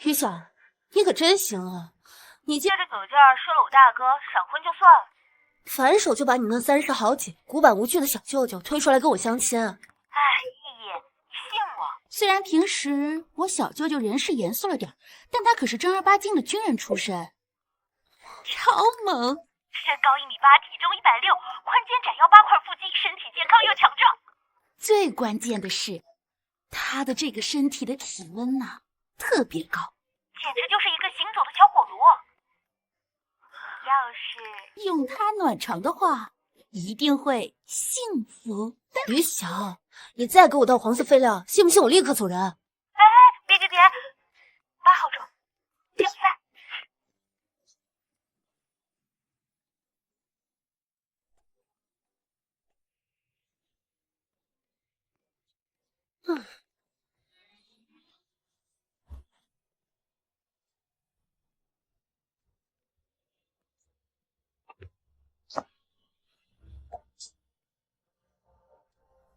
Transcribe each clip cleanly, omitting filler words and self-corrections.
于晓，你可真行啊！你借着酒劲儿说了我大哥，闪婚就算了，反手就把你那30好几、古板无趣的小舅舅推出来跟我相亲。哎，依依，你信我？虽然平时我小舅舅人是严肃了点，但他可是正儿八经的军人出身，超猛，身高1米8，体重160，宽肩斩腰8块腹肌，身体健康又强壮。最关键的是，他的这个身体的体温呐，特别高，简直就是一个行走的小火炉。要是用它暖床的话，一定会幸福。于晓，你再给我倒黄色废料，信不信我立刻走人？哎，别，8号钟，点菜。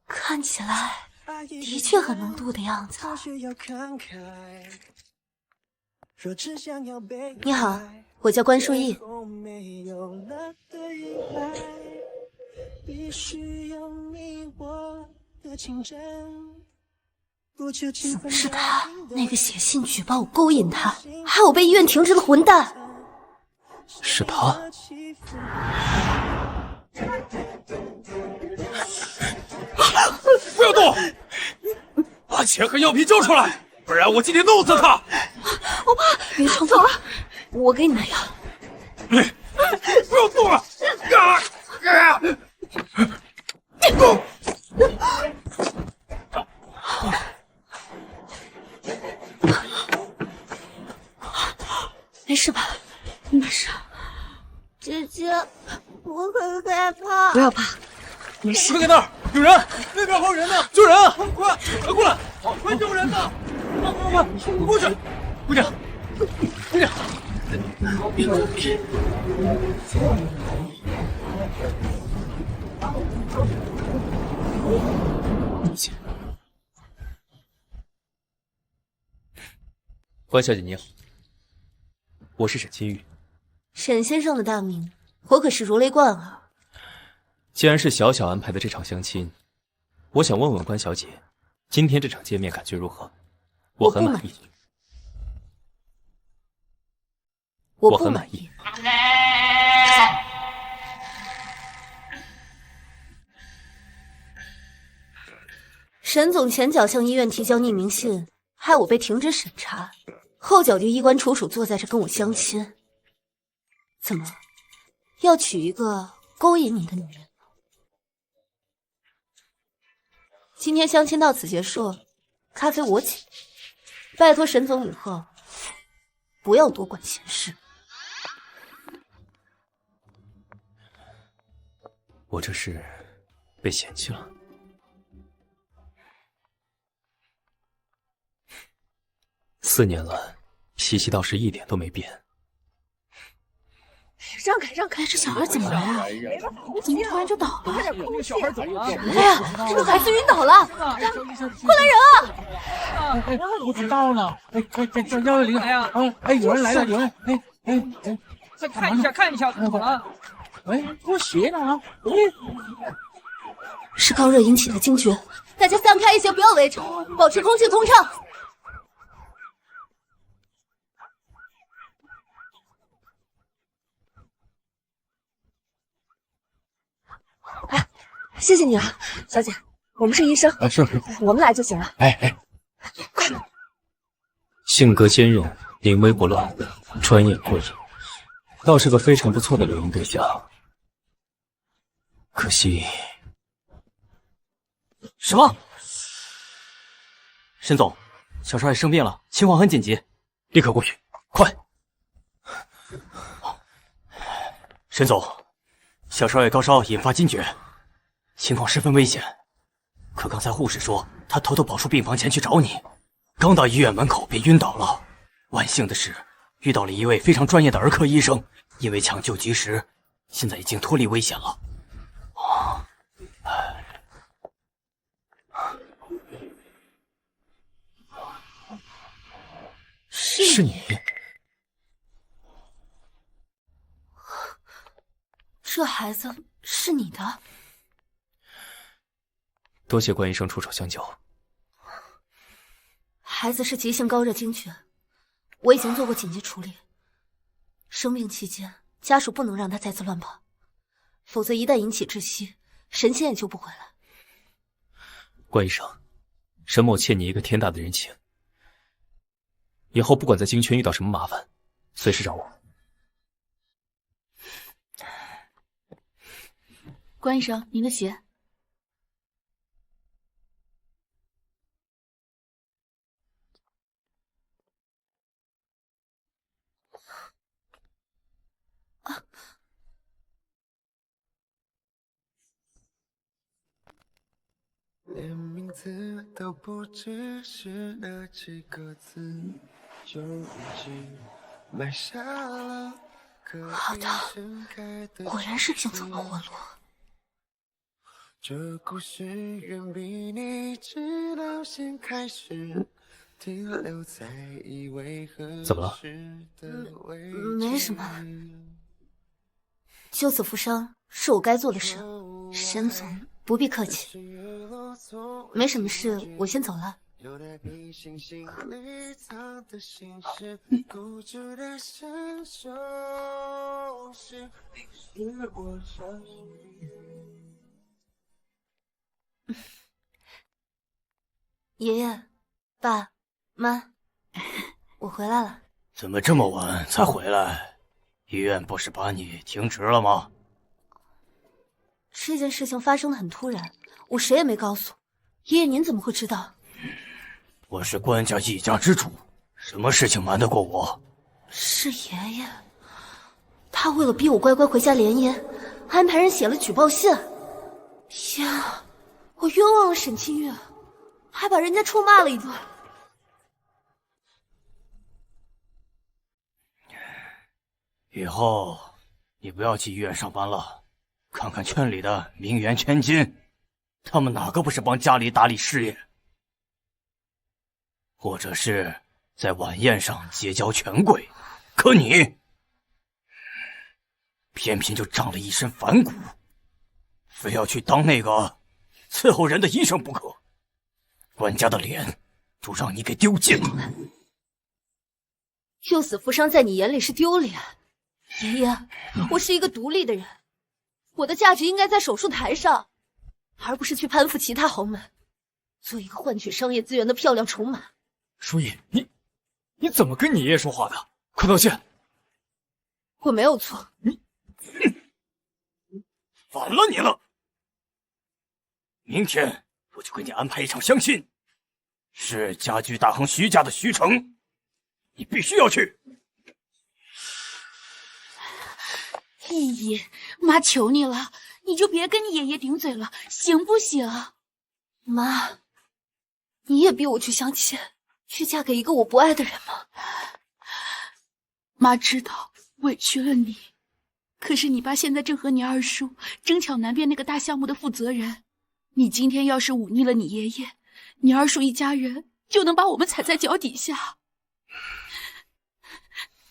看起来的确很能度的样子。你好，我叫关淑意。怎么是他？那个写信举报我勾引他，害我被医院停职的混蛋。是他。不要动！把钱和药品交出来，不然我今天弄死他！我怕，别冲动了，我给你拿药。不要动了！没事吧？没事。姐姐，我很害怕。不要怕，没事。快看那儿，有人！那边还有人呢！救人啊！快过来！快救人呐！快！过去！姑娘，姑娘！关小姐你好，我是沈清玉。沈先生的大名，我可是如雷贯耳。既然是小小安排的这场相亲，我想问问关小姐，今天这场见面感觉如何？我很满意。我很满意。沈总前脚向医院提交匿名信，害我被停职审查，后脚就衣冠楚楚坐在这跟我相亲。怎么，要娶一个勾引你的女人？今天相亲到此结束，咖啡我请。拜托沈总以后不要多管闲事。我这是被嫌弃了。4年了，脾气倒是一点都没变。让开让开！这小孩怎么了呀？怎么突然就倒了？小孩怎么了？哎呀，这个孩子晕倒了！快来人啊！我知道了。哎，叫110！哎，有人来了，有人！哎，再看一下，怎么了？哎，我血了啊！是高热引起的惊厥，大家散开一些，不要围着，保持空气通畅。哎，谢谢你啊，小姐，我们是医生，是，我们来就行了。哎，快！性格坚韧，临危不乱，专业过硬，倒是个非常不错的留营对象。可惜，什么？沈总，小少爷生病了，情况很紧急，立刻过去，快！沈总，小少爷高烧引发惊厥，情况十分危险。可刚才护士说他偷偷跑出病房前去找你，刚到医院门口便晕倒了。万幸的是，遇到了一位非常专业的儿科医生，因为抢救及时，现在已经脱离危险了。是是你。这孩子是你的？多谢关医生出手相救。孩子是急性高热惊厥，我已经做过紧急处理。生病期间，家属不能让他再次乱跑，否则一旦引起窒息，神仙也救不回来。关医生，沈某欠你一个天大的人情，以后不管在京圈遇到什么麻烦，随时找我。关医生，您的鞋。连名字都不只是那几个字，就已经埋下了好的，果然是行走的活路。这故事远比你知道先开始，停留在以为合怎么了？没什么，救死扶伤是我该做的事，沈总不必客气。没什么事，我先走了。爷爷、爸妈，我回来了。怎么这么晚才回来？医院不是把你停职了吗？这件事情发生的很突然，我谁也没告诉。爷爷，您怎么会知道？我是关家一家之主，什么事情瞒得过我？是爷爷，他为了逼我乖乖回家联姻，安排人写了举报信。呀，我冤枉了沈清月，还把人家臭骂了一顿。以后你不要去医院上班了，看看圈里的名媛千金，他们哪个不是帮家里打理事业？或者是在晚宴上结交权贵，可你偏偏就长了一身反骨，非要去当那个伺候人的医生不可。关家的脸都让你给丢尽了。救死扶伤在你眼里是丢脸，爷爷，我是一个独立的人，我的价值应该在手术台上，而不是去攀附其他豪门，做一个换取商业资源的漂亮筹码。书意，你怎么跟你爷爷说话的？快道歉！我没有错。反了你了！明天我就给你安排一场相亲，是家居大亨徐家的徐成，你必须要去。爷爷，妈求你了，你就别跟你爷爷顶嘴了，行不行？妈，你也逼我去相亲，去嫁给一个我不爱的人吗？妈知道委屈了你，可是你爸现在正和你二叔争抢南边那个大项目的负责人，你今天要是忤逆了你爷爷，你二叔一家人就能把我们踩在脚底下。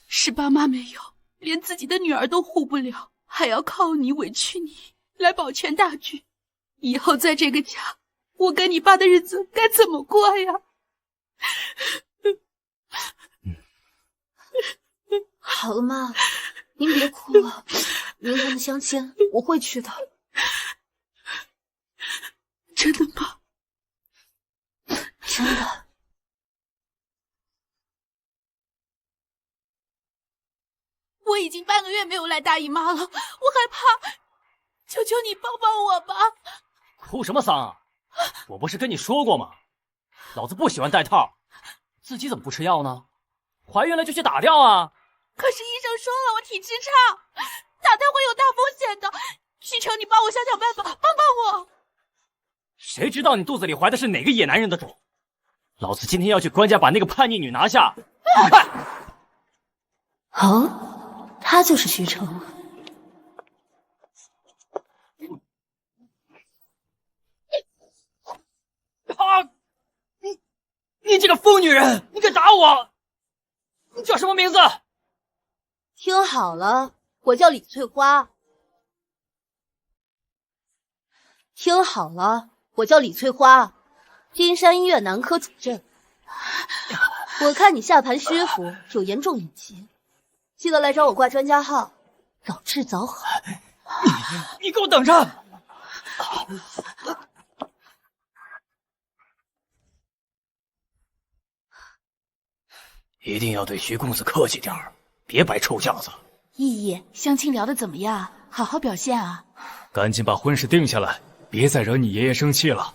是爸妈没有，连自己的女儿都护不了，还要靠你委屈你来保全大局，以后在这个家，我跟你爸的日子该怎么过呀？好了，妈，您别哭了。明天的相亲我会去的。真的吗？真的。我已经半个月没有来大姨妈了，我害怕，求求你帮帮我吧！哭什么丧啊？我不是跟你说过吗？老子不喜欢戴套，自己怎么不吃药呢？怀孕了就去打掉啊！可是医生说了，我体质差，打胎会有大风险的。徐成，你帮我想想办法，帮帮我！谁知道你肚子里怀的是哪个野男人的种？老子今天要去关家把那个叛逆女拿下！快！哦，他就是徐成。你这个疯女人，你敢打我！你叫什么名字？听好了，我叫李翠花。听好了，我叫李翠花，金山医院男科主任。我看你下盘虚浮，有严重隐疾，记得来找我挂专家号，早治早好。你给我等着！一定要对徐公子客气点儿，别摆臭架子。意义，相亲聊得怎么样？好好表现啊！赶紧把婚事定下来，别再惹你爷爷生气了。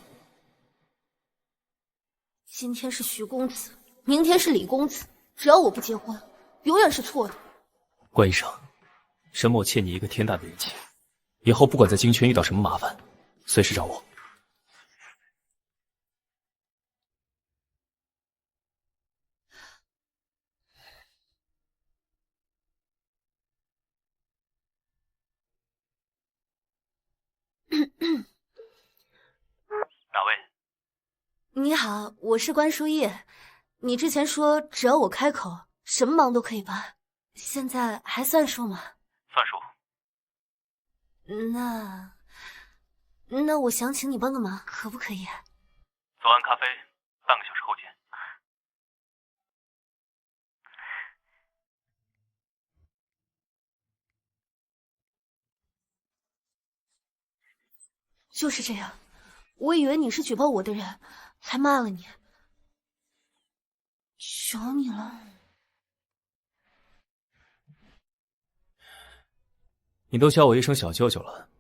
今天是徐公子，明天是李公子，只要我不结婚，永远是错的。关医生，沈某欠你一个天大的人情，以后不管在京圈遇到什么麻烦，随时找我。哪位？你好，我是关书叶。你之前说只要我开口，什么忙都可以帮，现在还算数吗？算数。那我想请你帮个忙，可不可以？做完咖啡，半个小时后见。就是这样，我以为你是举报我的人，才骂了你。求你了。你都叫我一声小舅舅了，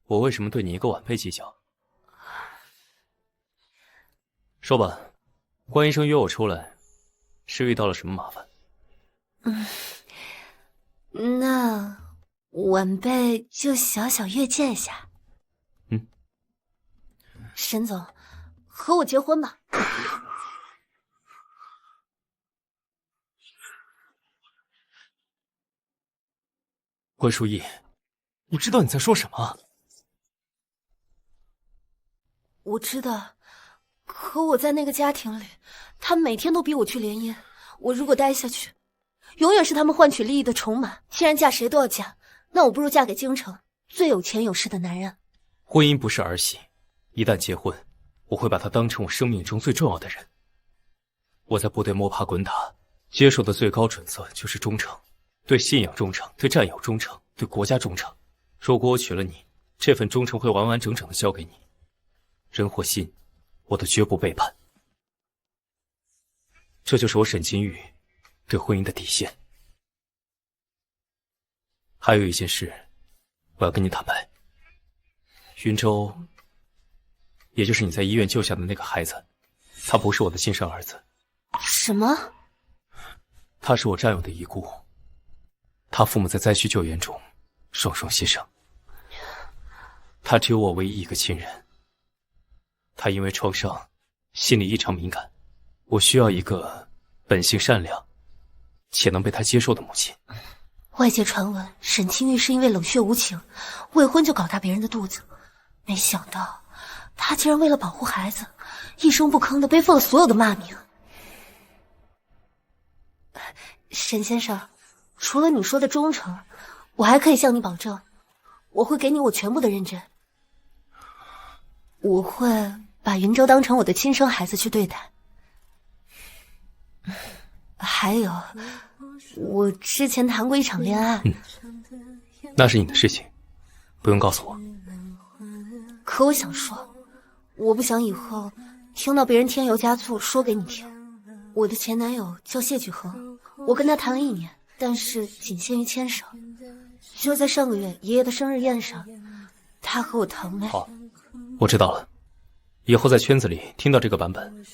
我为什么对你一个晚辈计较？说吧，关医生约我出来，是遇到了什么麻烦？那晚辈就小小越界一下。沈总，和我结婚吧。关书义，你知道你在说什么？我知道，可我在那个家庭里，他们每天都逼我去联姻。我如果待下去，永远是他们换取利益的筹码。既然嫁谁都要嫁，那我不如嫁给京城最有钱有势的男人。婚姻不是儿戏，一旦结婚，我会把他当成我生命中最重要的人。我在部队摸爬滚打，接受的最高准则就是忠诚，对信仰忠诚，对战友忠诚，对国家忠诚。如果我娶了你，这份忠诚会完完整整的交给你，人或心，我都绝不背叛。这就是我沈金玉对婚姻的底线。还有一件事，我要跟你坦白，云州，也就是你在医院救下的那个孩子，他不是我的亲生儿子。什么？他是我战友的遗孤，他父母在灾区救援中双双牺牲，他只有我唯一一个亲人。他因为创伤，心里异常敏感，我需要一个本性善良且能被他接受的母亲。外界传闻沈清玉是因为冷血无情，未婚就搞大别人的肚子，没想到他竟然为了保护孩子，一声不吭地背负了所有的骂名。沈先生，除了你说的忠诚，我还可以向你保证，我会给你我全部的认真。我会把云州当成我的亲生孩子去对待。还有，我之前谈过一场恋爱。那是你的事情，不用告诉我。可我想说，我不想以后听到别人添油加醋说给你听。我的前男友叫谢举恒，我跟他谈了1年，但是仅限于牵手。就在上个月爷爷的生日宴上，他和我堂妹。好，我知道了。以后在圈子里听到这个版本，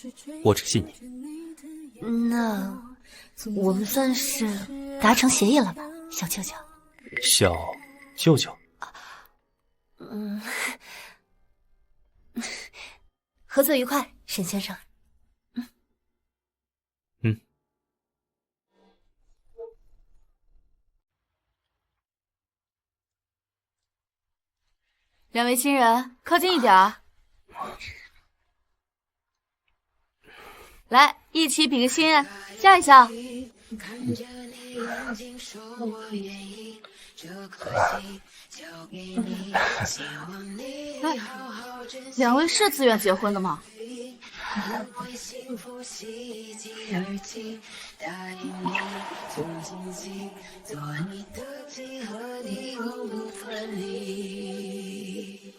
我只信你。那我们算是达成协议了吧，小舅舅。小舅舅。合作愉快，沈先生。两位新人，靠近一点儿。来，一起比个心，笑一笑。看着你眼睛，说我愿意，这颗心交给你，希望你好好珍惜。两位是自愿结婚的吗？因为幸福喜极而泣，答应你从今起做你的妻，和你永不分离。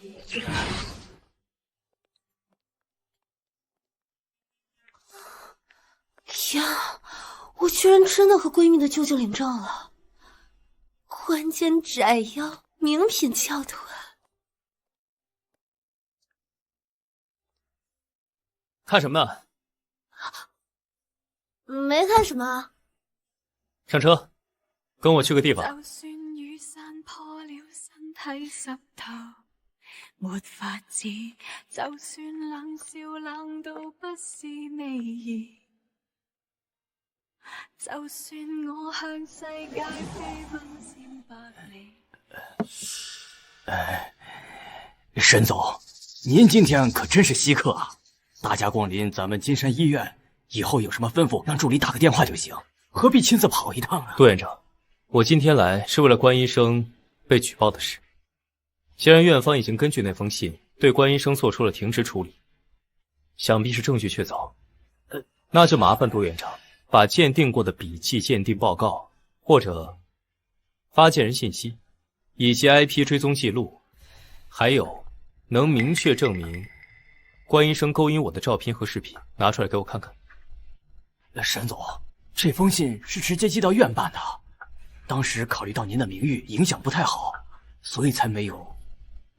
呀，我居然真的和闺蜜的舅舅领证了，关键窄腰，名品翘臀。看什么呢？没看什么。上车，跟我去个地方。就算雨伞破了，身體濕透，沒法子。就算冷笑冷到不是味兒，就算我向世界飛奔千百里。沈总，您今天可真是稀客啊！大驾光临咱们金山医院，以后有什么吩咐，让助理打个电话就行，何必亲自跑一趟啊？杜院长，我今天来是为了关医生被举报的事。既然院方已经根据那封信对关医生做出了停职处理，想必是证据确凿。那就麻烦杜院长把鉴定过的笔记鉴定报告或者发件人信息，以及 IP 追踪记录，还有能明确证明关医生勾引我的照片和视频拿出来给我看看。沈总，这封信是直接寄到院办的，当时考虑到您的名誉影响不太好，所以才没有，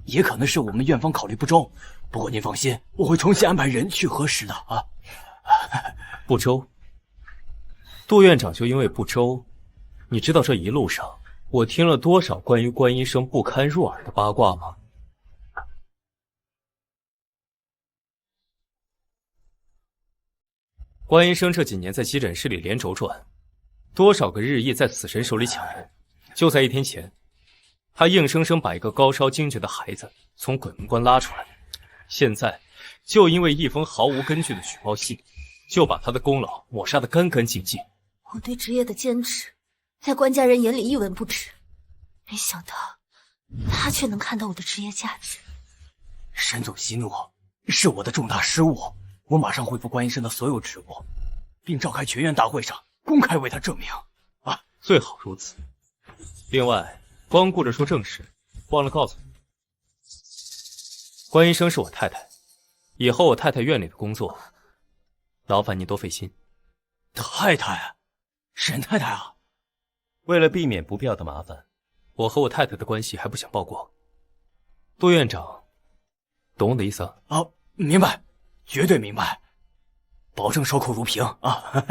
也可能是我们院方考虑不周。不过您放心，我会重新安排人去核实的啊。不周？杜院长就因为不周，你知道这一路上我听了多少关于关医生不堪入耳的八卦吗？关医生这几年在急诊室里连轴转，多少个日夜在死神手里抢人。就在1天前，他硬生生把一个高烧惊厥的孩子从鬼门关拉出来，现在就因为一封毫无根据的举报信，就把他的功劳抹杀得干干净净。我对职业的坚持，在关家人眼里一文不值，没想到他却能看到我的职业价值。沈总息怒，是我的重大失误，我马上恢复关医生的所有职务，并召开全院大会上公开为他证明。啊，最好如此。另外，光顾着说正事，忘了告诉你，关医生是我太太，以后我太太院里的工作，劳烦你多费心。太太，沈太太啊！为了避免不必要的麻烦，我和我太太的关系还不想曝光。杜院长，懂我的意思啊？啊，明白，绝对明白，保证守口如瓶啊！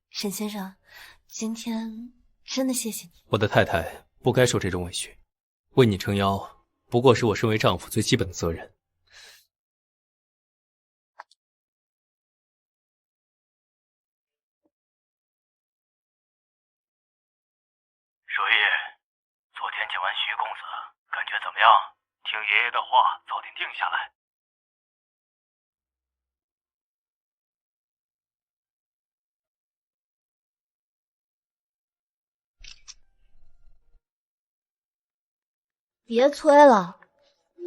沈先生，今天真的谢谢你。我的太太不该受这种委屈，为你撑腰，不过是我身为丈夫最基本的责任。守夜，昨天见完徐公子，感觉怎么样？听爷爷的话，早点定下来。别催了，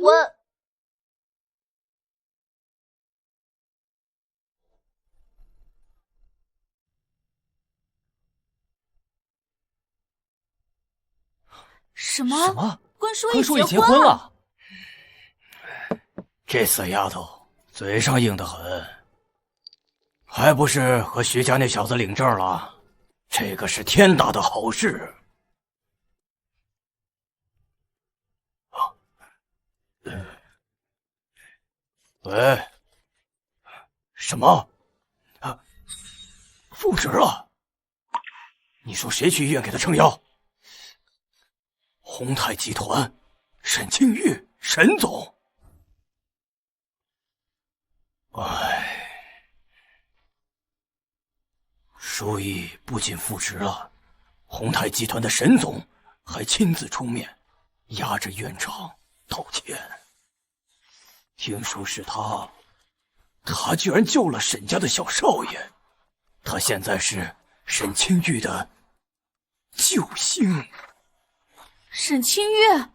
我什么？什么？关淑关淑怡结婚了？这死丫头嘴上硬得很，还不是和徐家那小子领证了？这个是天大的好事。喂，什么？啊，复职了？你说谁去医院给他撑腰？宏泰集团，沈清玉，沈总。唉，舒逸不仅复职了，宏泰集团的沈总还亲自出面压着院长道歉。听说是他居然救了沈家的小少爷，他现在是沈清玉的救星。沈清玉，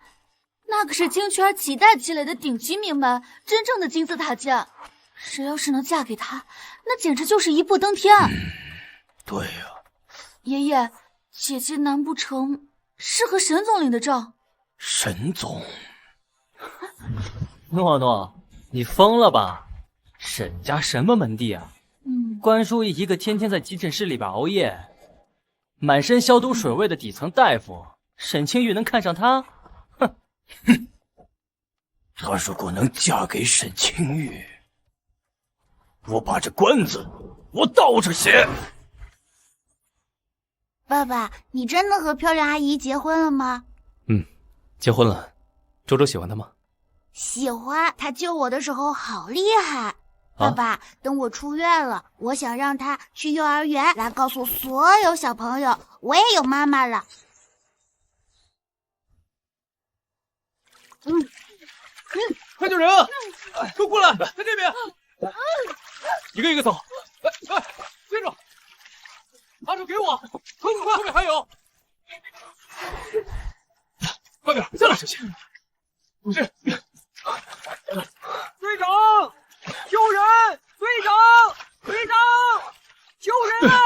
那可是京圈几代积累的顶级名门，真正的金字塔尖。谁要是能嫁给他，那简直就是一步登天。对呀。爷爷，姐姐难不成是和沈总领的证？沈总，诺诺，你疯了吧？沈家什么门第啊？关淑怡一个天天在急诊室里边熬夜，满身消毒水味的底层大夫，沈清玉能看上他？哼！她如果能嫁给沈清玉，我把这官司我倒着写。爸爸，你真的和漂亮阿姨结婚了吗？结婚了。周周喜欢他吗？喜欢，他救我的时候好厉害。爸爸，等我出院了，我想让他去幼儿园来告诉所有小朋友，我也有妈妈了。快救人啊！都过来，在这边，一个一个走。来，接着，把手给我，快，后面还有，快点，下来，小心。不是，队长，救人！队长，救人啊！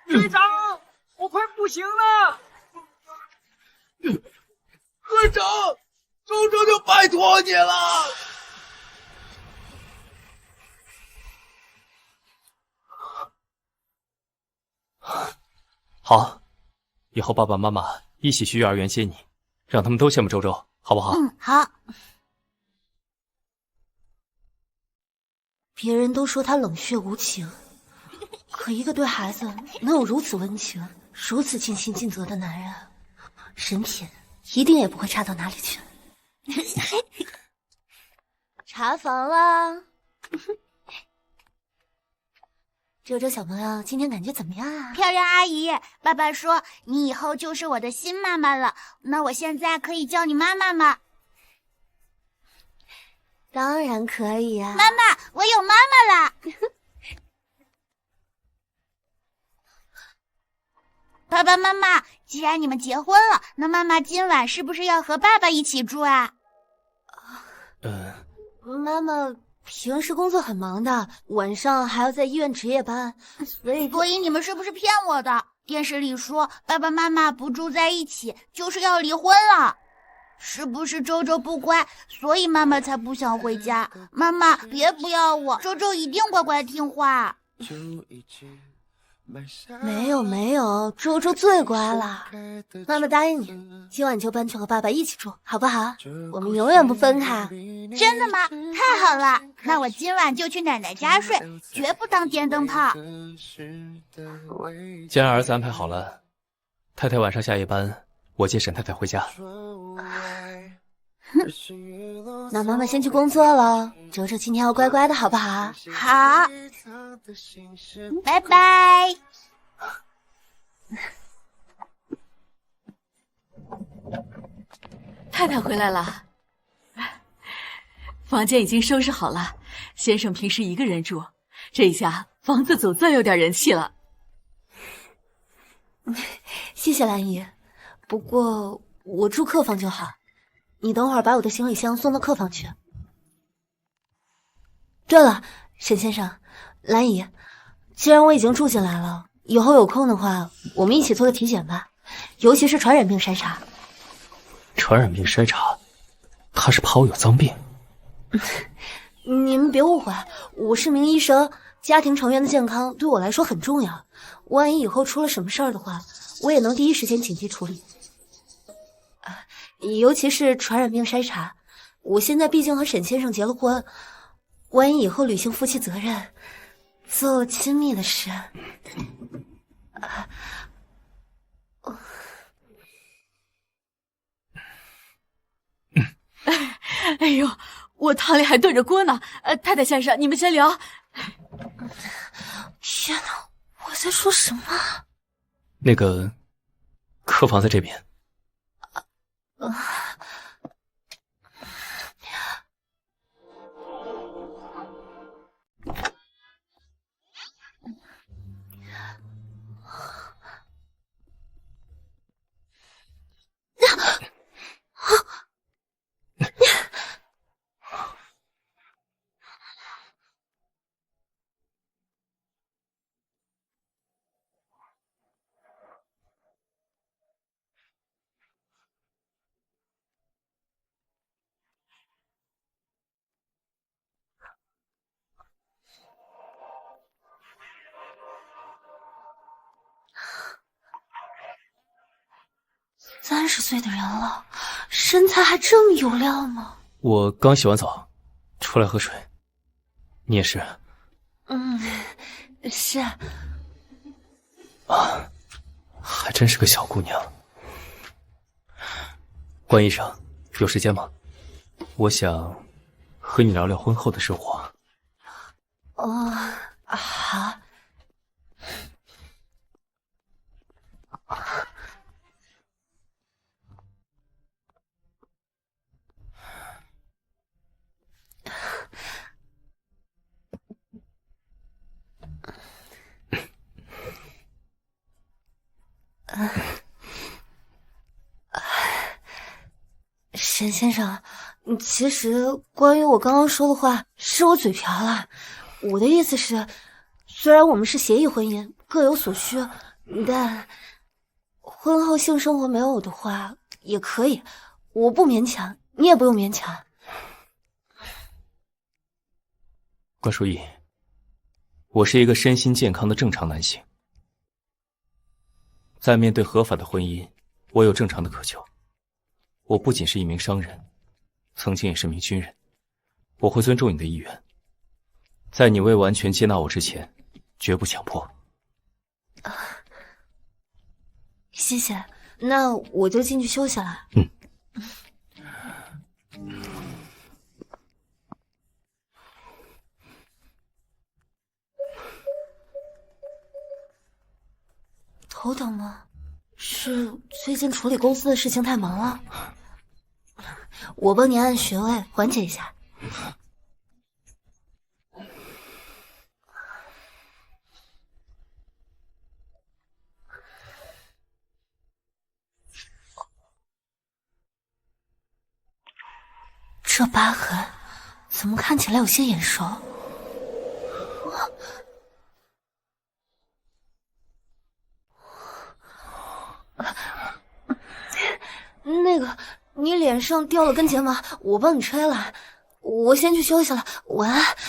队长，我快不行了。队长，周周就拜托你了。好，以后爸爸妈妈一起去幼儿园接你，让他们都羡慕周周，好不好？好。别人都说他冷血无情，可一个对孩子能有如此温情、如此尽心尽责的男人，人品一定也不会差到哪里去。查房啦！周周小朋友，今天感觉怎么样啊？漂亮阿姨，爸爸说你以后就是我的新妈妈了，那我现在可以叫你妈妈吗？当然可以啊！妈妈，我有妈妈了。爸爸妈妈，既然你们结婚了，那妈妈今晚是不是要和爸爸一起住啊？妈妈平时工作很忙的，晚上还要在医院值夜班，所以你们是不是骗我的？电视里说爸爸妈妈不住在一起就是要离婚了。是不是周周不乖，所以妈妈才不想回家？妈妈，别不要我，周周一定乖乖听话。没有，周周最乖了。妈妈答应你，今晚就搬去和爸爸一起住，好不好？我们永远不分开。真的吗？太好了，那我今晚就去奶奶家睡，绝不当电灯泡。既然儿子安排好了，太太晚上下夜班，我接沈太太回家。那妈妈先去工作了，周周今天要乖乖的，好不好？好，拜拜。太太回来了，房间已经收拾好了。先生平时一个人住，这下房子总算有点人气了。谢谢兰姨，不过我住客房就好。你等会儿把我的行李箱送到客房去。对了，沈先生，兰姨，既然我已经住进来了，以后有空的话，我们一起做个体检吧，尤其是传染病筛查。传染病筛查，他是怕我有脏病。你们别误会，我是名医生，家庭成员的健康对我来说很重要。万一以后出了什么事儿的话，我也能第一时间紧急处理。尤其是传染病筛查，我现在毕竟和沈先生结了婚，万一以后履行夫妻责任，做了亲密的事，哎呦，我汤里还炖着锅呢。太太先生，你们先聊。天哪，我在说什么？那个，客房在这边。30岁的人了，身材还这么有料吗？我刚洗完澡，出来喝水。你也是？是。啊，还真是个小姑娘。关医生，有时间吗？我想和你聊聊婚后的生活。好。沈先生，其实关于我刚刚说的话，是我嘴瓢了。我的意思是，虽然我们是协议婚姻，各有所需，但婚后性生活没有我的话也可以，我不勉强，你也不用勉强。关淑仪，我是一个身心健康的正常男性，在面对合法的婚姻，我有正常的渴求。我不仅是一名商人，曾经也是名军人，我会尊重你的意愿，在你未完全接纳我之前，绝不强迫。谢谢，那我就进去休息了。头疼吗？是最近处理公司的事情太忙了。我帮你按穴位缓解一下。这疤痕怎么看起来有些眼熟？那个，你脸上掉了根睫毛，我帮你吹了。我先去休息了，晚安。关淑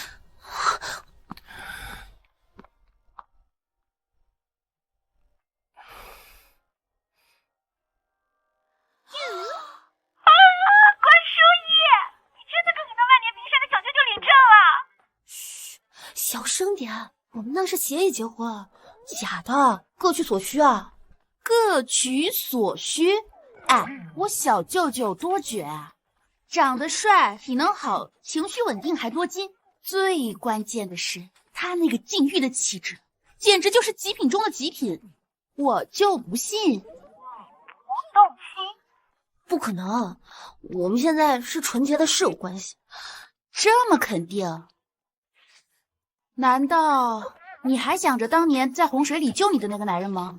仪，你真的跟你那万年冰山的小舅舅领证了？嘘，小声点，我们那是协议结婚，假的，各取所需啊。各取所需。哎，我小舅舅多绝啊，长得帅，体能好，情绪稳定，还多金。最关键的是，他那个禁欲的气质，简直就是极品中的极品。我就不信不动心。不可能，我们现在是纯洁的室友关系。这么肯定？难道你还想着当年在洪水里救你的那个男人吗？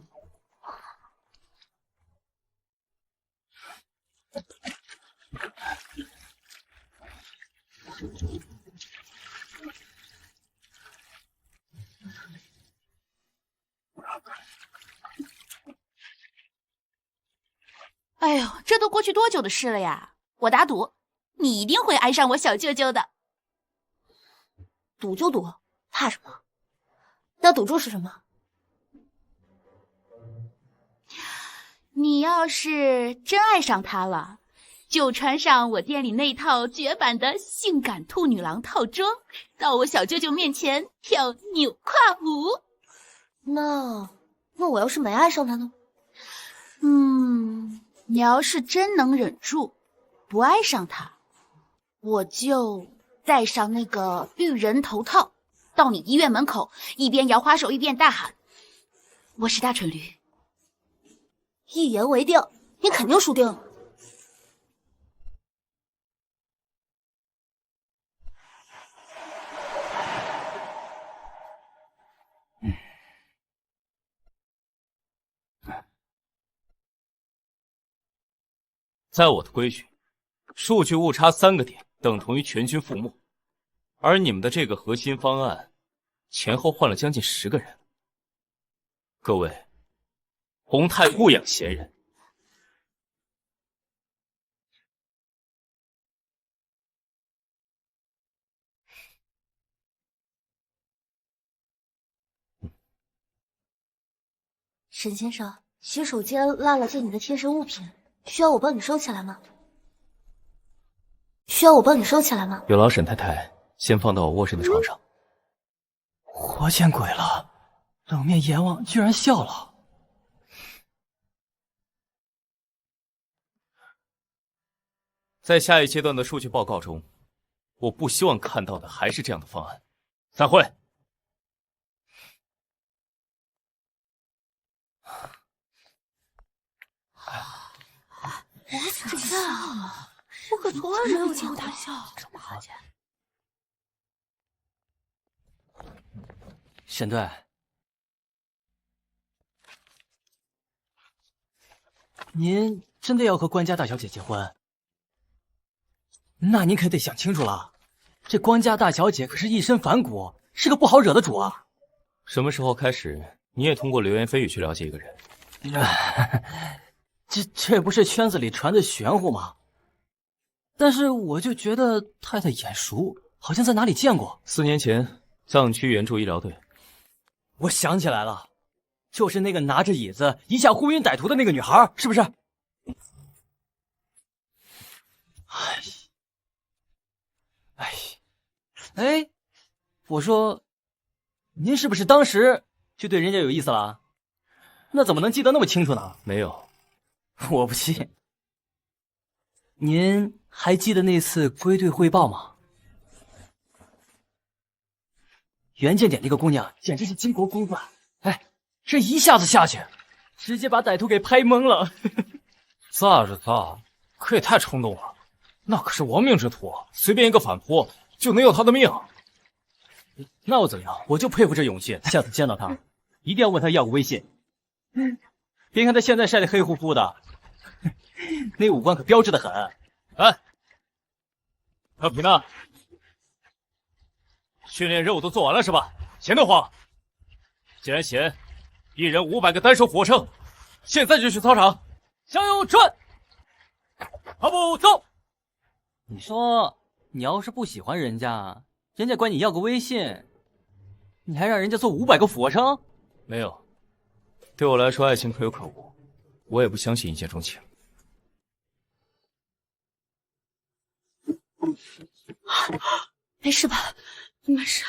哎呦，这都过去多久的事了呀！我打赌，你一定会爱上我小舅舅的。赌就赌，怕什么？那赌注是什么？你要是真爱上他了，就穿上我店里那套绝版的性感兔女郎套装，到我小舅舅面前跳扭胯舞。那我要是没爱上他呢？你要是真能忍住不爱上他，我就戴上那个绿人头套，到你医院门口，一边摇花手一边大喊：“我是大蠢驴。”一言为定，你肯定输定了。在我的规矩，数据误差3个点等同于全军覆没，而你们的这个核心方案，前后换了将近10个人。各位，洪泰勿养闲人。沈先生，洗手间落了件你的贴身物品，需要我帮你收起来吗？有劳沈太太先放到我卧室的床上。活见鬼了，冷面阎王居然笑了。在下一阶段的数据报告中，我不希望看到的还是这样的方案。散会。我怎么我可从来没有见过他笑这么好。沈队，您真的要和官家大小姐结婚？那您可得想清楚了，这官家大小姐可是一身反骨，是个不好惹的主啊。什么时候开始，你也通过流言蜚语去了解一个人？这不是圈子里传的玄乎吗？但是我就觉得太太眼熟，好像在哪里见过。4年前，藏区援助医疗队。我想起来了，就是那个拿着椅子一下呼晕歹徒的那个女孩，是不是？哎，我说，您是不是当时就对人家有意思了？那怎么能记得那么清楚呢？没有。我不信。您还记得那次归队汇报吗？袁建点那个姑娘简直是巾帼公主，哎，这一下子下去，直接把歹徒给拍懵了。咋着咋？可也太冲动了，那可是亡命之徒，随便一个反扑就能要他的命。那又怎样？我就佩服这勇气。下次见到他，一定要问他要个微信。别看他现在晒得黑乎乎的，那五官可标致的很。哎，小皮呢？训练任务都做完了是吧？闲得慌。既然闲，一人500个单手俯卧撑，现在就去操场。向右转，跑步走。你说，你要是不喜欢人家，人家管你要个微信，你还让人家做500个俯卧撑？没有，对我来说，爱情可有可无，我也不相信一见钟情。没事吧？没事。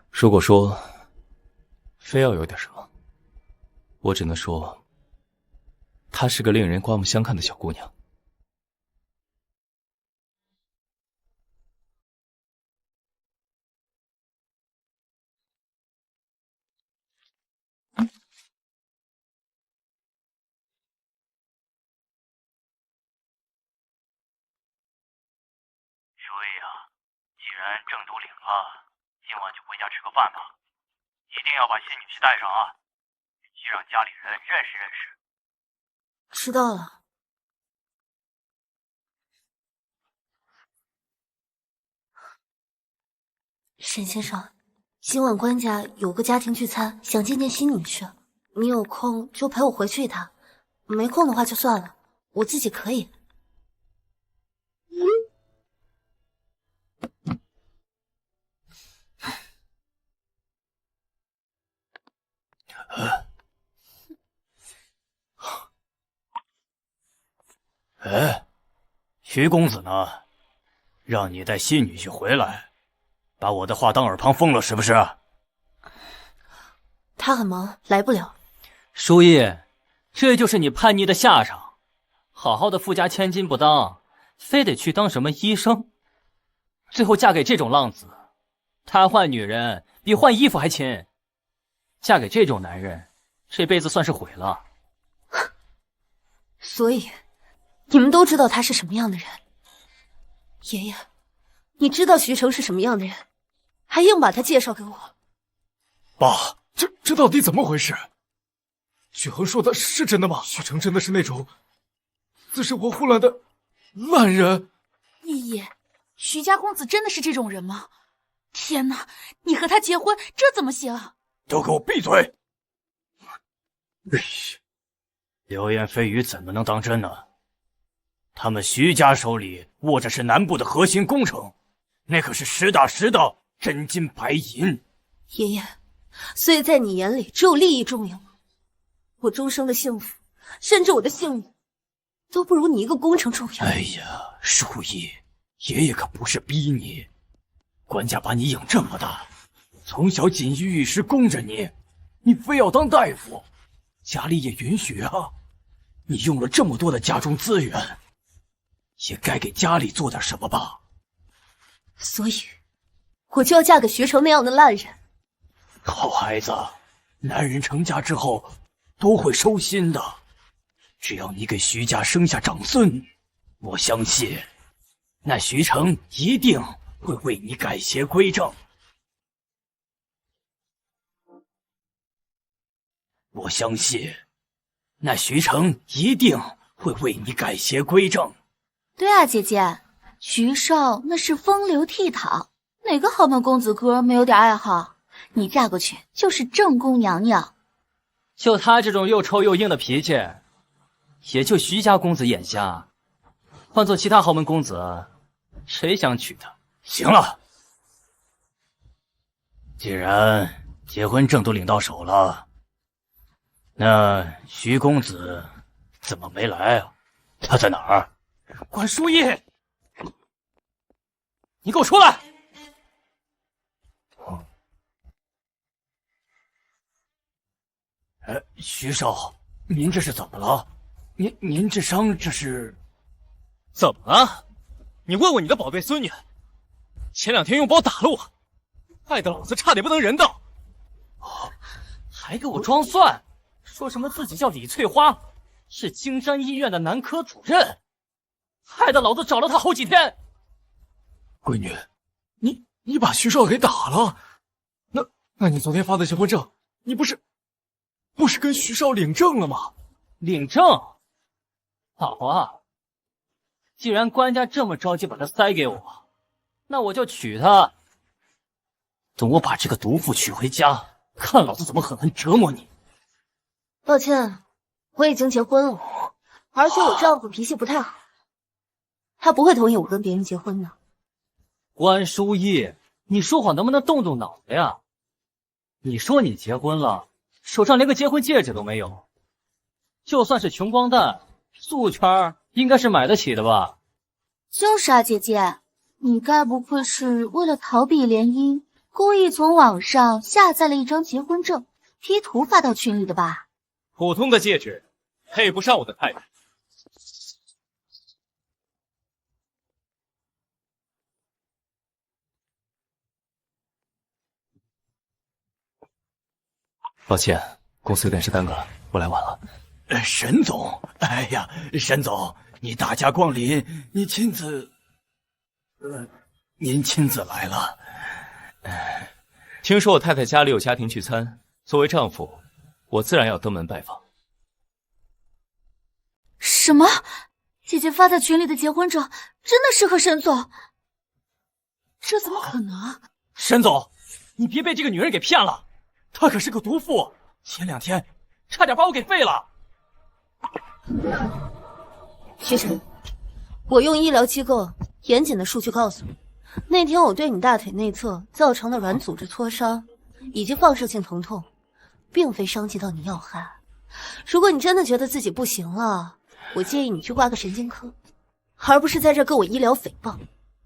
如果说非要有点什么，我只能说，她是个令人刮目相看的小姑娘。既然正都领了，今晚就回家吃个饭吧，一定要把新女婿带上啊，必须让家里人认识认识。知道了。沈先生，今晚官家有个家庭聚餐，想见见新女婿，你有空就陪我回去一趟，没空的话就算了，我自己可以。哎，徐公子呢？让你带新女婿回来，把我的话当耳旁风了是不是？他很忙，来不了。书意，这就是你叛逆的下场。好好的富家千金不当，非得去当什么医生，最后嫁给这种浪子，他换女人比换衣服还勤。嫁给这种男人，这辈子算是毁了。所以，你们都知道他是什么样的人。爷爷，你知道徐成是什么样的人，还硬把他介绍给我。爸，这到底怎么回事？许恒说的是真的吗？许成真的是那种自生活混乱的烂人？爷爷，徐家公子真的是这种人吗？天哪，你和他结婚，这怎么行？都给我闭嘴！流言蜚语怎么能当真呢？他们徐家手里握着是南部的核心工程，那可是实打实的真金白银。爷爷，所以在你眼里只有利益重要吗？我终生的幸福，甚至我的性命，都不如你一个工程重要。哎呀，淑仪，爷爷可不是逼你，官家把你养这么大，从小锦衣玉食供着你，你非要当大夫，家里也允许啊。你用了这么多的家中资源，也该给家里做点什么吧。所以，我就要嫁给徐成那样的烂人。好孩子，男人成家之后都会收心的。只要你给徐家生下长孙，我相信那徐成一定会为你改邪归正。我相信那徐成一定会为你改邪归正。对啊，姐姐，徐少那是风流倜傥，哪个豪门公子哥没有点爱好？你嫁过去就是正宫娘娘。就他这种又臭又硬的脾气，也就徐家公子眼瞎，换做其他豪门公子，谁想娶她？行了，既然结婚证都领到手了，那徐公子怎么没来啊？他在哪儿？管书意，你给我出来！徐少，您这是怎么了？您这伤这是？怎么了？你问问你的宝贝孙女，前2天用宝打了我，害得老子差点不能人道。还给我装蒜，说什么自己叫李翠花，是京山医院的男科主任，害得老子找了他好几天。闺女，你把徐少给打了？那你昨天发的结婚证，你不是跟徐少领证了吗？领证？老婆，既然官家这么着急把他塞给我，那我就娶她。等我把这个毒妇娶回家，看老子怎么狠狠折磨你。抱歉，我已经结婚了，而且我丈夫脾气不太好，他不会同意我跟别人结婚的。关书意，你说话能不能动动脑子呀？你说你结婚了，手上连个结婚戒指都没有，就算是穷光蛋，素圈应该是买得起的吧？就是啊，姐姐，你该不会是为了逃避联姻，故意从网上下载了一张结婚证，P 图发到群里的吧？普通的戒指配不上我的太太。抱歉，公司有点事耽搁了，我来晚了。沈总，哎呀，沈总，你大驾光临，您亲自来了。听说我太太家里有家庭聚餐，作为丈夫，我自然要登门拜访。什么？姐姐发在群里的结婚证真的适合沈总？这怎么可能？沈总，你别被这个女人给骗了，她可是个毒妇，前2天差点把我给废了。徐晨，我用医疗机构严谨的数据告诉你，那天我对你大腿内侧造成的软组织挫伤以及放射性疼痛，并非伤及到你要害。如果你真的觉得自己不行了，我建议你去挂个神经科，而不是在这跟我医疗诽谤。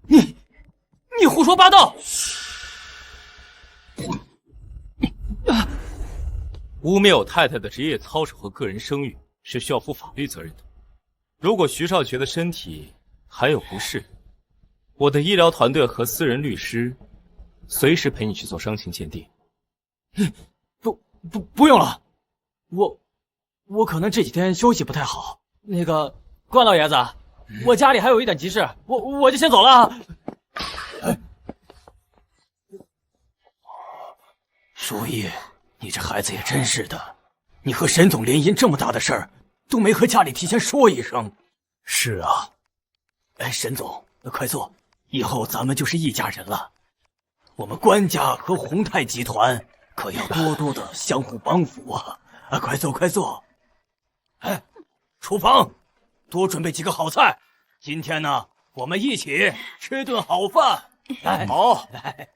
你胡说八道！污蔑我太太的职业操守和个人声誉是需要负法律责任的。如果徐少觉得身体还有不适，我的医疗团队和私人律师随时陪你去做伤情鉴定。不用了，我可能这几天休息不太好。那个关老爷子，我家里还有一点急事，我就先走了。书意，你这孩子也真是的，你和沈总联姻这么大的事儿，都没和家里提前说一声。是啊，哎，沈总，快坐，以后咱们就是一家人了。我们关家和宏泰集团可要多多的相互帮扶啊！啊，快坐，快坐。哎，厨房多准备几个好菜，今天呢，我们一起吃顿好饭。来，好，来。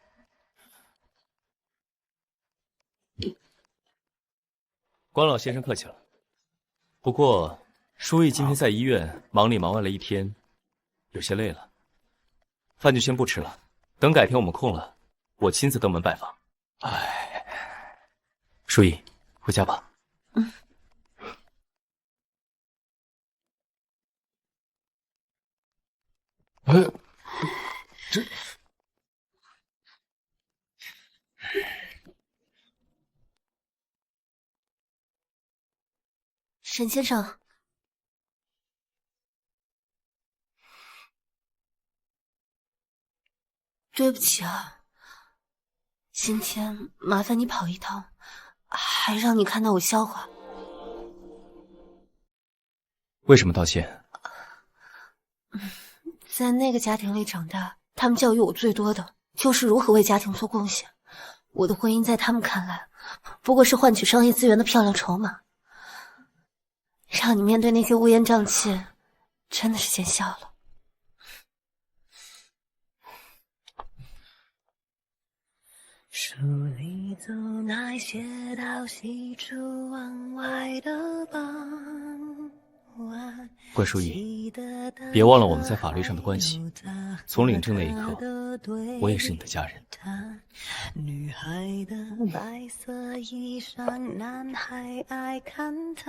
关老先生客气了。不过，书意今天在医院忙里忙外了一天，有些累了，饭就先不吃了。等改天我们空了，我亲自登门拜访。哎，书意，回家吧。嗯。这。沈先生，对不起啊，今天麻烦你跑一趟，还让你看到我笑话。为什么道歉？在那个家庭里长大，他们教育我最多的就是如何为家庭做贡献。我的婚姻在他们看来，不过是换取商业资源的漂亮筹码。让你面对那些乌烟瘴气，真的是见笑了。书里走那些到西出望外的傍晚。关书意，别忘了我们在法律上的关系。从领证那一刻，我也是你的家人。女孩的白色衣裳，男孩爱看她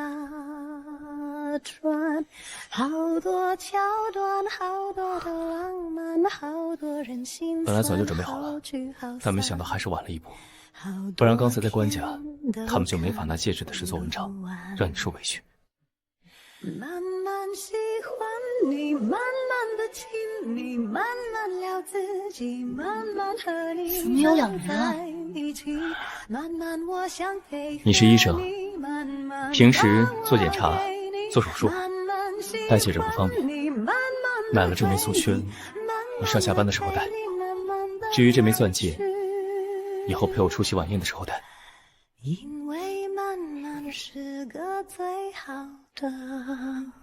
穿。好多桥段，好多的浪漫，好多人心酸。本来早就准备好了，但没想到还是晚了一步。不然刚才在关家，他们就没法拿戒指的事做文章，让你受委屈。慢慢喜欢你，慢慢的亲你，慢慢聊自己，慢慢和你怎么有两人啊？你是医生，平时做检查、做手术，戴戒指不方便，买了这枚素圈，你上下班的时候戴。至于这枚钻戒，以后陪我出席晚宴的时候戴。因为慢慢是个最好的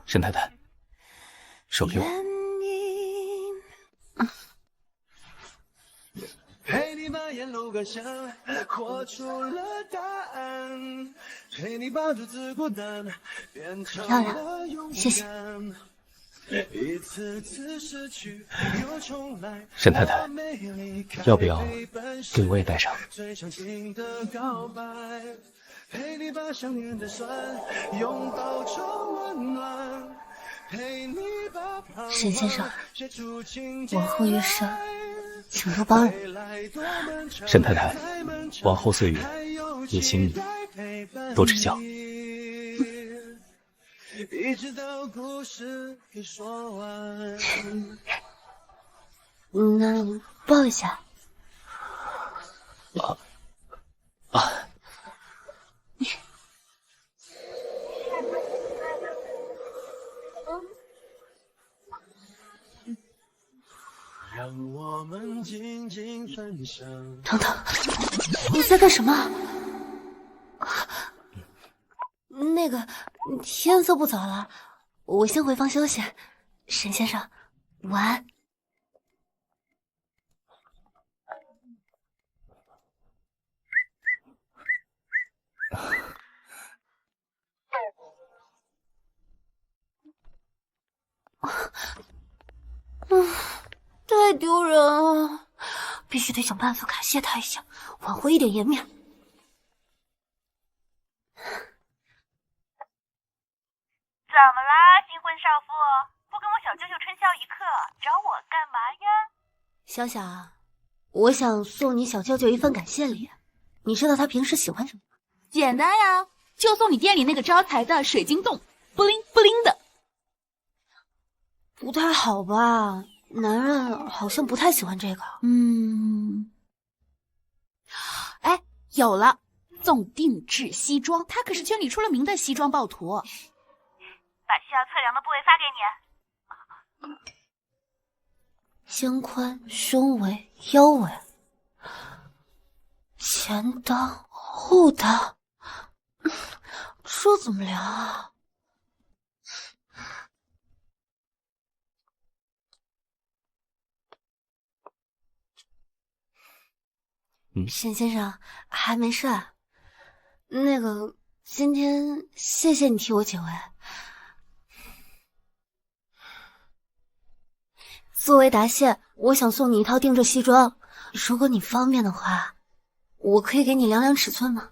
沈太太，手给我。陪你把沿路感想活出了答案，陪你把独自孤单变成了勇敢。谢谢。一次次失去又重来，沈太太，要不要给我也戴上？最长情的告白，陪你把想念的酸拥抱成温暖，陪你把沈先生，往后余生请多帮人。沈太太，往后岁月也请你多指教。一直到故事给说完。那抱一下。让我们静静分享。等等，你在干什么？那个，天色不早了，我先回房休息。沈先生，晚安。太丢人了，必须得想办法感谢他一下，挽回一点颜面。怎么啦，新婚少妇？不跟我小舅舅春宵一刻，找我干嘛呀？小小，我想送你小舅舅一份感谢礼。你知道他平时喜欢什么吗？简单呀，就送你店里那个招财的水晶洞，布灵布灵的。不太好吧？男人好像不太喜欢这个。哎，有了，送定制西装，他可是圈里出了名的西装暴徒。把需要测量的部位发给你。肩宽、胸围、腰围，前裆、后裆，这怎么量啊？沈先生还没睡？那个，今天谢谢你替我解围。作为答谢，我想送你一套定制西装，如果你方便的话，我可以给你量量尺寸吗？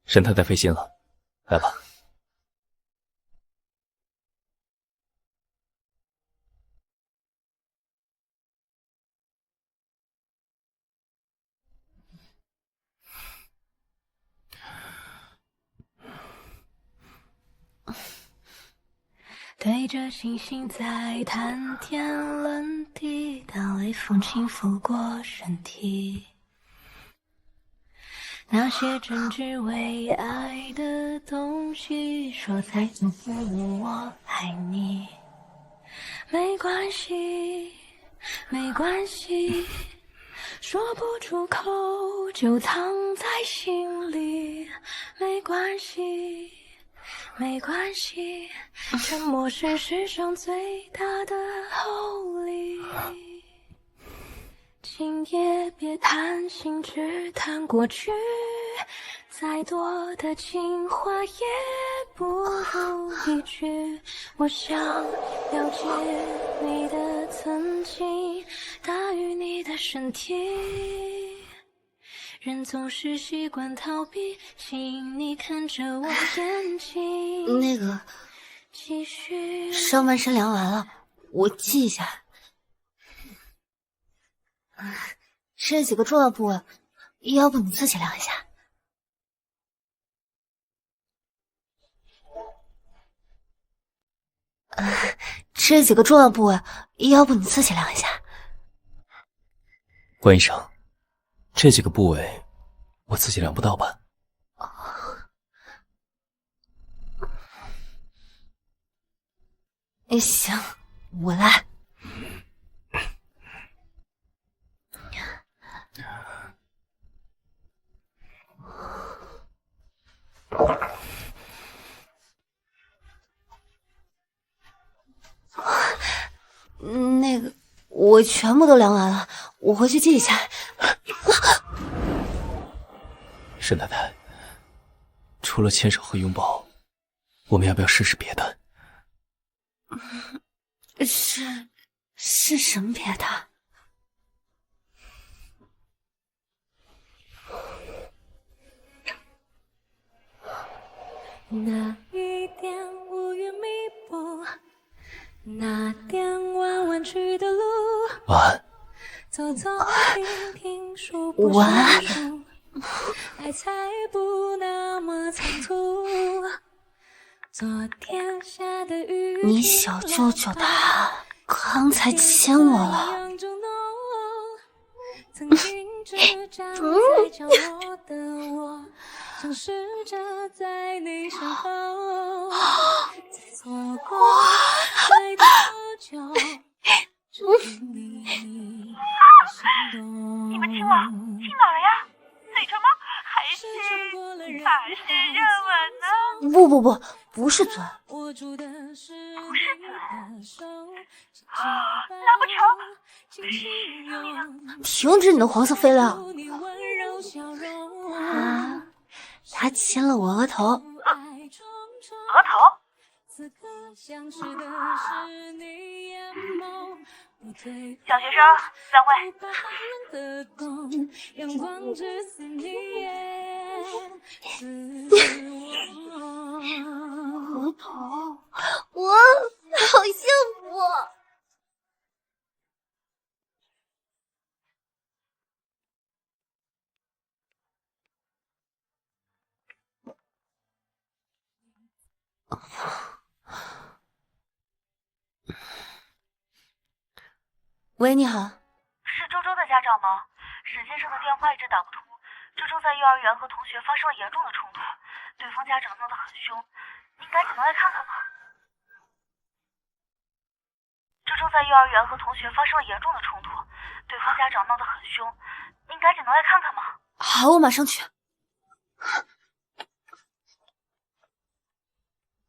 沈太太费心了，来吧。对着星星在谈天论地，当微风轻拂过身体，那些真挚为爱的东西，说再多不如我爱你。没关系，没关系，说不出口就藏在心里。没关系，没关系，沉默是世上最大的厚礼。今夜别谈心，只谈过去，再多的情话也不如一句。我想了解你的曾经，大于你的身体。人总是习惯逃避，请你看着我眼睛。那个，继续。上半身量完了，我记一下。这几个重要部位，要不你自己量一下？这几个重要部位，要不你自己量一下？关医生，这几个部位我自己量不到吧？行，我来。那个，我全部都量完了，我回去记一下。沈太太，除了牵手和拥抱，我们要不要试试别的？是什么别的？那一点无语弥补，那点弯弯曲的路，晚安。走走停停，数不晚安。清楚，爱才不那么仓促。昨天下的雨，你小舅舅他刚才亲我了。曾经只站在角落的我，正试着在你身后，再错过再多久，只因你的心动。你们亲了？亲哪儿了呀？嘴唇吗？还是热吻呢？不是嘴。不是嘴？难不成？停止你的黄色飞料！他亲了我额头。额头？小学生，散会。额头，我好幸福。喂，你好。是周周的家长吗？沈先生的电话一直打不通。周周在幼儿园和同学发生了严重的冲突，对方家长闹得很凶，您赶紧能来看看吗？周周在幼儿园和同学发生了严重的冲突，对方家长闹得很凶，您赶紧能来看看吗？好，我马上去。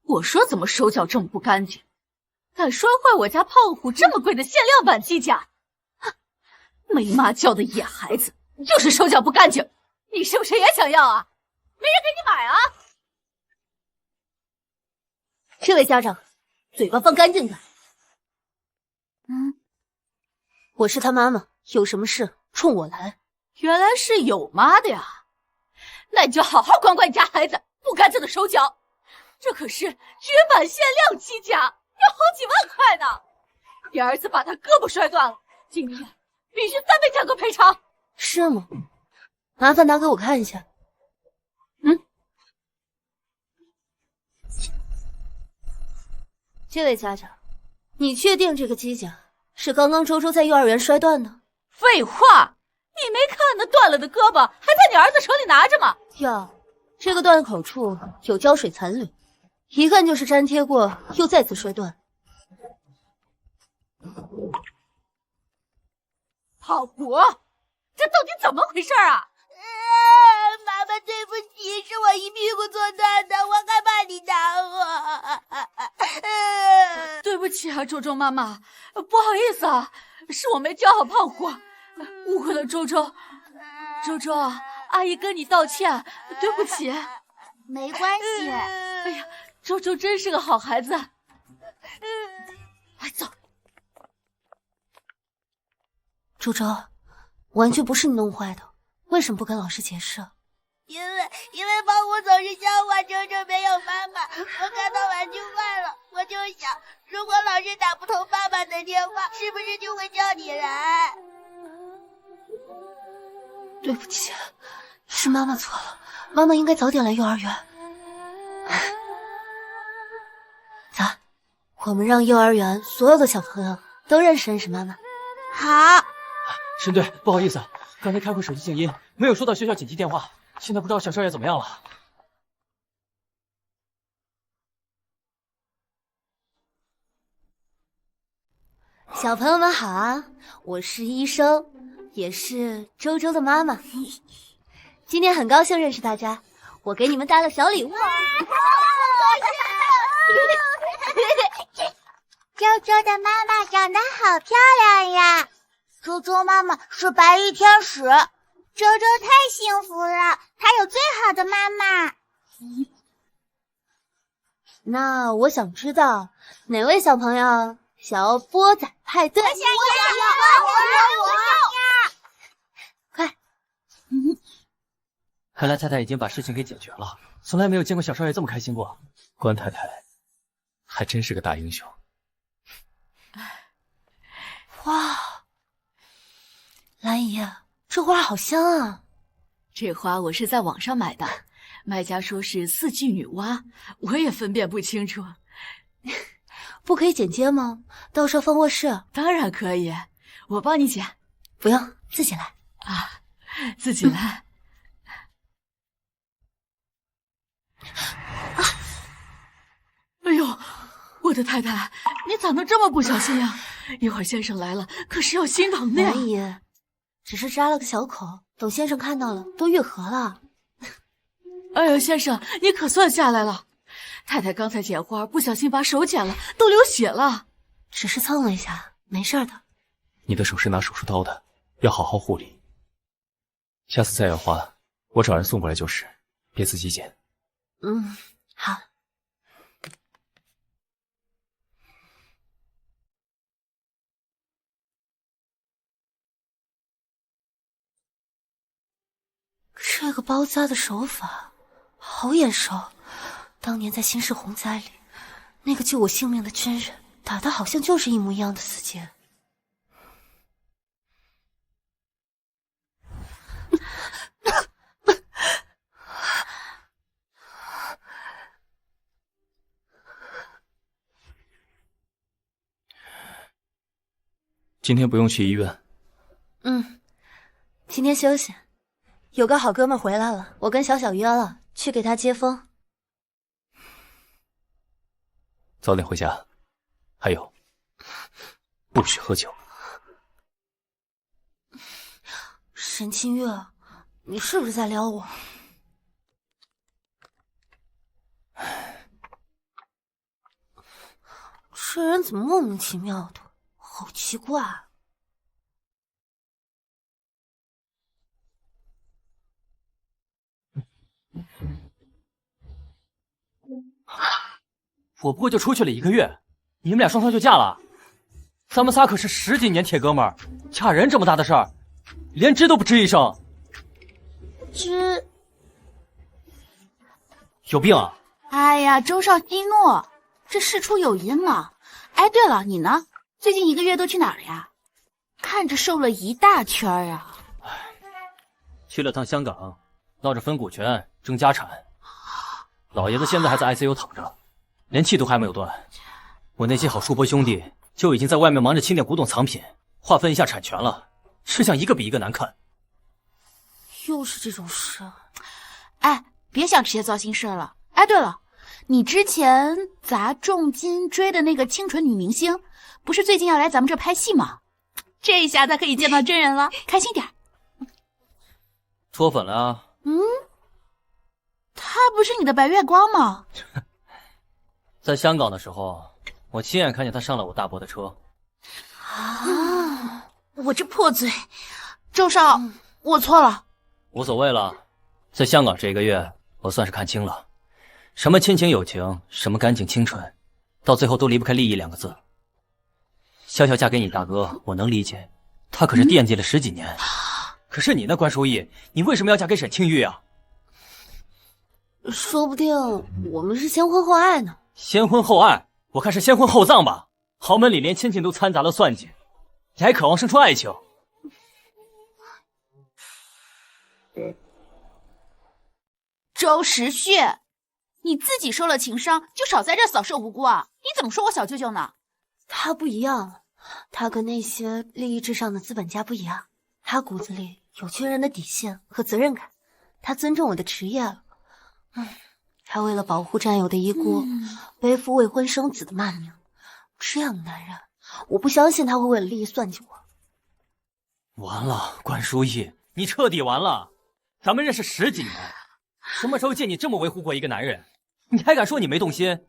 我说怎么手脚这么不干净，敢摔坏我家胖虎这么贵的限量版机甲，没妈教的野孩子，就是手脚不干净。你是不是也想要啊？没人给你买啊？这位家长，嘴巴放干净点。我是他妈妈，有什么事冲我来。原来是有妈的呀，那你就好好管管你家孩子不干净的手脚。这可是绝版限量机甲，要好几万块呢。你儿子把他胳膊摔断了，今天必须3倍价格赔偿。是吗？麻烦拿给我看一下。这位家长，你确定这个机甲是刚刚周周在幼儿园摔断的？废话，你没看那断了的胳膊还在你儿子手里拿着吗？哟，这个断口处有胶水残留，一看就是粘贴过又再次摔断。胖虎，这到底怎么回事啊？妈妈，对不起，是我一屁股坐断的，我害怕你打我。对不起啊，周周妈妈，不好意思啊，是我没教好胖虎，误会了周周。周周，阿姨跟你道歉，对不起。没关系。哎呀，周周真是个好孩子。来，走。周周，玩具不是你弄坏的，为什么不跟老师解释？因为胖虎总是笑话周周没有妈妈，我看到玩具坏了，我就想，如果老师打不通爸爸的电话，是不是就会叫你来？对不起，是妈妈错了，妈妈应该早点来幼儿园。走，我们让幼儿园所有的小朋友都认识妈妈。好。沈队，不好意思，刚才开会手机静音，没有收到学校紧急电话，现在不知道小少爷怎么样了。小朋友们好啊，我是医生，也是周周的妈妈。今天很高兴认识大家，我给你们带了小礼物。周周的妈妈长得好漂亮呀！周周妈妈是白衣天使，周周太幸福了，她有最好的妈妈。那我想知道哪位小朋友想要波仔派对？我想要！快！看来太太已经把事情给解决了，从来没有见过小少爷这么开心过。关太太还真是个大英雄。哇，兰姨，这花好香啊！这花我是在网上买的，卖家说是4季女娲，我也分辨不清楚。不可以剪接吗？到时候放卧室。当然可以，我帮你剪。不用，自己来。啊，自己来。哎呦，我的太太，你咋能这么不小心呀？一会儿先生来了，可是要心疼的呀。兰姨，只是扎了个小口，等先生看到了，都愈合了。哎呦，先生，你可算下来了。太太刚才剪花，不小心把手剪了，都流血了。只是蹭了一下，没事的。你的手是拿手术刀的，要好好护理。下次再要花，我找人送过来就是，别自己剪。好。这个包扎的手法好眼熟，当年在新式洪灾里，那个救我性命的军人打的好像就是一模一样的死结。今天不用去医院。今天休息。有个好哥们回来了，我跟小小约了，去给他接风。早点回家。还有，不许喝酒。沈清月，你是不是在撩我？这人怎么莫名其妙的，好奇怪。我不过就出去了1个月，你们俩双双就嫁了？咱们仨可是10几年铁哥们儿，嫁人这么大的事儿，连吱都不吱一声。吱，有病啊！哎呀，周少息怒，这事出有因嘛。哎，对了，你呢？最近1个月都去哪儿呀？看着瘦了一大圈啊。去了趟香港，闹着分股权争家产。老爷子现在还在 ICU 躺着，连气都还没有断。我那些好叔伯兄弟就已经在外面忙着清点古董藏品，划分一下产权了，吃相一个比一个难看。又是这种事。哎，别想这些糟心事了。哎，对了，你之前砸重金追的那个清纯女明星，不是最近要来咱们这拍戏吗？这下他可以见到真人了，开心点。脱粉了啊？他不是你的白月光吗？在香港的时候，我亲眼看见他上了我大伯的车。啊！我这破嘴，周少，我错了。无所谓了，在香港这1个月，我算是看清了，什么亲情友情，什么干净清纯，到最后都离不开利益2个字。笑笑嫁给你大哥，我能理解，他可是惦记了10几年。可是你呢，关淑义，你为什么要嫁给沈清玉啊？说不定我们是先婚后爱呢。先婚后爱，我看是先婚后葬吧。豪门里连亲情都掺杂了算计，你还渴望生出爱情？周时旭，你自己受了情伤，就少在这扫射无辜啊！你怎么说我小舅舅呢？他不一样，他跟那些利益至上的资本家不一样，他骨子里有军人的底线和责任感，他尊重我的职业了。他为了保护战友的遗孤，背负未婚生子的骂名。这样的男人，我不相信他会为了利益算计我。完了，关书义，你彻底完了！咱们认识10几年，什么时候见你这么维护过一个男人？你还敢说你没动心？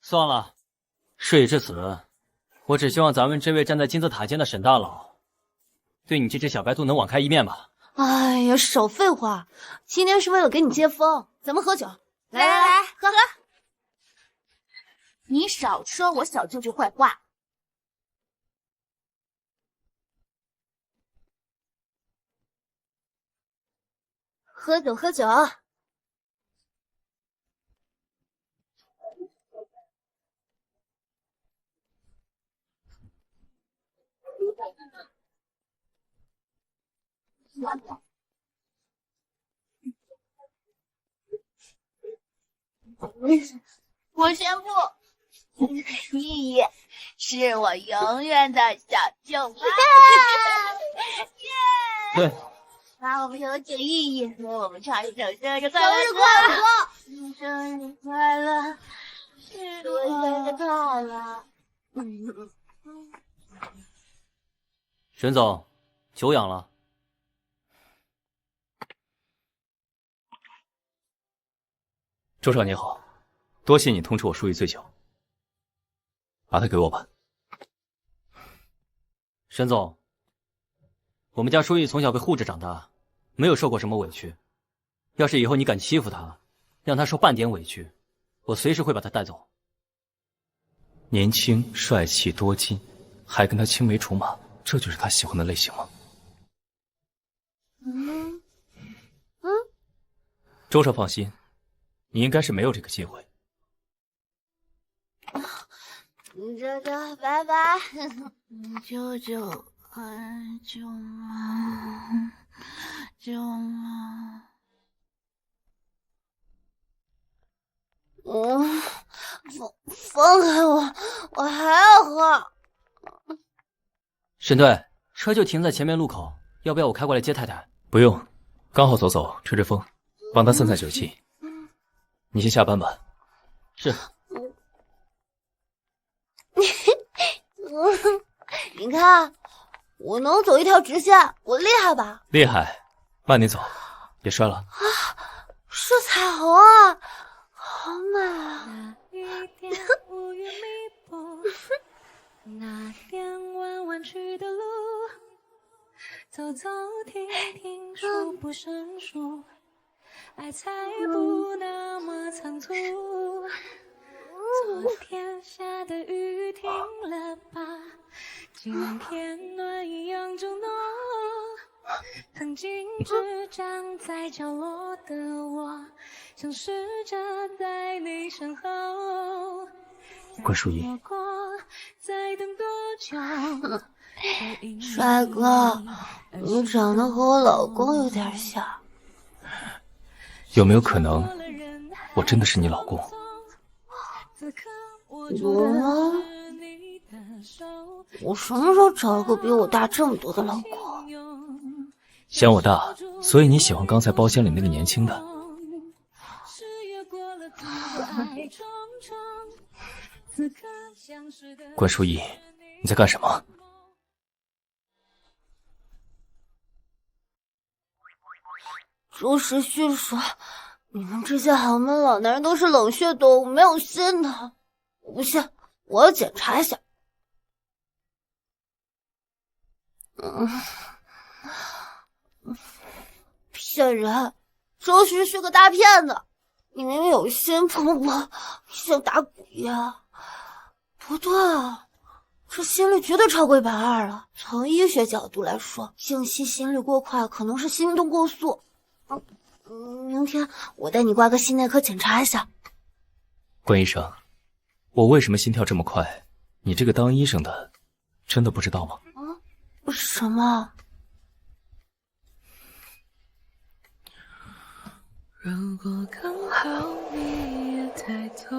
算了，事已至此，我只希望咱们这位站在金字塔尖的沈大佬，对你这只小白兔能网开一面吧。哎呀，少废话！今天是为了给你接风，咱们喝酒。来，喝。你少说我小舅舅坏话。喝酒。我宣布，意义是我永远的小舅妈。对，那我们有请意义为我们唱一首生日快乐歌。生日快乐，生日快乐。沈总，久仰了。周少你好，多谢你通知我淑仪醉酒，把它给我吧。沈总，我们家淑仪从小被护着长大，没有受过什么委屈。要是以后你敢欺负她，让她受半点委屈，我随时会把她带走。年轻、帅气、多金，还跟他青梅竹马，这就是他喜欢的类型吗？周少放心，你应该是没有这个机会。舅舅，拜拜。舅舅，舅妈，舅妈。放开我！我还要喝。沈队，车就停在前面路口，要不要我开过来接太太？不用，刚好走走，吹吹风，帮他散散酒气。你先下班吧。是。你看，我能走一条直线，我厉害吧？厉害，慢点走，别摔了。是彩虹啊，好美啊！那点弯弯曲的路，走走停停，数不胜数，爱才不那么仓促。昨天下的雨停了吧？今天暖一样就浓。曾经只站在角落的我，像试着在你身后。关淑怡，再等多久？帅哥，你长得和我老公有点像。有没有可能，我真的是你老公？我我什么时候找了个比我大这么多的老公？嫌我大，所以你喜欢刚才包厢里那个年轻的。关淑怡，你在干什么？如实叙述，你们这些豪门老男人都是冷血动物，没有心的。我不信，我要检查一下。骗人！周徐是个大骗子，你明明有心，砰砰砰，像打鼓一样。不对啊，这心率绝对超过120了。从医学角度来说，静息心率过快可能是心动过速。明天我带你挂个心内科检查一下。关医生，我为什么心跳这么快？你这个当医生的，真的不知道吗？什么？如果刚好你也抬头，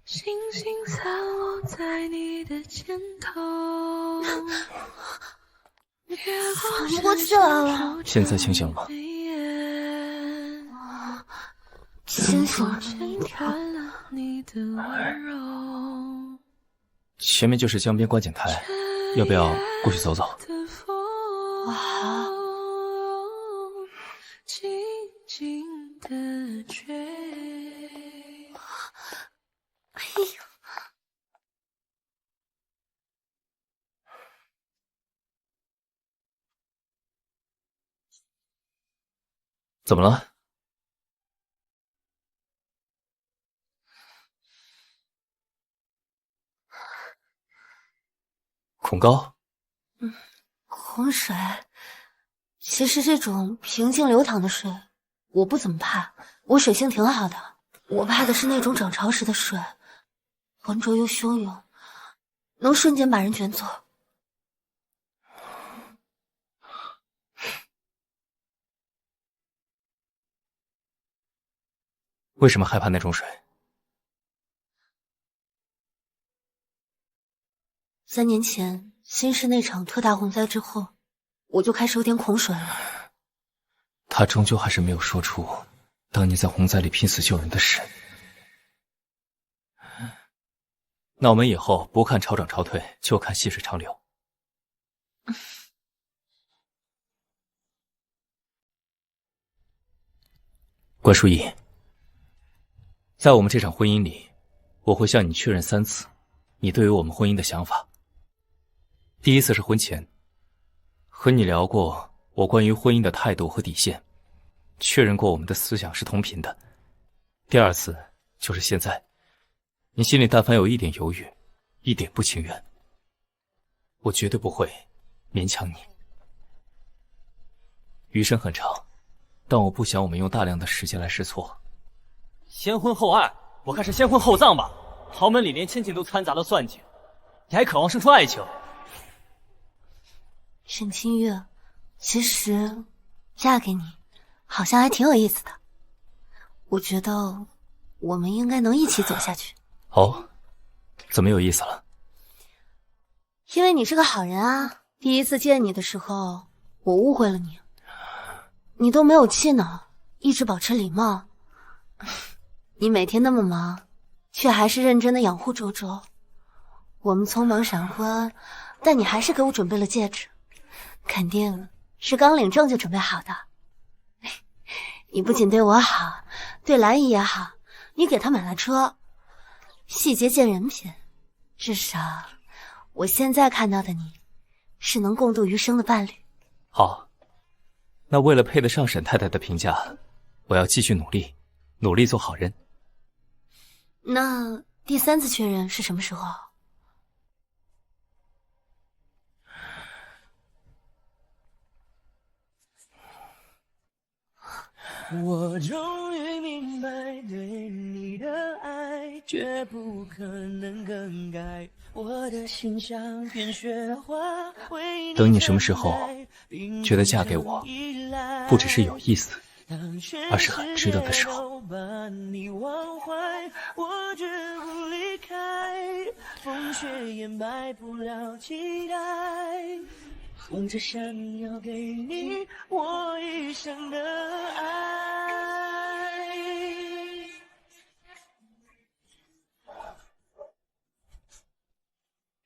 星星洒落在你的肩头，喘不过气来了。现在清醒了吗？清醒了。前面就是江边观景台，要不要过去走走？好。哎呦！怎么了？恐高？恐水。其实这种平静流淌的水，我不怎么怕，我水性挺好的。我怕的是那种涨潮时的水，浑浊又汹涌，能瞬间把人卷走。为什么害怕那种水？3年前新市那场特大洪灾之后，我就开始有点恐水了。他终究还是没有说出当年在洪灾里拼死救人的事。那我们以后不看潮涨潮退，就看细水长流。关淑怡，在我们这场婚姻里，我会向你确认3次你对于我们婚姻的想法。第一次是婚前，和你聊过我关于婚姻的态度和底线，确认过我们的思想是同频的。第2次就是现在，你心里但凡有一点犹豫，一点不情愿，我绝对不会勉强你。余生很长，但我不想我们用大量的时间来试错。先婚后爱，我看是先婚后葬吧。豪门里连亲情都掺杂了算计，你还渴望生出爱情？沈清月，其实嫁给你好像还挺有意思的。我觉得我们应该能一起走下去。哦，怎么有意思了？因为你是个好人啊。第一次见你的时候，我误会了你，你都没有气恼，一直保持礼貌。你每天那么忙，却还是认真的养护周周。我们匆忙闪婚，但你还是给我准备了戒指，肯定是刚领证就准备好的。你不仅对我好，对兰姨也好，你给她买了车，细节见人品。至少我现在看到的你，是能共度余生的伴侣。好，那为了配得上沈太太的评价，我要继续努力，努力做好人。那第3次确认是什么时候？我终于明白，对你的爱绝不可能更改。我的心像片雪花，等你什么时候觉得嫁给我不只是有意思，而是很值得的时候。把你忘怀，我绝不离开，风雪掩埋不了期待，疯着想要给你我一生的爱。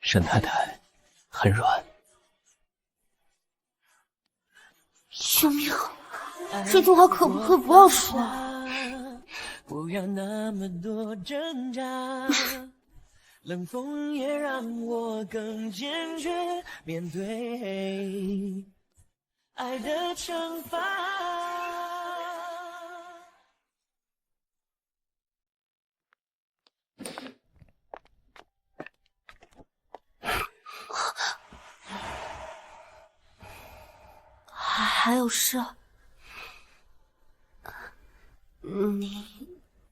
沈太太很软。救命！这句话可不可以不要说？不要那么多挣扎，冷风也让我更坚决面对爱的惩罚。还有事？你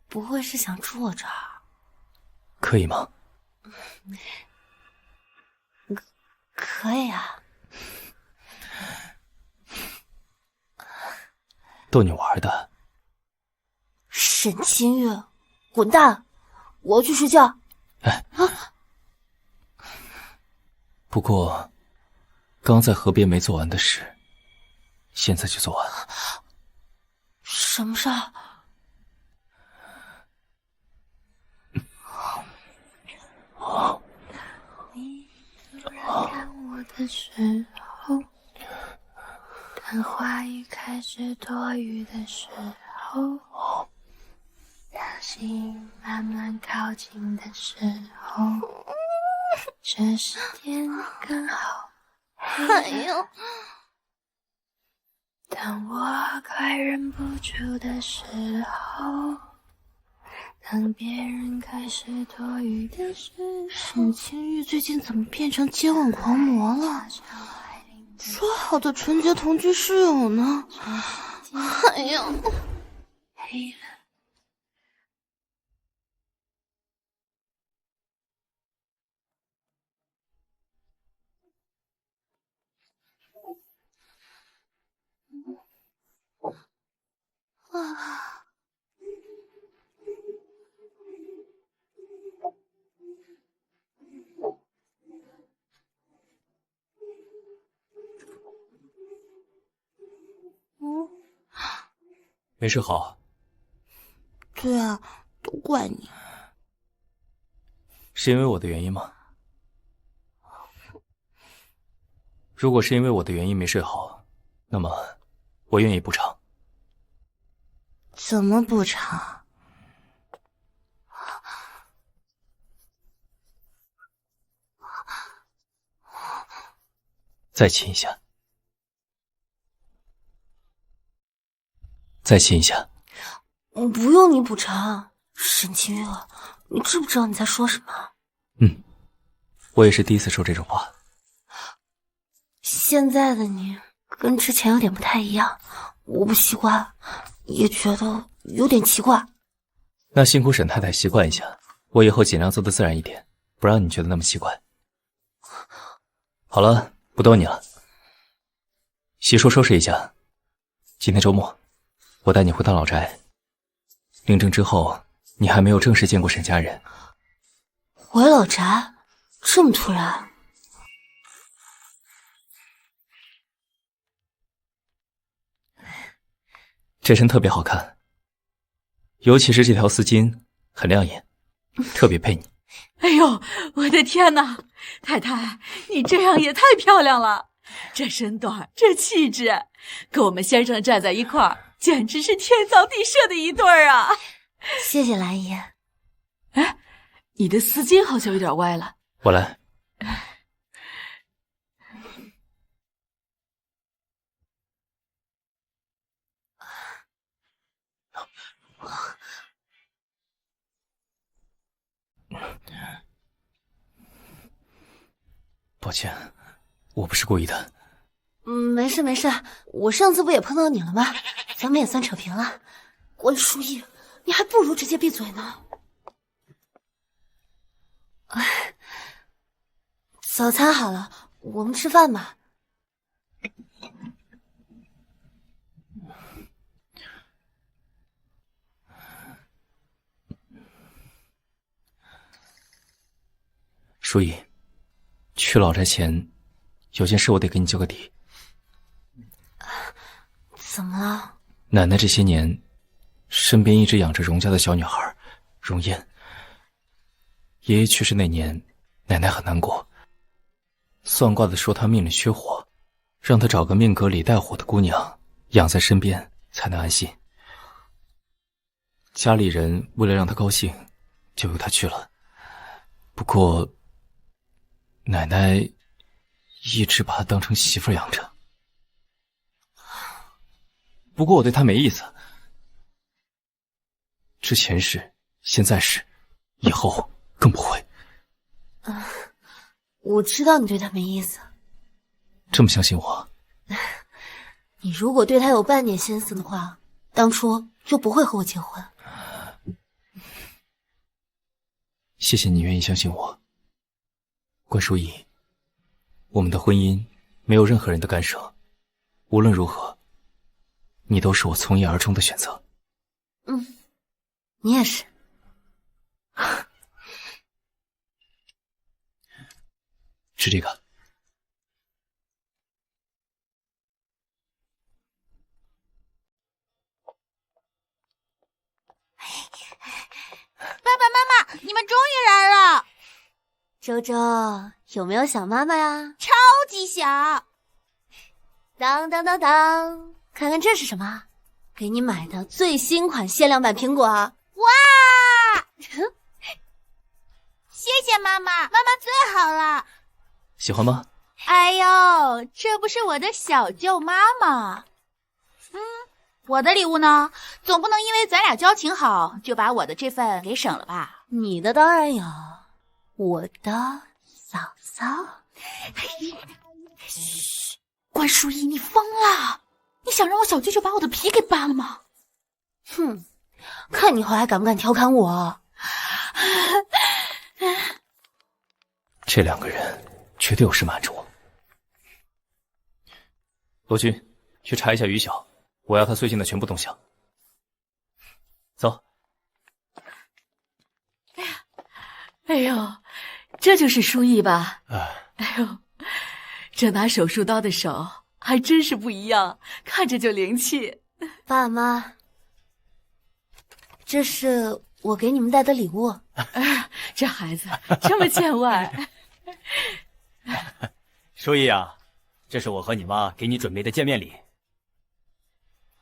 不会是想住我这儿？可以吗？可以啊。逗你玩的。沈清月，滚蛋！我要去睡觉。哎啊！不过，刚在河边没做完的事，现在就做完。什么事儿？你突然看我的时候，当话语开始多余的时候，当心慢慢靠近的时候，这时间刚好。哎呦！当我快忍不住的时候，当别人开始多余的时候，沈清玉最近怎么变成接吻狂魔了？说好的纯洁同居室友呢？哎呦！黑了。啊！没睡好。对啊，都怪你。是因为我的原因吗？如果是因为我的原因没睡好，那么我愿意补偿。怎么补偿？再亲一下，再亲一下。不用你补偿，沈清月，你知不知道你在说什么？我也是第一次说这种话。现在的你跟之前有点不太一样，我不习惯，也觉得有点奇怪。那辛苦沈太太习惯一下，我以后尽量做得自然一点，不让你觉得那么奇怪。好了，不逗你了。洗漱收拾一下，今天周末，我带你回趟老宅。领证之后，你还没有正式见过沈家人，回老宅，这么突然？这身特别好看，尤其是这条丝巾很亮眼，特别配你。哎呦，我的天哪！太太，你这样也太漂亮了，这身段，这气质，跟我们先生站在一块儿，简直是天造地设的一对儿啊！谢谢兰姨。哎，你的丝巾好像有点歪了，我来。抱歉，我不是故意的。没事没事，我上次不也碰到你了吗？咱们也算扯平了。关书意，你还不如直接闭嘴呢。早餐好了，我们吃饭吧。书意，去老宅前，有件事我得给你交个底。怎么了？奶奶这些年，身边一直养着荣家的小女孩，荣燕。爷爷去世那年，奶奶很难过。算卦的说她命里缺火，让她找个命格里带火的姑娘养在身边，才能安心。家里人为了让她高兴，就由她去了。不过，奶奶一直把她当成媳妇养着。不过我对她没意思，之前是，现在是，以后更不会。我知道你对他没意思。这么相信我？你如果对他有半点心思的话，当初就不会和我结婚。谢谢你愿意相信我，关淑仪。我们的婚姻没有任何人的干涉，无论如何，你都是我从一而终的选择。你也是。吃这个。爸爸妈妈，你们终于来了！周周，有没有想妈妈呀？超级想！当当当当，看看这是什么？给你买的最新款限量版苹果。哇！谢谢妈妈，妈妈最好了。喜欢吗？哎呦，这不是我的小舅妈吗？我的礼物呢？总不能因为咱俩交情好，就把我的这份给省了吧？你的当然有，我的嫂嫂。嘘，关淑仪，你疯了！你想让我小舅舅把我的皮给扒了吗？哼，看你以后还敢不敢调侃我。这两个人绝对有事瞒着我。罗军，去查一下于晓，我要他最近的全部动向。走。哎呦，这就是书意吧？哎呦，这拿手术刀的手还真是不一样，看着就灵气。爸妈，这是我给你们带的礼物。这孩子这么见外。书意啊，这是我和你妈给你准备的见面礼。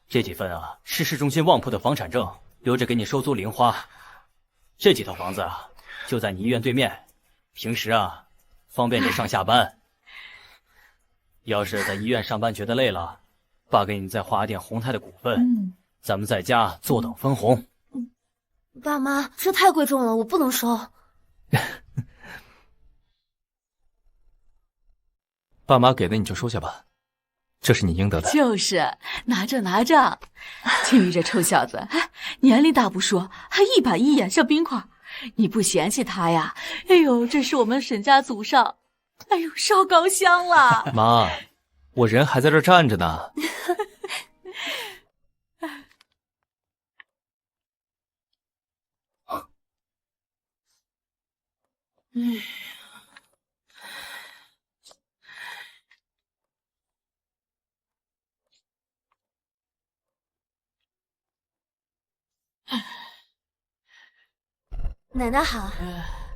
这几份啊是市中心旺铺的房产证，留着给你收租零花。这几套房子啊就在你医院对面，平时啊方便你上下班。要是在医院上班觉得累了，爸给你再划点宏泰的股份，咱们在家坐等分红。爸妈，这太贵重了，我不能收。爸妈给的你就收下吧，这是你应得的。就是拿着拿着。青鱼这臭小子，年龄大不说，还一板一眼像冰块。你不嫌弃他呀？哎呦，这是我们沈家祖上，哎呦，烧高香了。妈，我人还在这儿站着呢。奶奶好，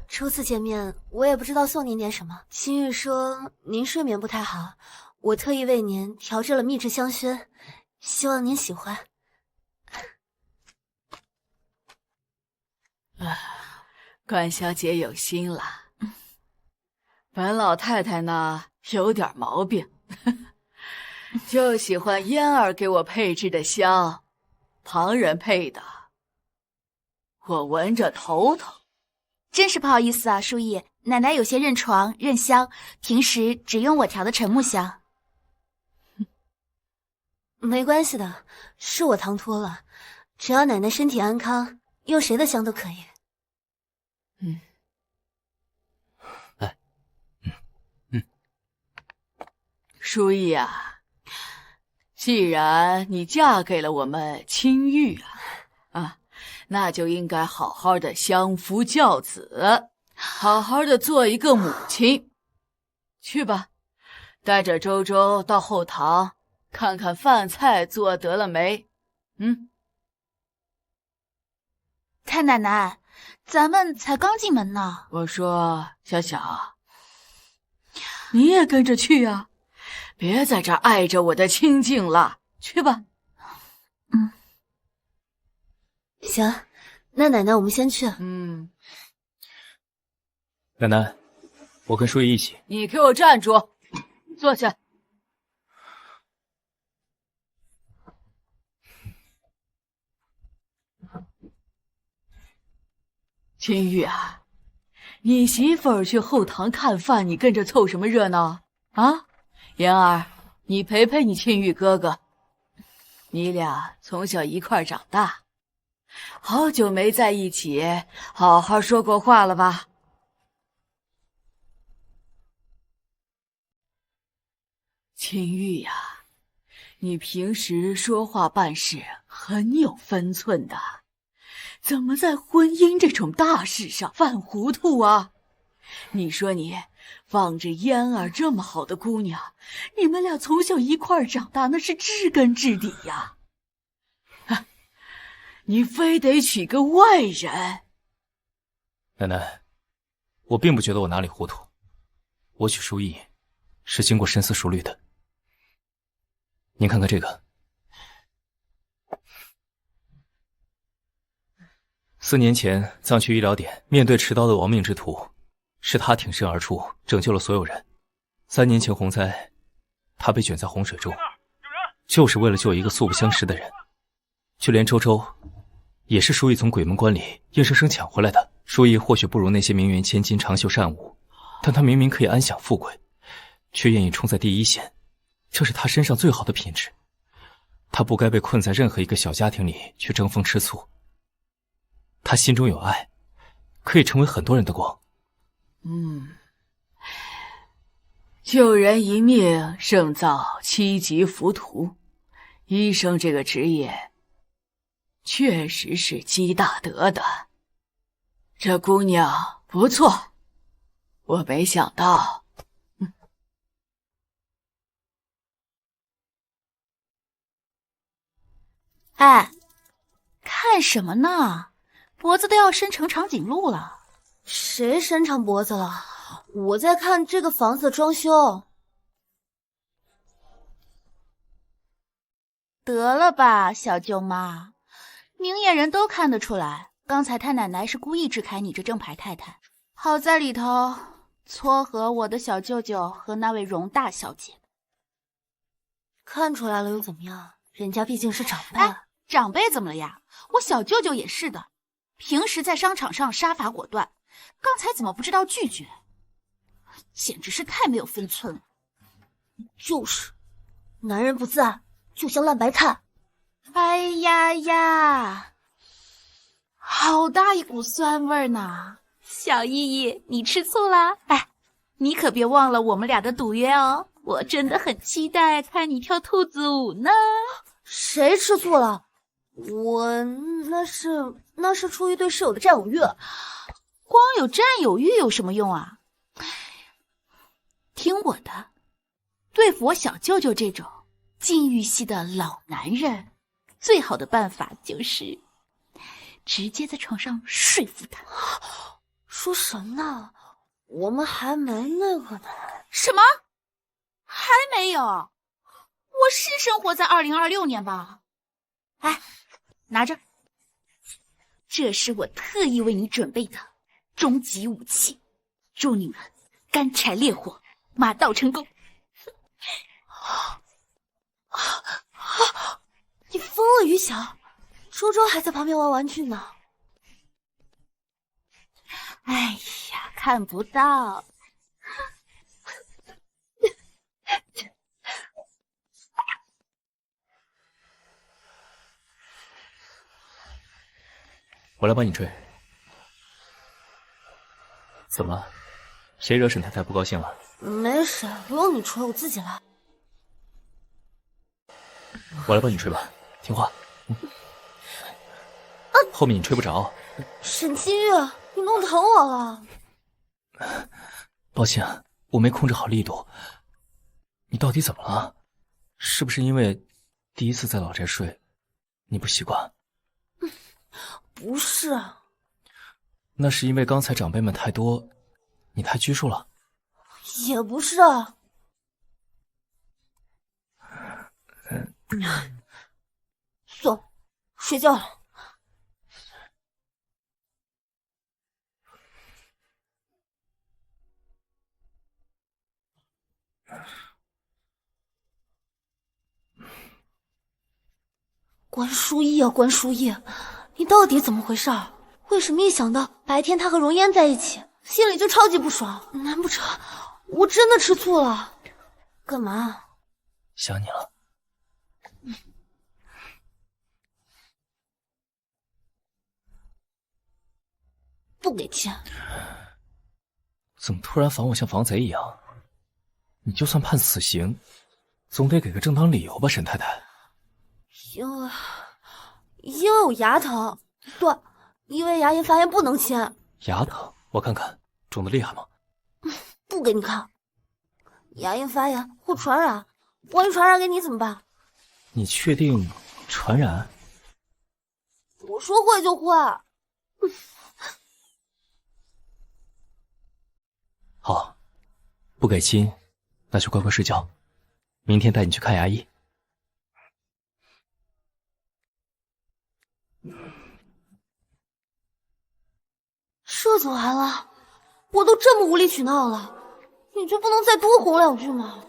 初次见面，我也不知道送您点什么。心玉说您睡眠不太好，我特意为您调制了秘制香薰，希望您喜欢。关小姐有心了。本老太太呢有点毛病，就喜欢嫣儿给我配制的香，旁人配的，我闻着头疼。真是不好意思啊，淑意，奶奶有些认床认香，平时只用我调的沉木香。没关系的，是我唐突了，只要奶奶身体安康，用谁的香都可以。淑意啊，既然你嫁给了我们青玉那就应该好好的相夫教子，好好的做一个母亲。去吧，带着周周到后堂看看饭菜做得了没。太奶奶，咱们才刚进门呢。我说小小，你也跟着去啊，别在这儿碍着我的清静了，去吧。行，那奶奶我们先去。奶奶，我跟淑仪一起。你给我站住，坐下。青玉啊，你媳妇儿去后堂看饭，你跟着凑什么热闹啊？妍儿，你陪陪你青玉哥哥，你俩从小一块长大，好久没在一起好好说过话了吧？青玉呀，你平时说话办事很有分寸的，怎么在婚姻这种大事上犯糊涂啊？你说你望着嫣儿这么好的姑娘，你们俩从小一块儿长大，那是知根知底呀。你非得娶个外人？奶奶，我并不觉得我哪里糊涂，我娶淑仪是经过深思熟虑的。您看看这个，4年前藏区医疗点面对持刀的亡命之徒，是他挺身而出，拯救了所有人。3年前洪灾，他被卷在洪水中，就是为了救一个素不相识的人。就连周周，也是淑仪从鬼门关里硬生生抢回来的。淑仪或许不如那些名媛千金长袖善舞，但她明明可以安享富贵，却愿意冲在第一线，这是她身上最好的品质。她不该被困在任何一个小家庭里去争风吃醋。她心中有爱，可以成为很多人的光。救人一命胜造7级浮屠，医生这个职业确实是积大德的。这姑娘不错，我没想到。哎，看什么呢？脖子都要伸成长颈鹿了。谁伸长脖子了？我在看这个房子的装修。得了吧，小舅妈，明眼人都看得出来，刚才太奶奶是故意支开你这正牌太太，好在里头撮合我的小舅舅和那位荣大小姐。看出来了又怎么样？人家毕竟是长辈。长辈怎么了呀？我小舅舅也是的，平时在商场上杀伐果断，刚才怎么不知道拒绝？简直是太没有分寸了。就是，男人不在就像烂白菜。哎呀呀，好大一股酸味呢！小依依，你吃醋啦？哎，你可别忘了我们俩的赌约哦！我真的很期待看你跳兔子舞呢。谁吃醋了？我那是出于对室友的占有欲。光有占有欲有什么用啊？听我的，对付我小舅舅这种禁欲系的老男人，最好的办法就是直接在床上说服他。说什么呢？我们还没那个呢。什么？还没有？我是生活在2026年吧？哎，拿着，这是我特意为你准备的终极武器，祝你们干柴烈火，马到成功。你疯了，于晓！周周还在旁边玩玩具呢。哎呀，看不到。我来帮你吹。怎么了？谁惹沈太太不高兴了？没事，不用你吹，我自己来。我来帮你吹吧，听话。后面你吹不着。沈清月，你弄疼我了。抱歉，我没控制好力度。你到底怎么了？是不是因为第一次在老宅睡，你不习惯？不是，那是因为刚才长辈们太多，你太拘束了。也不是。走，睡觉了。关书意啊，关书意，你到底怎么回事？为什么一想到白天他和容烟在一起，心里就超级不爽？难不成我真的吃醋了？干嘛？想你了。不给钱。怎么突然防我像防贼一样？你就算判死刑，总得给个正当理由吧，沈太太。因为我牙疼，对，因为牙龈发炎不能签。牙疼？我看看，肿得厉害吗？不给你看，牙龈发炎会传染，万一传染给你怎么办？你确定传染？我说会就会。好，不给亲，那就乖乖睡觉。明天带你去看牙医。这就完了？我都这么无理取闹了，你就不能再多哄两句吗？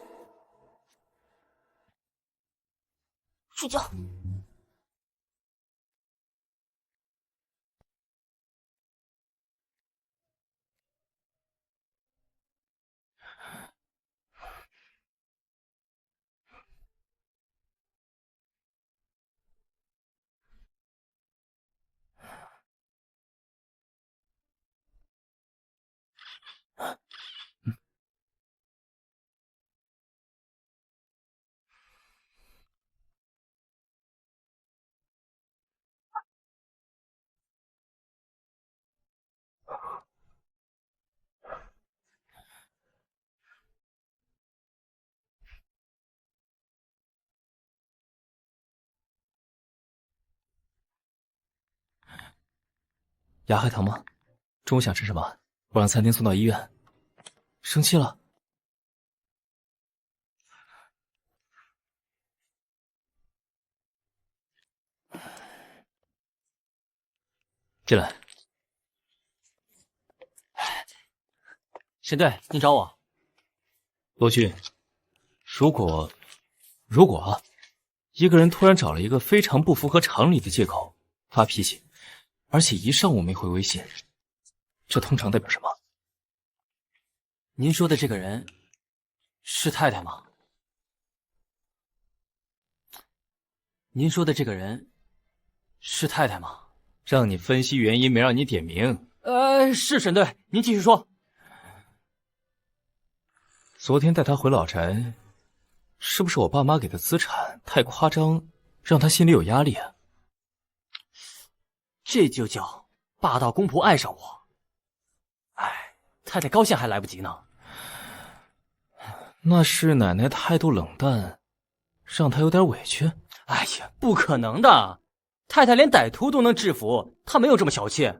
睡觉。牙还疼吗？中午想吃什么？我让餐厅送到医院。生气了？进来。沈队，你找我？罗俊，如果啊，一个人突然找了一个非常不符合常理的借口发脾气，而且一上午没回微信，这通常代表什么？您说的这个人是太太吗？您说的这个人是太太吗？让你分析原因，没让你点名。是沈队，您继续说。昨天带他回老宅，是不是我爸妈给的资产太夸张，让他心里有压力啊？这就叫霸道公仆爱上我。太太高兴还来不及呢。那是奶奶态度冷淡，让她有点委屈。哎呀，不可能的，太太连歹徒都能制服，她没有这么小气。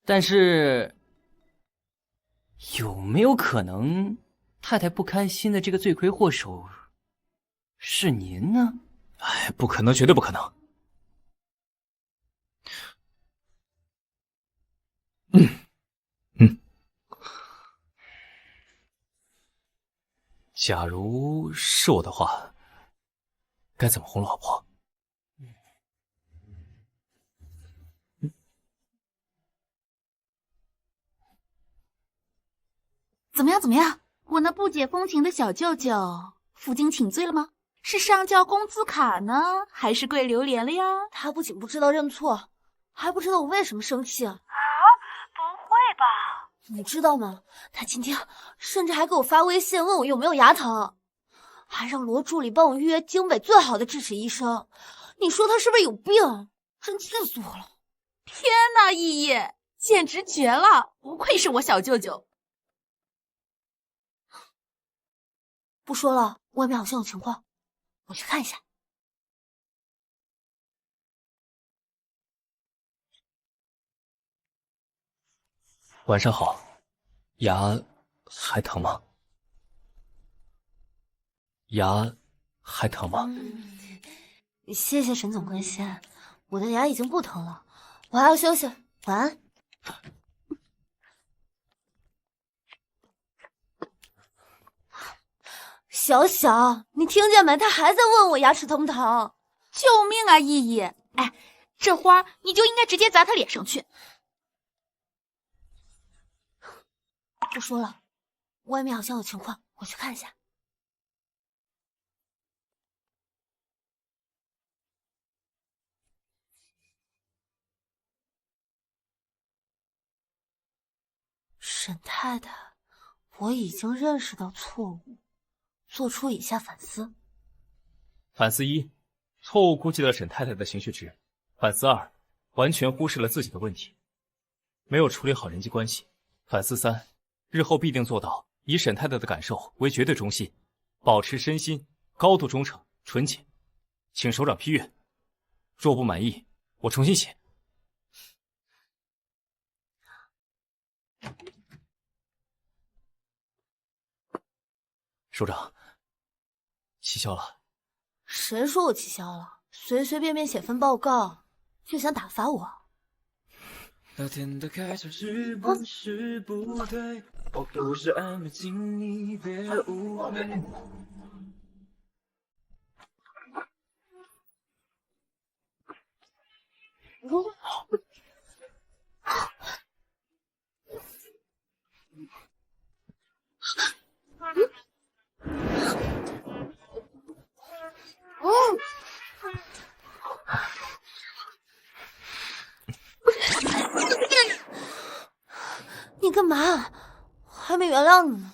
但是有没有可能太太不开心的这个罪魁祸首是您呢？哎，不可能，绝对不可能。假如是我的话，该怎么哄老婆？怎么样？怎么样？我那不解风情的小舅舅负荆请罪了吗？是上交工资卡呢，还是跪榴莲了呀？他不仅不知道认错，还不知道我为什么生气啊！不会吧？你知道吗？他今天甚至还给我发微信问我有没有牙疼，还让罗助理帮我预约京北最好的智齿医生。你说他是不是有病？真气死我了！天哪，依依，简直绝了！不愧是我小舅舅。不说了，外面好像有情况，我去看一下。晚上好，牙还疼吗？牙还疼吗？谢谢沈总关心，我的牙已经不疼了，我还要休息，晚安。小小，你听见没？他还在问我牙齿疼不疼。救命啊，依依！哎，这花你就应该直接砸他脸上去。不说了，外面好像有情况，我去看一下。沈太太，我已经认识到错误，做出以下反思。反思一，错误估计了沈太太的情绪值。反思二，完全忽视了自己的问题，没有处理好人际关系。反思三，日后必定做到以沈太太的感受为绝对中心，保持身心高度忠诚纯洁。请首长批阅，若不满意，我重新写。首长，起效了。谁说我起效了？随随便便写份报告就想打发我？那天的开场是不是不对？我不是安慰，请你别误会。你干嘛？我还没原谅你呢。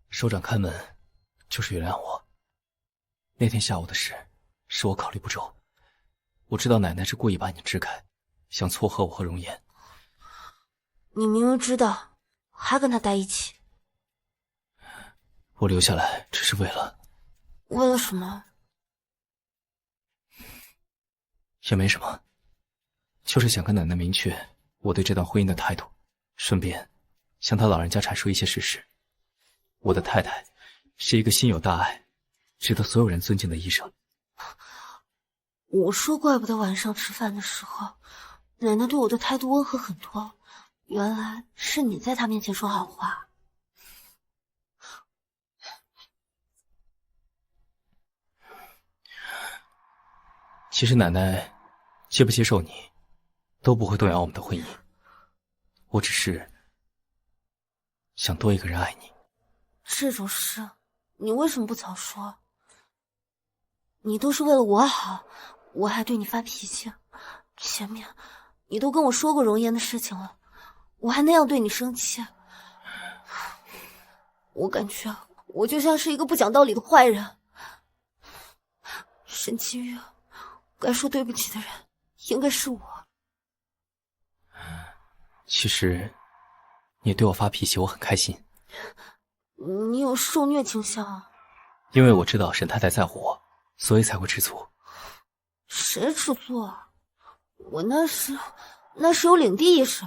首长开门就是原谅我。那天下午的事是我考虑不周，我知道奶奶是故意把你支开，想撮合我和容颜。你明明知道，还跟他待一起。我留下来只是为了什么？也没什么，就是想跟奶奶明确我对这段婚姻的态度，顺便向她老人家阐述一些事实。我的太太是一个心有大爱，值得所有人尊敬的医生。我说怪不得晚上吃饭的时候，奶奶对我的态度温和很多，原来是你在她面前说好话。其实奶奶接不接受你，都不会动摇我们的婚姻。我只是想多一个人爱你。这种事，你为什么不早说？你都是为了我好，我还对你发脾气。前面你都跟我说过容颜的事情了，我还那样对你生气。我感觉我就像是一个不讲道理的坏人。沈清月，该说对不起的人应该是我。其实，你对我发脾气，我很开心。你有受虐倾向啊？因为我知道沈太太在乎我，所以才会吃醋。谁吃醋啊？我那是有领地意识。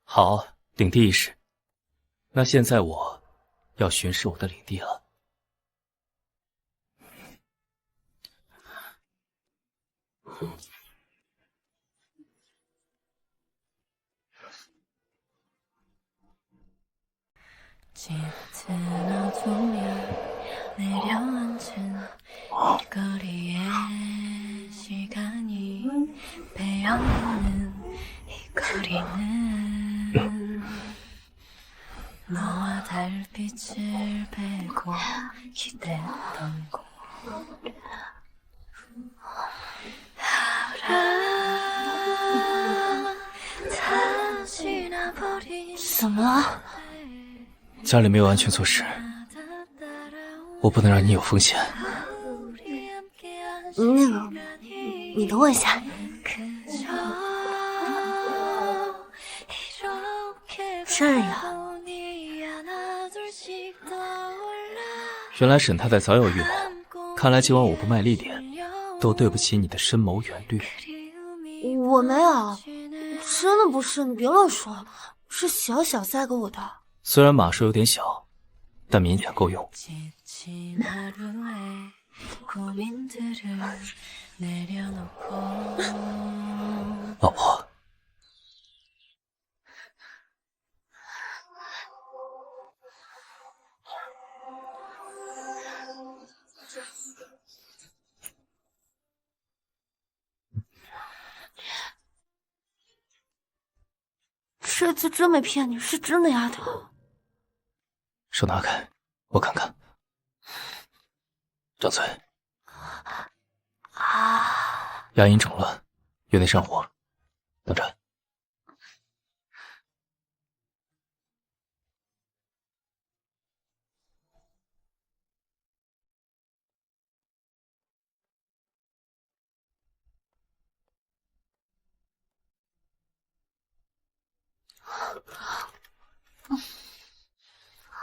好，领地意识。那现在我要巡视我的领地了。怎么了？家里没有安全措施，我不能让你有风险。那个，你等我一下。这儿呀。原来沈太太早有预谋，看来今晚我不卖力点，都对不起你的深谋远虑。我没有，真的不是，你别乱说，是小小塞给我的。虽然码数有点小，但勉强够用。老婆，这次真没骗你，是真的丫头。手拿开，我看看。张嘴。啊！牙龈肿了，有点上火。等着。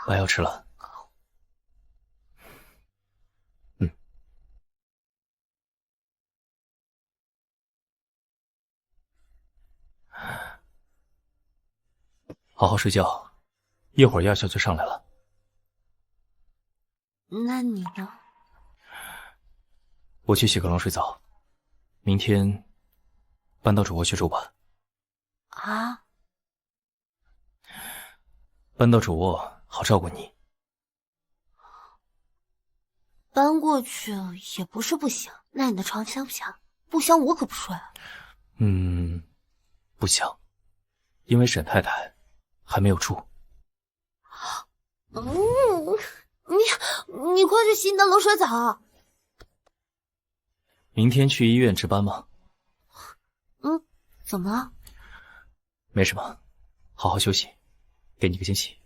我要吃了。好好睡觉，一会儿药效就上来了。那你呢？我去洗个冷水澡，明天搬到主卧去住吧。啊？搬到主卧好照顾你。搬过去也不是不行，那你的床香不香？不香我可不睡。不香，因为沈太太还没有住。你快去洗你的冷水澡。明天去医院值班吗？怎么了？没什么，好好休息，给你个惊喜。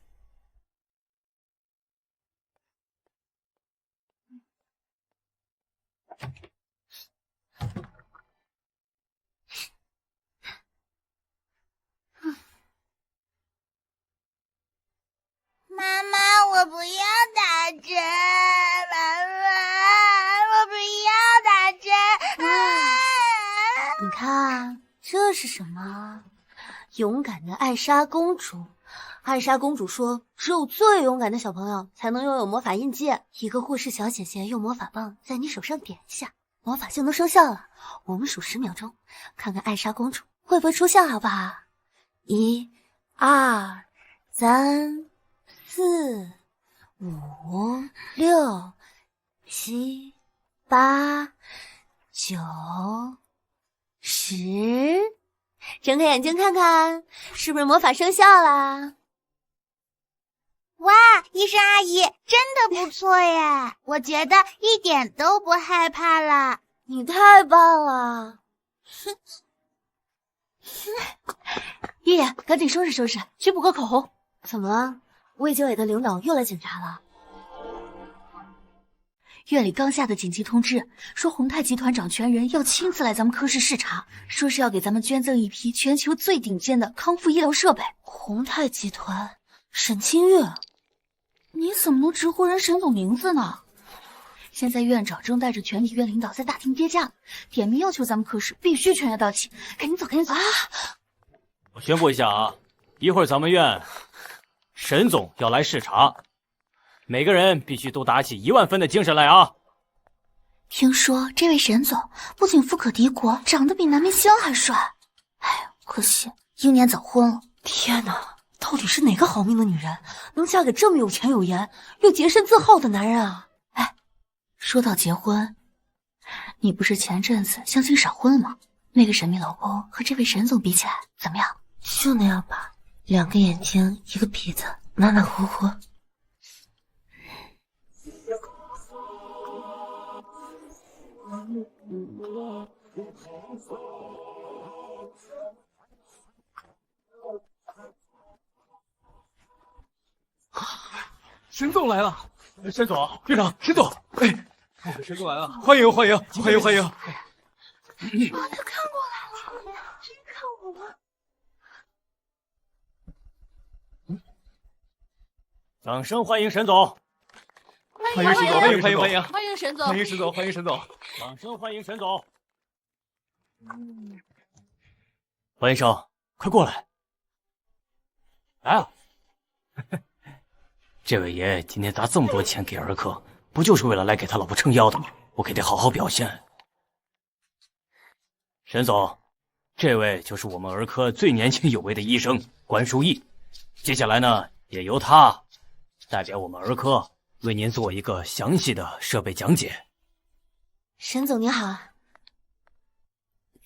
妈妈，我不要打针，妈妈，我不要打针。你看这是什么？勇敢的艾莎公主。艾莎公主说，只有最勇敢的小朋友才能拥有魔法印记。一个护士小姐姐用魔法棒在你手上点一下，魔法就能生效了。我们数10秒钟，看看艾莎公主会不会出现，好不好？1、2、3、4、5、6、7、8、9、10，睁开眼睛看看，是不是魔法生效啦？哇，医生阿姨真的不错耶！我觉得一点都不害怕了。你太棒了！叶叶，赶紧收拾收拾，去补个口红。怎么了？卫计委的领导又来检查了？院里刚下的紧急通知，说宏泰集团掌权人要亲自来咱们科室视察，说是要给咱们捐赠一批全球最顶尖的康复医疗设备。宏泰集团，沈清月，你怎么能直呼人沈总名字呢？现在院长正带着全体院领导在大厅接驾，点名要求咱们科室必须全员到齐。赶紧走，赶紧走！我宣布一下啊，一会儿咱们院沈总要来视察。每个人必须都打起10000分的精神来啊！听说这位沈总不仅富可敌国，长得比男明星还帅。哎，可惜英年早婚了。天哪，到底是哪个好命的女人能嫁给这么有钱有颜又洁身自好的男人啊？哎，说到结婚，你不是前阵子相亲闪婚了吗？那个神秘老公和这位沈总比起来怎么样？就那样吧，2个眼睛1个鼻子，马马虎虎。沈总来了，沈总，院长，沈总，沈总来了，欢迎欢迎欢迎欢迎！我就看过来了，真看我吗？掌声欢迎沈总！欢迎沈总，欢迎欢迎欢迎欢迎沈总，欢迎沈总，欢迎沈总！掌声欢迎沈总！关医生，快过来！来啊！这位爷今天砸这么多钱给儿科，不就是为了来给他老婆撑腰的吗？我可得好好表现。沈总，这位就是我们儿科最年轻有为的医生关书义，接下来呢，也由他代表我们儿科为您做一个详细的设备讲解。沈总您好，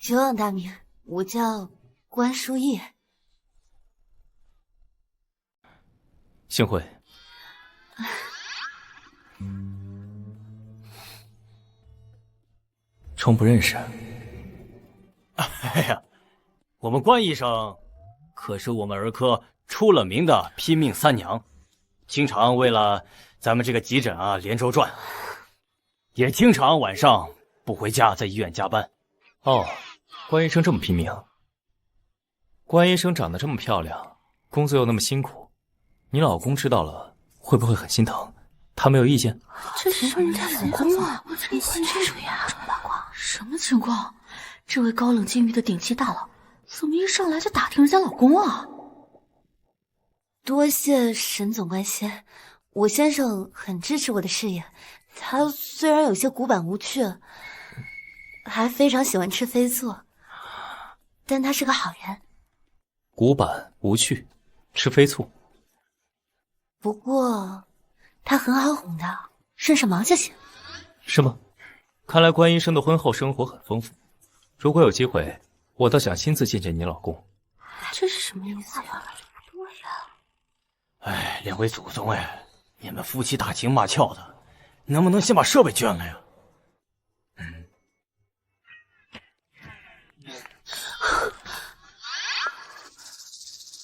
久仰大名，我叫关书义。幸会。冲不认识。哎呀，我们关医生可是我们儿科出了名的拼命三娘，经常为了咱们这个急诊啊连轴转，也经常晚上不回家，在医院加班。哦，关医生这么拼命。关医生长得这么漂亮，工作又那么辛苦，你老公知道了会不会很心疼？他没有意见？这是人家老公啊！我怎么会这种呀？这么八卦，什么情况？这位高冷禁欲的顶级大佬，怎么一上来就打听人家老公啊？多谢沈总关心，我先生很支持我的事业。他虽然有些古板无趣，还非常喜欢吃飞醋，但他是个好人。古板无趣，吃飞醋。不过他很好哄的，顺手忙就行。是吗？看来关医生的婚后生活很丰富。如果有机会，我倒想亲自见见你老公。这是什么意思呀？对呀。哎，两位祖宗哎，你们夫妻打情骂俏的，能不能先把设备捐了呀？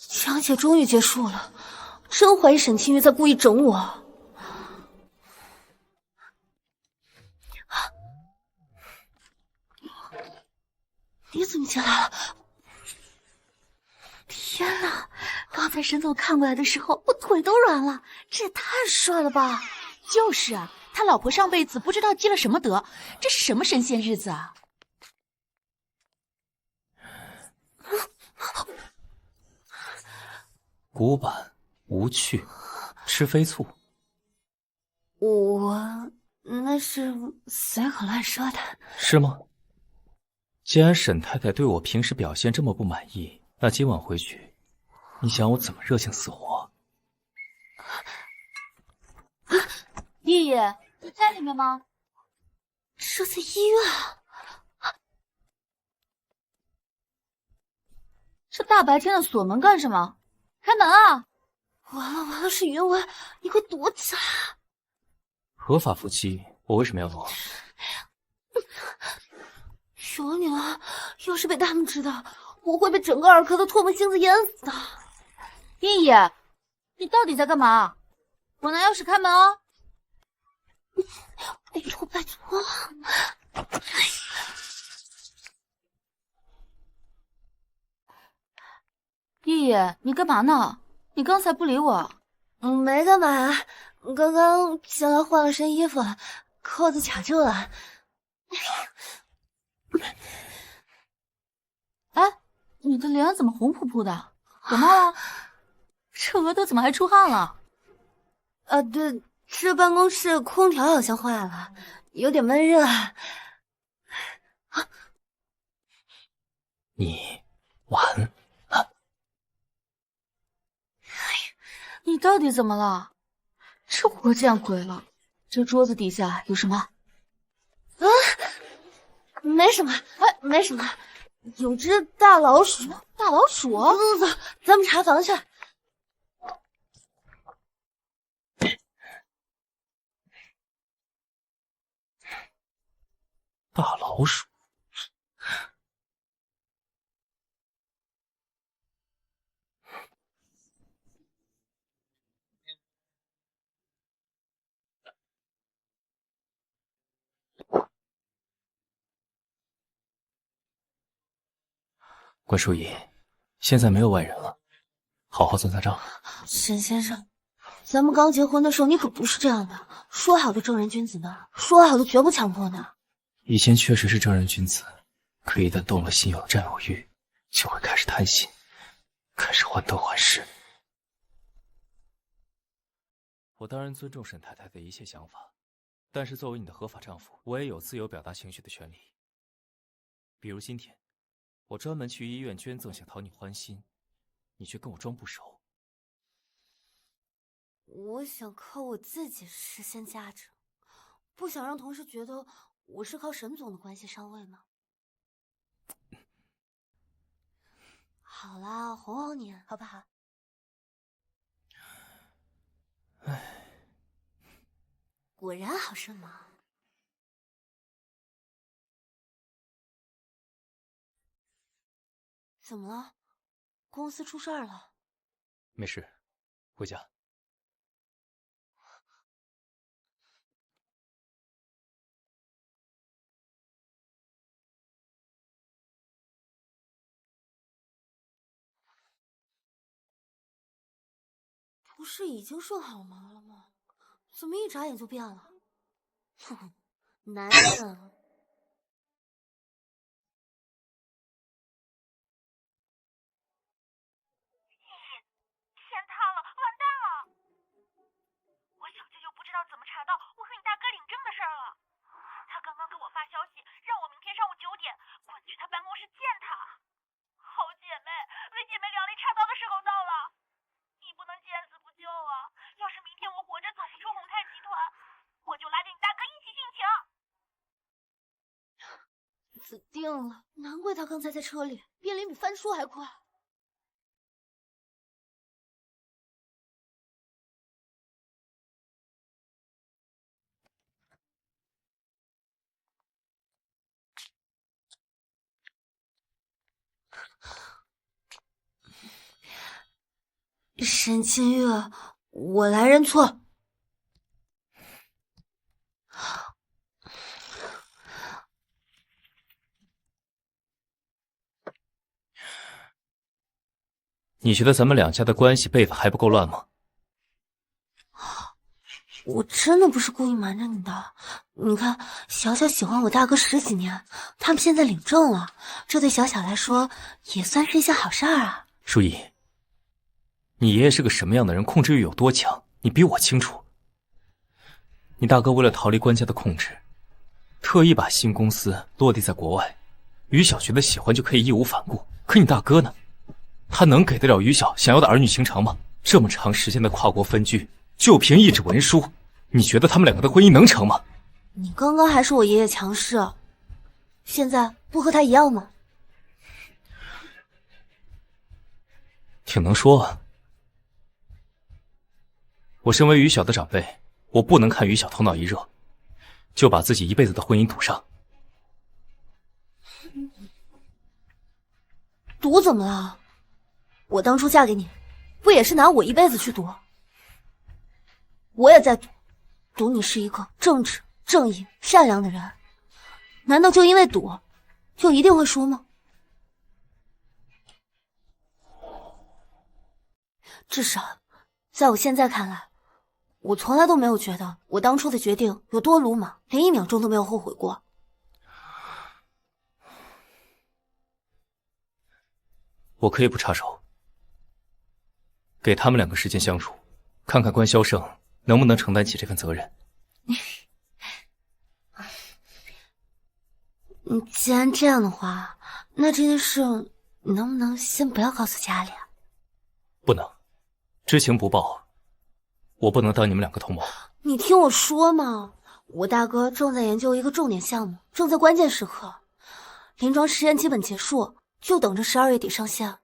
讲解终于结束了，真怀疑沈清月在故意整我。你怎么进来了？天哪！刚才沈总看过来的时候，我腿都软了，这也太帅了吧！就是啊，他老婆上辈子不知道积了什么德，这是什么神仙日子啊！古板无趣，吃飞醋。我那是随口乱说的。是吗？既然沈太太对我平时表现这么不满意，那今晚回去，你想我怎么热情死活？爷爷，你在里面吗？这在医院。这大白天的锁门干什么？开门啊！完了完了，是云文，你快躲起来！合法夫妻，我为什么要躲？求你了，要是被他们知道，我会被整个儿科的唾沫星子淹死的。爷爷，你到底在干嘛？我拿钥匙开门哦。拜托拜托。叶叶，你干嘛呢？你刚才不理我。没干嘛，刚刚进来换了身衣服，扣子卡住了。哎，你的脸怎么红扑扑的？感冒了？这额头怎么还出汗了？对，这办公室空调好像坏了，有点闷热。你完了。你到底怎么了？这我见鬼了！这桌子底下有什么？啊，没什么，没什么，有只大老鼠。大老鼠？走，咱们查房去。大老鼠。关淑仪，现在没有外人了，好好算算账。沈先生，咱们刚结婚的时候你可不是这样的，说好的正人君子呢？说好的绝不强迫呢？以前确实是正人君子，可一旦动了心，有了占有欲，就会开始贪心，开始患得患失。我当然尊重沈太太的一切想法，但是作为你的合法丈夫，我也有自由表达情绪的权利。比如今天，我专门去医院捐赠，想讨你欢心，你却跟我装不熟。我想靠我自己实现价值，不想让同事觉得我是靠沈总的关系上位吗？好啦，哄哄你好不好？唉，果然好顺嘛。怎么了？公司出事儿了？没事，回家。不是已经说好忙了吗？怎么一眨眼就变了？哼哼，男人啊。天塌了，完蛋了！我小舅舅不知道怎么查到我和你大哥领证的事儿了。他刚刚给我发消息，让我明天上午9点滚去他办公室见他。好姐妹，为姐妹两肋插刀的时候到了，你不能见死不救啊！要是明天我活着走不出宏泰集团，我就拉着你大哥一起殉情。死定了！难怪他刚才在车里变脸比翻书还快。沈清月，我来认错。你觉得咱们两家的关系辈分还不够乱吗？我真的不是故意瞒着你的。你看，小小喜欢我大哥10几年，他们现在领证了，这对小小来说也算是一件好事儿啊。淑仪，你爷爷是个什么样的人，控制欲有多强，你比我清楚。你大哥为了逃离官家的控制，特意把新公司落地在国外，于小觉得喜欢就可以义无反顾。可你大哥呢？他能给得了于小想要的儿女情长吗？这么长时间的跨国分居，就凭一纸文书，你觉得他们两个的婚姻能成吗？你刚刚还说我爷爷强势，现在不和他一样吗？挺能说啊。我身为于小的长辈，我不能看于小头脑一热，就把自己一辈子的婚姻赌上。赌怎么了？我当初嫁给你，不也是拿我一辈子去赌？我也在赌，赌你是一个正直、正义、善良的人，难道就因为赌，就一定会输吗？至少，在我现在看来，我从来都没有觉得我当初的决定有多鲁莽，连1秒钟都没有后悔过。我可以不插手，给他们2个时间相处，看看关萧胜能不能承担起这份责任。既然这样的话，那这件事你能不能先不要告诉家里啊？不能，知情不报，我不能当你们2个同谋。你听我说嘛，我大哥正在研究一个重点项目，正在关键时刻，临床实验基本结束，就等着12月底上线。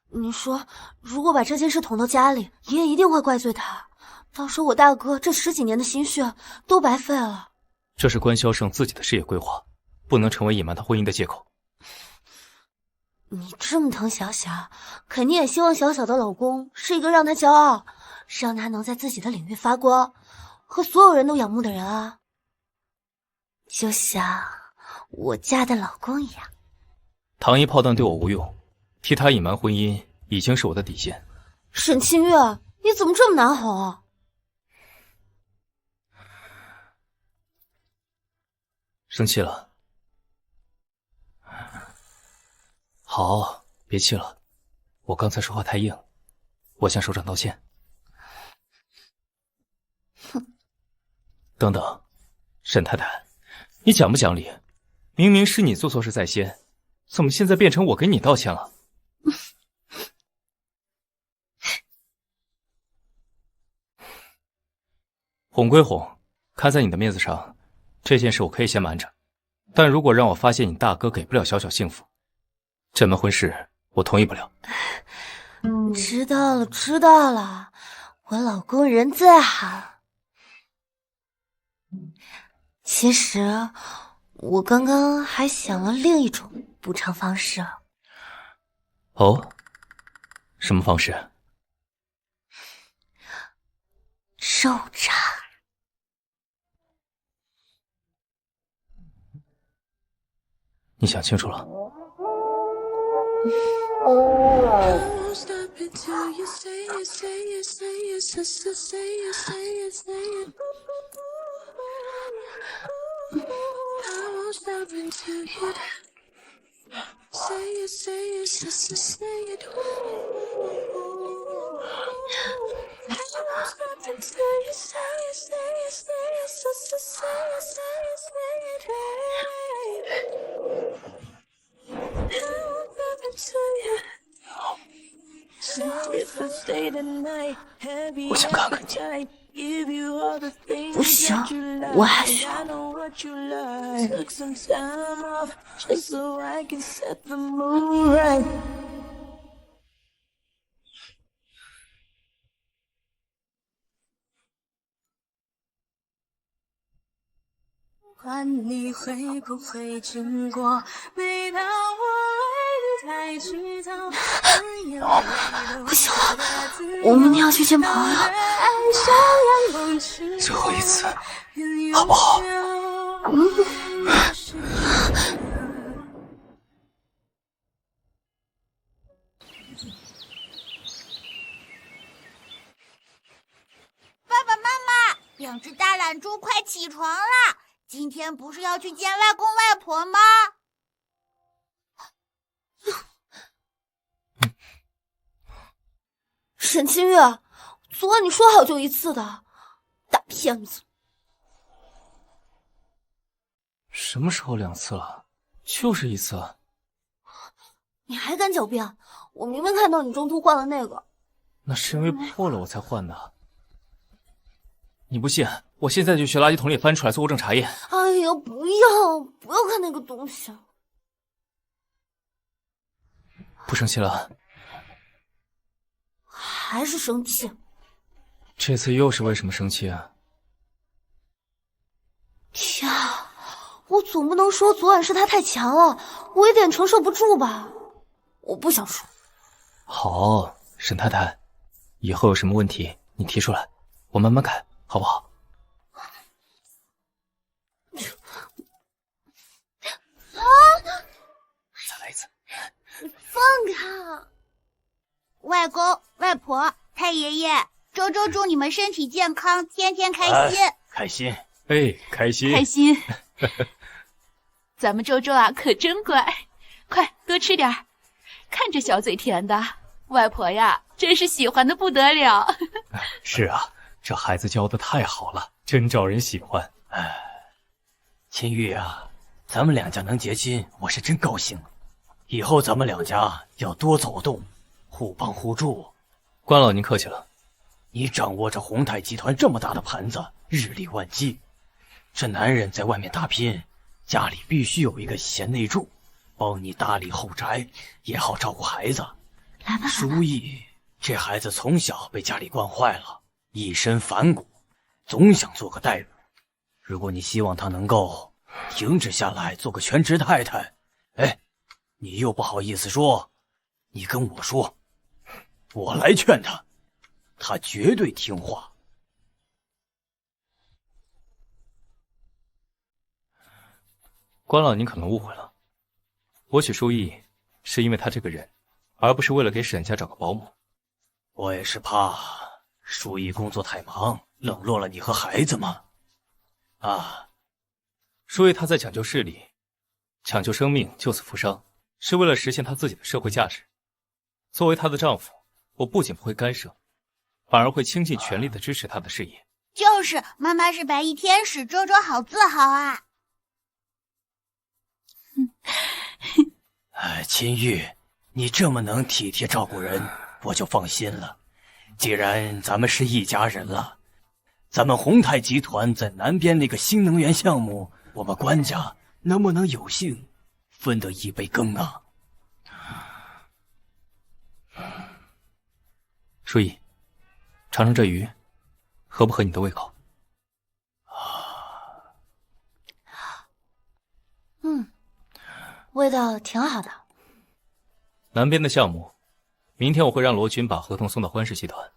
你说，如果把这件事捅到家里，爷爷一定会怪罪他，到时候我大哥这10几年的心血都白费了。这是关萧胜自己的事业规划，不能成为隐瞒他婚姻的借口。你这么疼小小，肯定也希望小小的老公是一个让他骄傲，让他能在自己的领域发光，和所有人都仰慕的人啊，就像我家的老公一样。糖衣炮弹对我无用，替他隐瞒婚姻已经是我的底线。沈清月，你怎么这么难哄啊？生气了？好，别气了，我刚才说话太硬，我向首长道歉。哼！等等，沈太太，你讲不讲理？明明是你做错事在先，怎么现在变成我给你道歉了？哄归哄，看在你的面子上，这件事我可以先瞒着。但如果让我发现你大哥给不了小小幸福，这门婚事我同意不了。知道了，知道了，我老公人最好。其实我刚刚还想了另一种补偿方式。哦，什么方式？肉偿。你想清楚了？我想看看你。不行，我还需要。管你会不会经过，每当我为你太激动，不行了，我明天要去见朋友。最后一次，好不好？爸爸妈妈，2只大懒猪快起床啦！今天不是要去见外公外婆吗？沈清月，昨晚你说好就一次的，大骗子！什么时候2次了？就是1次。你还敢狡辩？我明明看到你中途换了那个。那是因为破了我才换的。你不信，我现在就去垃圾桶里翻出来做物证查验。哎呀，不要看那个东西。不生气了？还是生气。这次又是为什么生气啊？天啊，我总不能说昨晚是他太强了，我有点承受不住吧？我不想说。好，沈太太，以后有什么问题你提出来，我慢慢改，好不好？放开！外公、外婆、太爷爷，周周祝你们身体健康，天天开心。开心。哎，开心，开心。咱们周周啊，可真乖，快多吃点儿。看这小嘴甜的，外婆呀，真是喜欢的不得了。是啊，这孩子教的太好了，真招人喜欢。秦玉啊，咱们两家能结亲，我是真高兴。以后咱们两家要多走动，互帮互助。关老您客气了。你掌握着宏泰集团这么大的盘子，日理万机。这男人在外面打拼，家里必须有一个贤内助，帮你打理后宅，也好照顾孩子。来吧，书意，这孩子从小被家里惯坏了，一身反骨，总想做个大夫。如果你希望他能够停止下来，做个全职太太，哎，你又不好意思说，你跟我说，我来劝他，他绝对听话。关老您可能误会了，我娶舒逸是因为他这个人，而不是为了给沈家找个保姆。我也是怕舒逸工作太忙，冷落了你和孩子嘛。舒逸他在抢救视力，抢救生命，救死扶伤，是为了实现他自己的社会价值。作为她的丈夫，我不仅不会干涉，反而会倾尽全力的支持她的事业。就是妈妈是白衣天使，周周好自豪啊！秦玉，你这么能体贴照顾人，我就放心了。既然咱们是一家人了，咱们宏泰集团在南边那个新能源项目，我们关家能不能有幸分得一杯羹啊？舒逸，尝尝这鱼，合不合你的胃口？味道挺好的。南边的项目，明天我会让罗军把合同送到欢氏集团，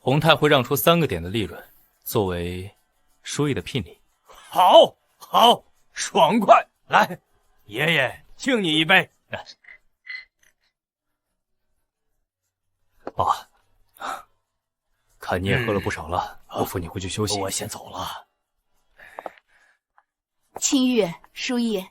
宏泰会让出3个点的利润，作为舒逸的聘礼。好，好，爽快！来，爷爷敬你一杯。爸，看你也喝了不少了，我扶你回去休息。我先走了。青玉、舒逸，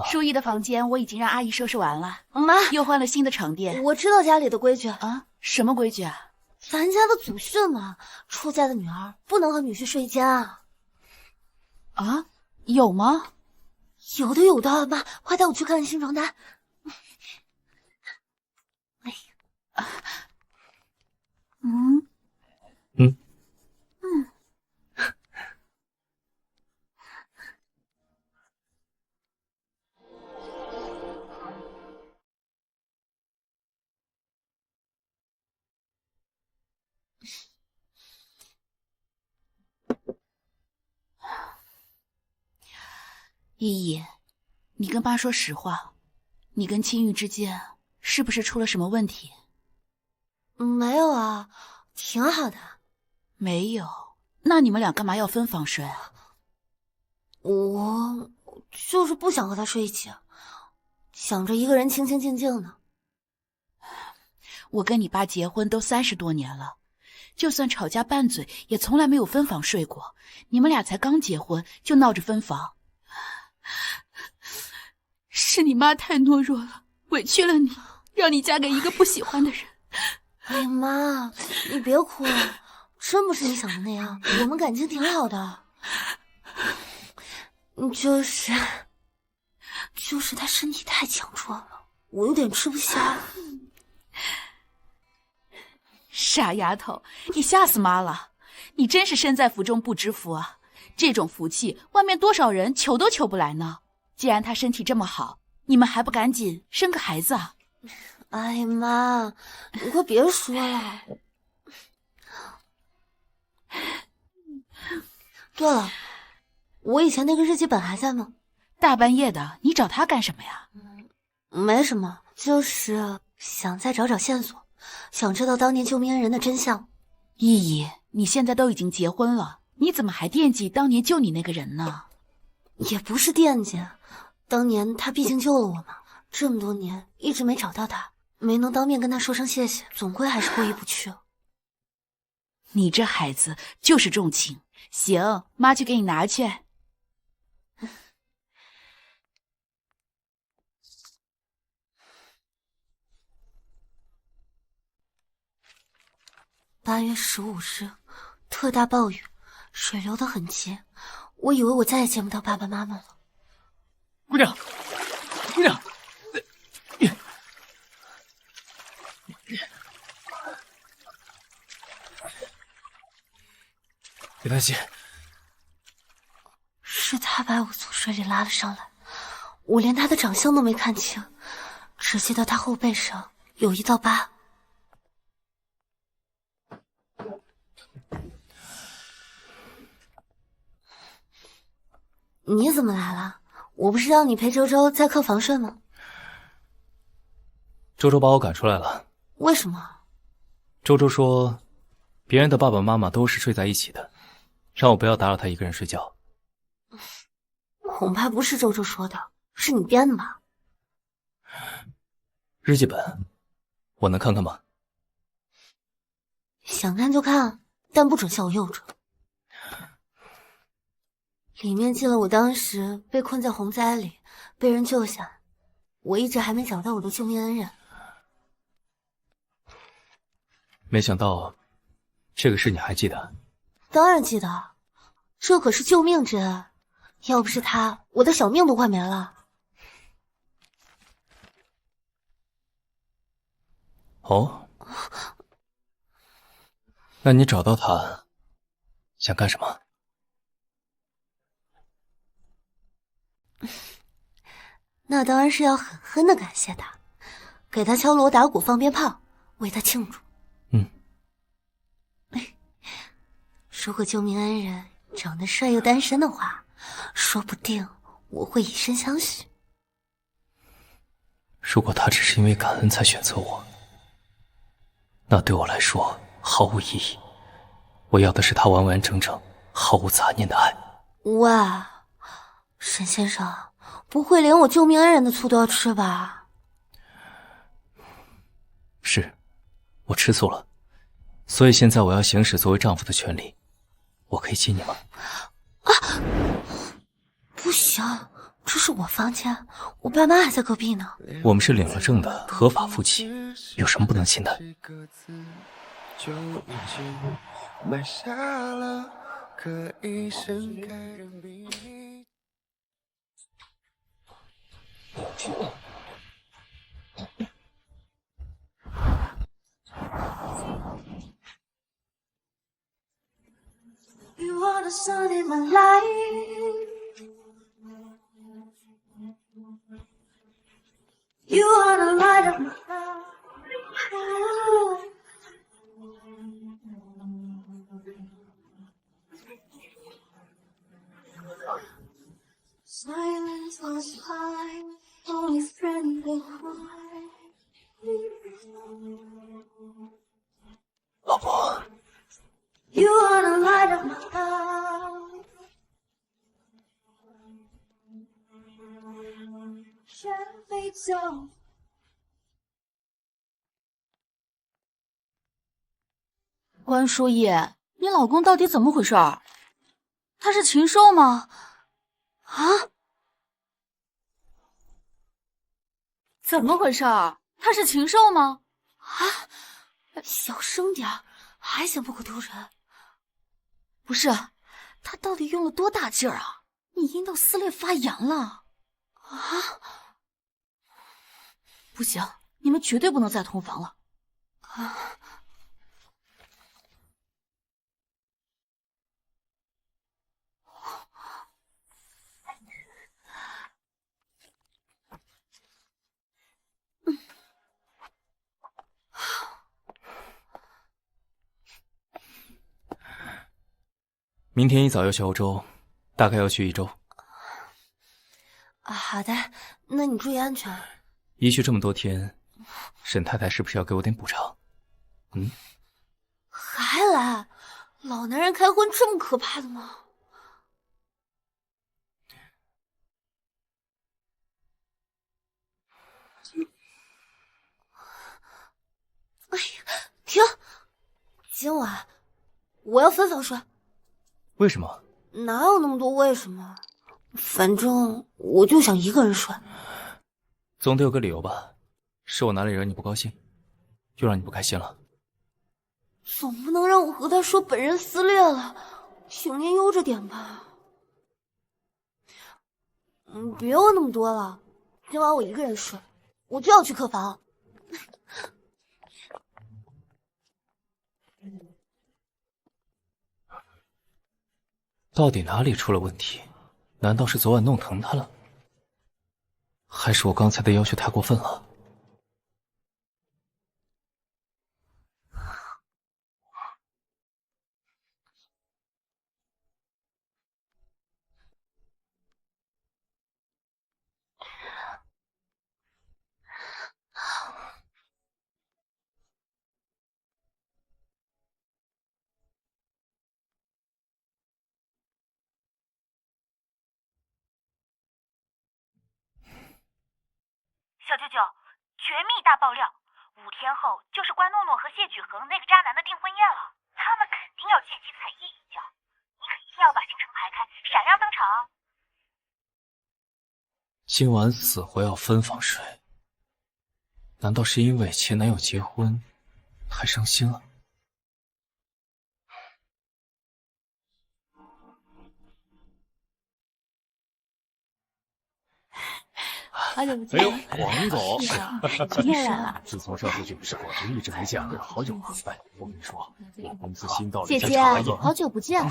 舒逸的房间我已经让阿姨收拾完了，妈，又换了新的床垫。我知道家里的规矩啊，什么规矩啊？咱家的祖训嘛，出嫁的女儿不能和女婿睡一间啊。啊，有吗？有的有的，妈，快带我去看看新床单。哎呀，依依，你跟爸说实话，你跟青玉之间是不是出了什么问题？没有啊，挺好的。没有，那你们俩干嘛要分房睡啊？我就是不想和他睡一起，想着一个人清清静静的。我跟你爸结婚都30多年了，就算吵架拌嘴，也从来没有分房睡过。你们俩才刚结婚就闹着分房，是你妈太懦弱了，委屈了你，让你嫁给一个不喜欢的人。哎呀妈，你别哭了，真不是你想的那样，我们感情挺好的。就是他身体太强壮了，我有点吃不消。傻丫头，你吓死妈了！你真是身在福中不知福啊！这种福气，外面多少人求都求不来呢。既然他身体这么好，你们还不赶紧生个孩子啊？哎呀妈，你快别说了。对了，我以前那个日记本还在吗？大半夜的，你找他干什么呀？没什么，就是想再找找线索，想知道当年救命恩人的真相。依依，你现在都已经结婚了，你怎么还惦记当年救你那个人呢？也不是惦记，当年他毕竟救了我嘛，这么多年一直没找到他，没能当面跟他说声谢谢，总归还是过意不去。你这孩子就是重情。行，妈去给你拿去。8月15日，特大暴雨，水流得很急，我以为我再也见不到爸爸妈妈了。姑娘，姑娘，别担心，是他把我从水里拉了上来，我连他的长相都没看清，只记得他后背上有一道疤。你怎么来了？我不是让你陪周周在客房睡吗？周周把我赶出来了。为什么？周周说，别人的爸爸妈妈都是睡在一起的，让我不要打扰他一个人睡觉。恐怕不是周周说的，是你编的吧？日记本，我能看看吗？想看就看，但不准笑我幼稚。里面记了我当时被困在洪灾里，被人救下来，我一直还没找到我的救命恩人。没想到，这个事你还记得？当然记得，这可是救命之恩，要不是他，我的小命都快没了。哦，那你找到他，想干什么？那当然是要狠狠的感谢他，给他敲锣打鼓放鞭炮，为他庆祝。如果救命恩人长得帅又单身的话，说不定我会以身相许。如果他只是因为感恩才选择我，那对我来说毫无意义。我要的是他完完整整、毫无杂念的爱。喂，沈先生，不会连我救命恩人的醋都要吃吧？是，我吃醋了，所以现在我要行使作为丈夫的权利。我可以亲你吗？啊！不行，这是我房间，我爸妈还在隔壁呢。我们是领了证的合法夫妻，有什么不能亲的？埋下了可以盛开的秘密。You are the sun in my life. You are the light of my life. Silence was high, only friend behind. 老婆。You are the light of my life. Shadow fades off. 关书记，你老公到底怎么回事？他是禽兽吗？啊？怎么回事？他是禽兽吗？啊！小声点，还嫌不够丢人？不是，他到底用了多大劲儿啊？你阴道撕裂发炎了！啊！不行，你们绝对不能再同房了。啊！明天一早要去欧洲，大概要去1周。好的，那你注意安全。一去这么多天，沈太太是不是要给我点补偿？还来？老男人开荤这么可怕的吗？哎呀，停！今晚我要分房睡。为什么？哪有那么多为什么？反正我就想一个人睡。总得有个理由吧？是我哪里惹你不高兴，又让你不开心了？总不能让我和他说本人撕裂了，请您悠着点吧。别问那么多了，今晚我一个人睡，我就要去客房。到底哪里出了问题？难道是昨晚弄疼他了？还是我刚才的要求太过分了？小舅舅，绝密大爆料！5天后就是关诺诺和谢举恒那个渣男的订婚宴了，他们肯定要借机彩艺一脚，你可一定要把行程排开，闪亮登场。今晚死活要分房睡，难道是因为前男友结婚太伤心了？好久不见。王总，今天来了。自从上次去是果真一直没见，好久不见。我跟你说，我公司新到了姐姐，好久不见。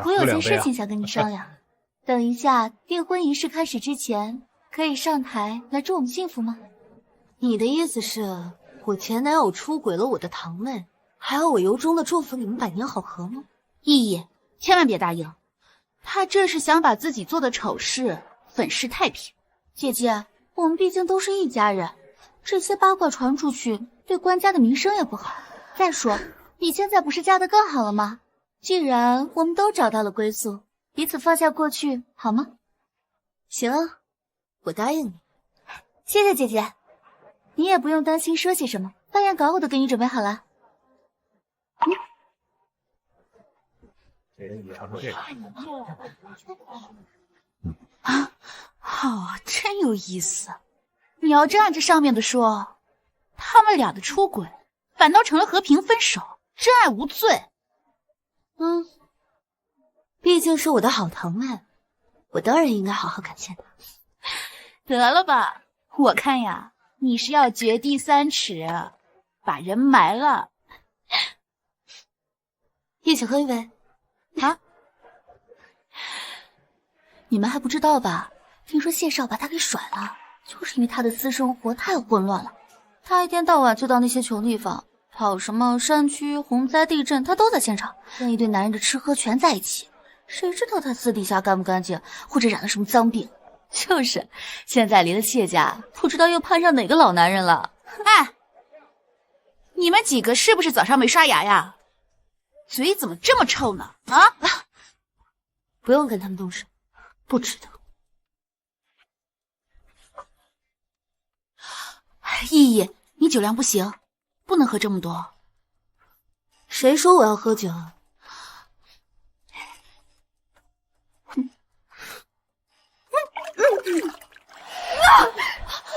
我有件事情想跟你商量。等一下订婚仪式开始之前，可以上台来祝我们幸福吗？你的意思是，我前男友出轨了我的堂妹，还要我由衷的祝福你们百年好合吗？意义千万别答应，他这是想把自己做的丑事粉饰太平。姐姐，我们毕竟都是一家人，这些八卦传出去，对官家的名声也不好。再说，你现在不是嫁得更好了吗？既然我们都找到了归宿，彼此放下过去，好吗？行啊，我答应你。谢谢姐姐，你也不用担心说些什么，饭宴稿我都给你准备好了。真有意思。你要这按着上面的说，他们俩的出轨反倒成了和平分手，真爱无罪。毕竟是我的好堂妹，我当然应该好好感谢她。得了吧，我看呀，你是要掘地3尺，把人埋了。一起喝一杯啊？你们还不知道吧？听说谢少把他给甩了，就是因为他的私生活太混乱了。他一天到晚就到那些穷地方，跑什么山区、洪灾、地震，他都在现场，跟一堆男人的吃喝全在一起。谁知道他私底下干不干净，或者染了什么脏病？就是，现在离了谢家，不知道又攀上哪个老男人了。哎，你们几个是不是早上没刷牙呀？嘴怎么这么臭呢？啊！不用跟他们动手，不值得。意义，你酒量不行，不能喝这么多。谁说我要喝酒？我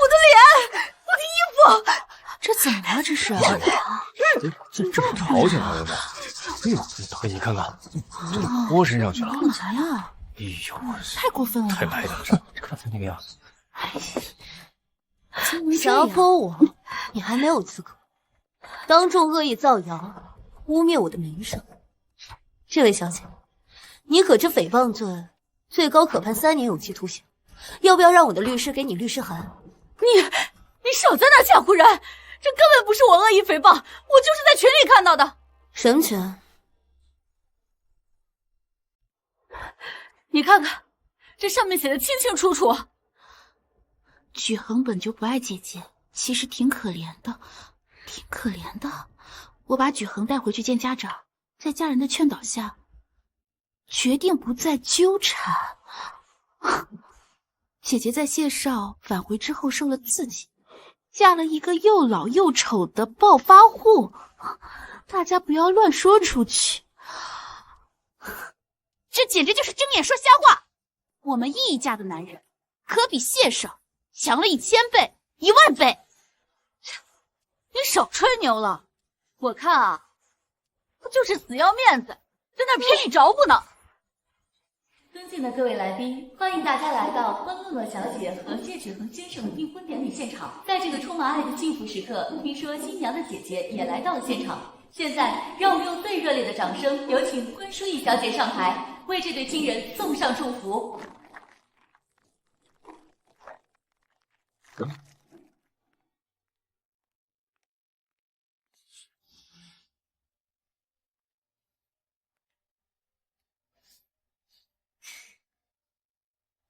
的脸，我的衣服，这怎么了？这是？这吵起来了吗？哎呦，你看看，这都泼身上去了。干嘛呀？哎呦，太过分了！太白了，这刚才那个样子。想要泼我，你还没有资格。当众恶意造谣，污蔑我的名声。这位小姐，你可知诽谤罪最高可判3年有期徒刑？要不要让我的律师给你律师函？你少在那吓唬人！这根本不是我恶意诽谤，我就是在群里看到的。什么群？你看看，这上面写的清清楚楚。举恒本就不爱姐姐，其实挺可怜的，挺可怜的。我把举恒带回去见家长，在家人的劝导下，决定不再纠缠。姐姐在谢少返回之后受了刺激，嫁了一个又老又丑的暴发户，大家不要乱说出去。这简直就是睁眼说瞎话！我们易家的男人可比谢少强了1000倍、10000倍。你少吹牛了，我看啊，不就是死要面子，在那儿骗你着不呢？尊敬的各位来宾，欢迎大家来到温诺诺小姐和谢志恒先生的订婚典礼现场。在这个充满爱的幸福时刻，听说新娘的姐姐也来到了现场。现在，让我们用最热烈的掌声，有请温淑仪小姐上台，为这对新人送上祝福。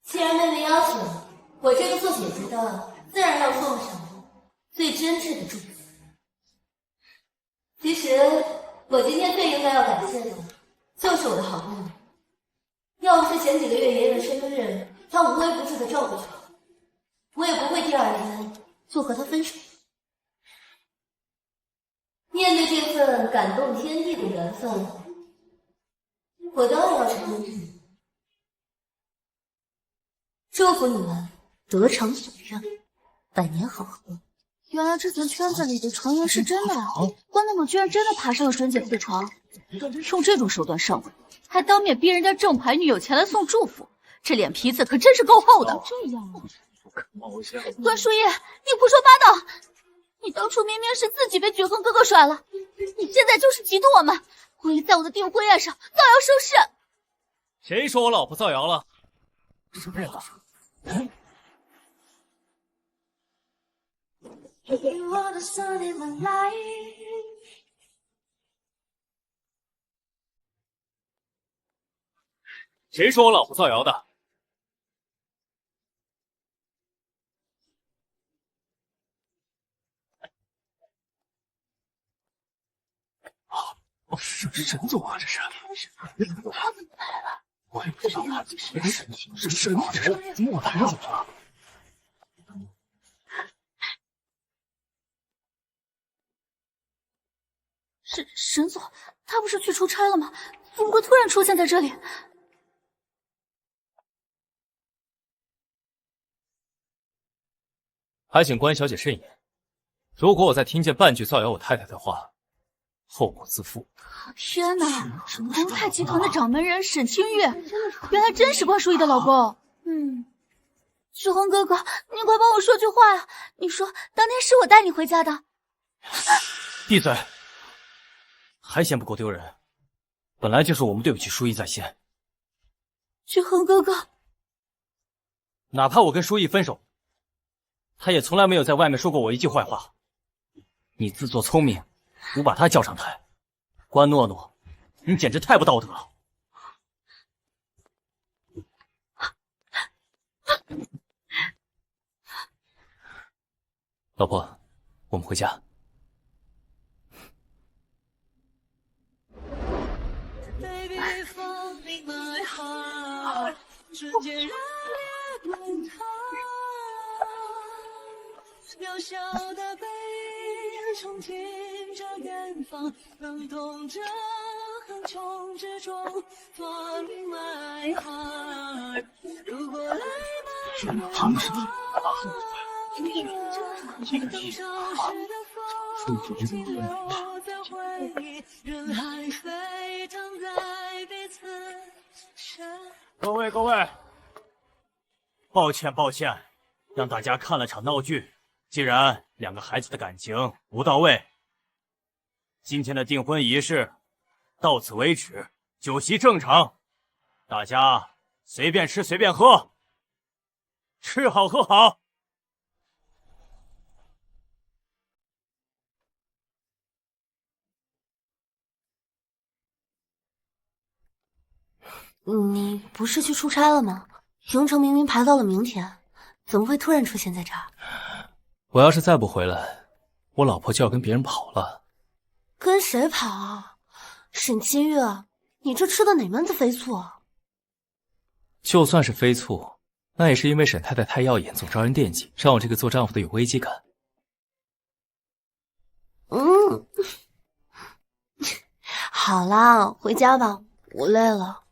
既然妹妹要求，我这个做姐姐的自然要送上最真挚的祝福。其实，我今天最应该要感谢的，就是我的好妹妹。要不是前几个月爷爷的生日，她无微不至的照顾着我，我也不会第2天就和她分手。面对这份感动天地的缘分，我当然要承认你。祝福你们得偿所愿，百年好合。原来这层圈子里的传言是真的啊！关诺诺居然真的爬上了准姐夫的床，用这种手段上位，还当面逼人家正牌女友前来送祝福，这脸皮子可真是够厚的。这样啊，关淑叶，你胡说八道！你当初明明是自己被绝恒哥哥甩了，你现在就是嫉妒我们，故意在我的订婚宴上造谣生事。谁说我老婆造谣了？什么人啊？谁说我老婆造谣的？是沈总啊，这是。他怎么来了？我也不知道他是沈总，这是莫台上怎么了？沈总，他不是去出差了吗？怎么会突然出现在这里？还请关小姐慎言，如果我再听见半句造谣我太太的话，后果自负。天哪！宏泰集团的掌门人沈清月，原来真是关淑仪的老公。许宏哥哥，你快帮我说句话呀！你说当天是我带你回家的。闭嘴！还嫌不够丢人？本来就是我们对不起淑仪在先。许宏哥哥，哪怕我跟淑仪分手，他也从来没有在外面说过我一句坏话。你自作聪明，不把他叫上台。关诺诺，你简直太不道德了。老婆，我们回家。渺小的背憧憬着远方，冷冻着横冲直撞 ，Falling my heart。如果来买我灯烧时的风，停留在回忆，人海沸腾在彼此身。各位，抱歉，让大家看了场闹剧。既然两个孩子的感情不到位，今天的订婚仪式到此为止，酒席正常，大家随便吃随便喝，吃好喝好。你不是去出差了吗？行程明明排到了明天，怎么会突然出现在这儿？我要是再不回来，我老婆就要跟别人跑了。跟谁跑啊？沈清月，你这吃的哪门子飞醋啊？就算是飞醋，那也是因为沈太太太耀眼，总招人惦记，让我这个做丈夫的有危机感。好啦，回家吧，我累了。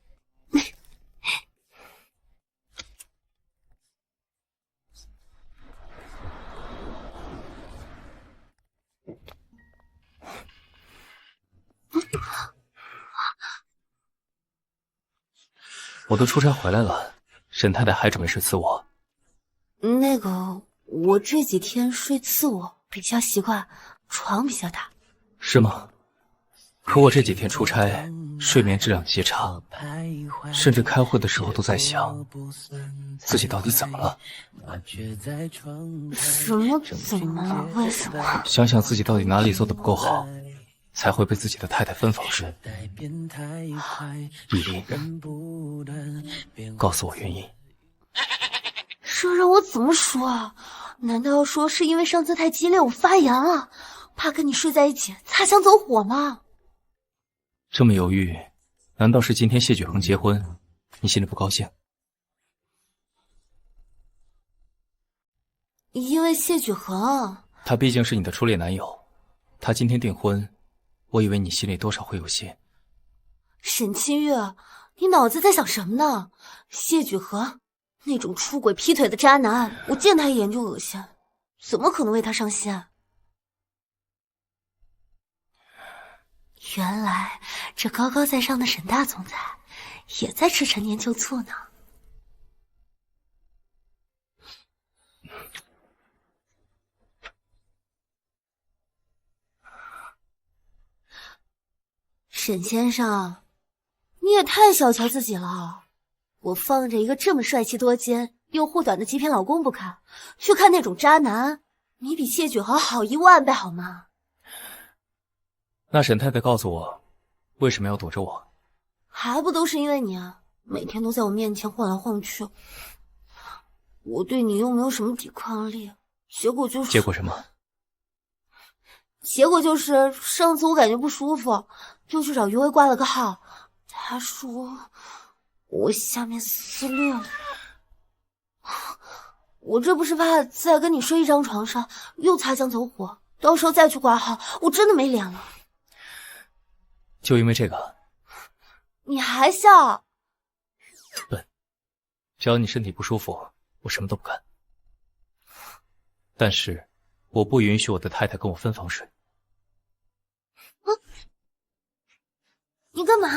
我都出差回来了，沈太太还准备睡次卧。那个，我这几天睡次卧比较习惯，床比较大。是吗？可我这几天出差，睡眠质量极差，甚至开会的时候都在想，自己到底怎么了？什么怎么了？为什么？想想自己到底哪里做的不够好，才会被自己的太太分房睡。依琳，告诉我原因。这让我怎么说啊？难道要说是因为上次太激烈我发炎了，怕跟你睡在一起擦枪走火吗？这么犹豫，难道是今天谢举恒结婚，你心里不高兴？因为谢举恒，他毕竟是你的初恋男友，他今天订婚，我以为你心里多少会有些。沈清月，你脑子在想什么呢？谢举恒那种出轨劈腿的渣男，我见他一眼就恶心，怎么可能为他伤心？原来这高高在上的沈大总裁也在吃陈年旧醋呢。沈先生，你也太小瞧自己了。我放着一个这么帅气多金又护短的极品老公不看，去看那种渣男，你比谢举恒好10000倍好吗？那沈太太告诉我，为什么要躲着我？还不都是因为你啊，每天都在我面前晃来晃去，我对你又没有什么抵抗力，结果就是……结果什么？结果就是上次我感觉不舒服，就去找于薇挂了个号，他说我下面撕裂了。我这不是怕再跟你睡一张床上又擦枪走火，到时候再去挂号，我真的没脸了。就因为这个？你还笑？笨！只要你身体不舒服，我什么都不干。但是我不允许我的太太跟我分房睡。你干嘛？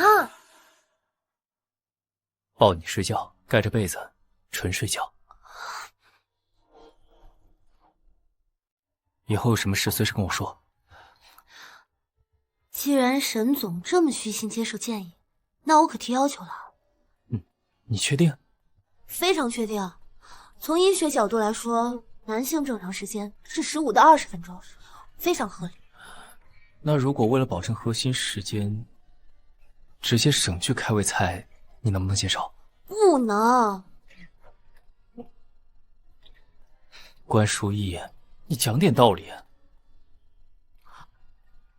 抱你睡觉，盖着被子，纯睡觉。以后有什么事随时跟我说。既然沈总这么虚心接受建议，那我可提要求了。你确定？非常确定。从医学角度来说，男性正常时间是15到20分钟，非常合理。那如果为了保证核心时间，直接省去开胃菜，你能不能接受？不能。关淑逸，你讲点道理。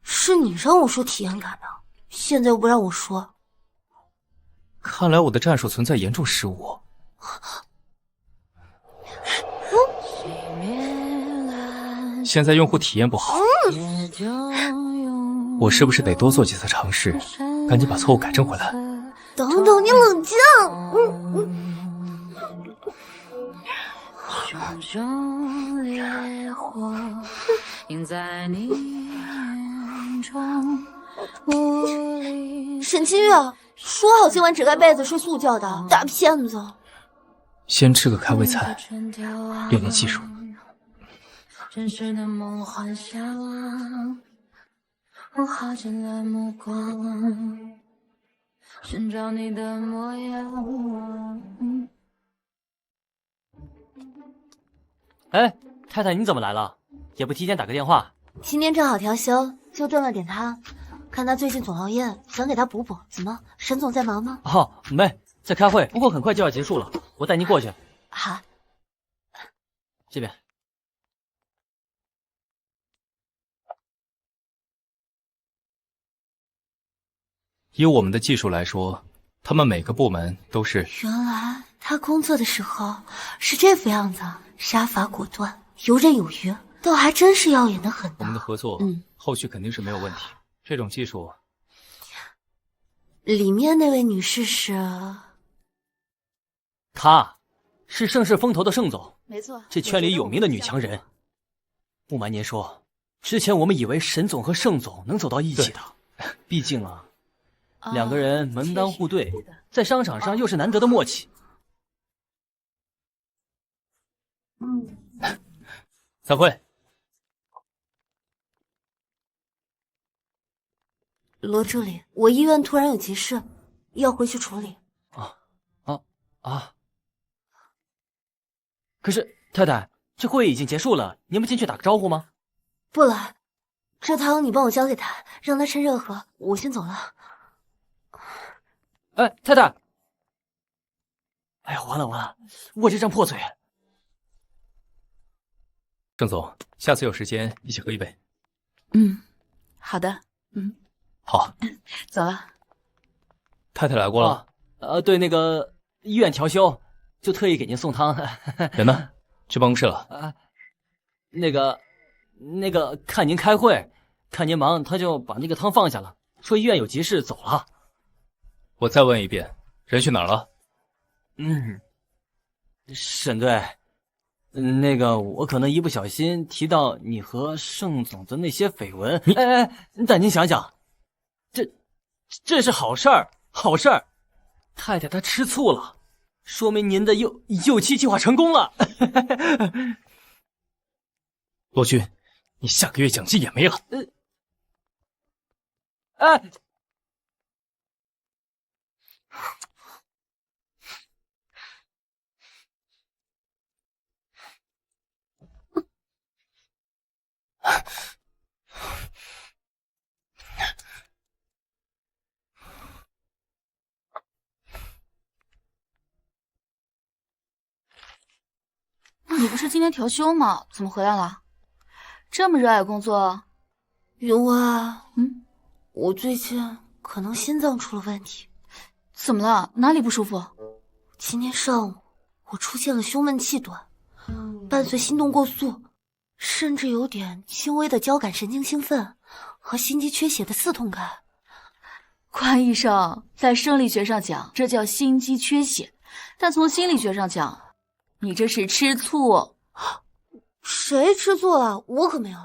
是你让我说体验感的，现在又不让我说。看来我的战术存在严重失误。现在用户体验不好，我是不是得多做几次尝试，赶紧把错误改正回来？等等，你冷静。熊熊烈火映在你眼中。沈清月，说好今晚只盖被子睡素觉的，大骗子！先吃个开胃菜，练练技术。真实的梦幻想，我耗尽了目光，寻找你的模样。哎，太太你怎么来了？也不提前打个电话。今天正好调休，就炖了点汤。看他最近总熬夜，想给他补补。怎么，沈总在忙吗？哦，没，在开会，不过很快就要结束了，我带您过去。好，这边。以我们的技术来说，他们每个部门都是……原来他工作的时候是这副样子，杀伐果断，游刃有余，倒还真是耀眼的很呢。我们的合作，后续肯定是没有问题。这种技术，里面那位女士是？她，是盛世风头的盛总，没错，这圈里有名的女强人。不瞒您说，之前我们以为沈总和盛总能走到一起的，毕竟啊，两个人门当户对，在商场上又是难得的默契。散会。罗助理，我医院突然有急事，要回去处理。可是太太，这会议已经结束了，您不进去打个招呼吗？不了，这汤你帮我交给他，让他趁热喝。我先走了。哎，太太！哎呀，完了，我这张破嘴。郑总，下次有时间一起喝一杯。好的，好，走了。太太来过了。对，那个医院调休，就特意给您送汤。人呢？去办公室了。那个，看您开会，看您忙，他就把那个汤放下了，说医院有急事走了。我再问一遍，人去哪儿了？沈队，那个我可能一不小心提到你和盛总的那些绯闻。但您想想，这是好事儿，好事儿。太太她吃醋了，说明您的右妻计划成功了。罗军，你下个月奖金也没了。你不是今天调休吗？怎么回来了？这么热爱工作？云花，我最近可能心脏出了问题。怎么了？哪里不舒服？今天上午我出现了胸闷气短，伴随心动过速，甚至有点轻微的交感神经兴奋和心肌缺血的刺痛感。关医生，在生理学上讲，这叫心肌缺血，但从心理学上讲，你这是吃醋。谁吃醋了？我可没有。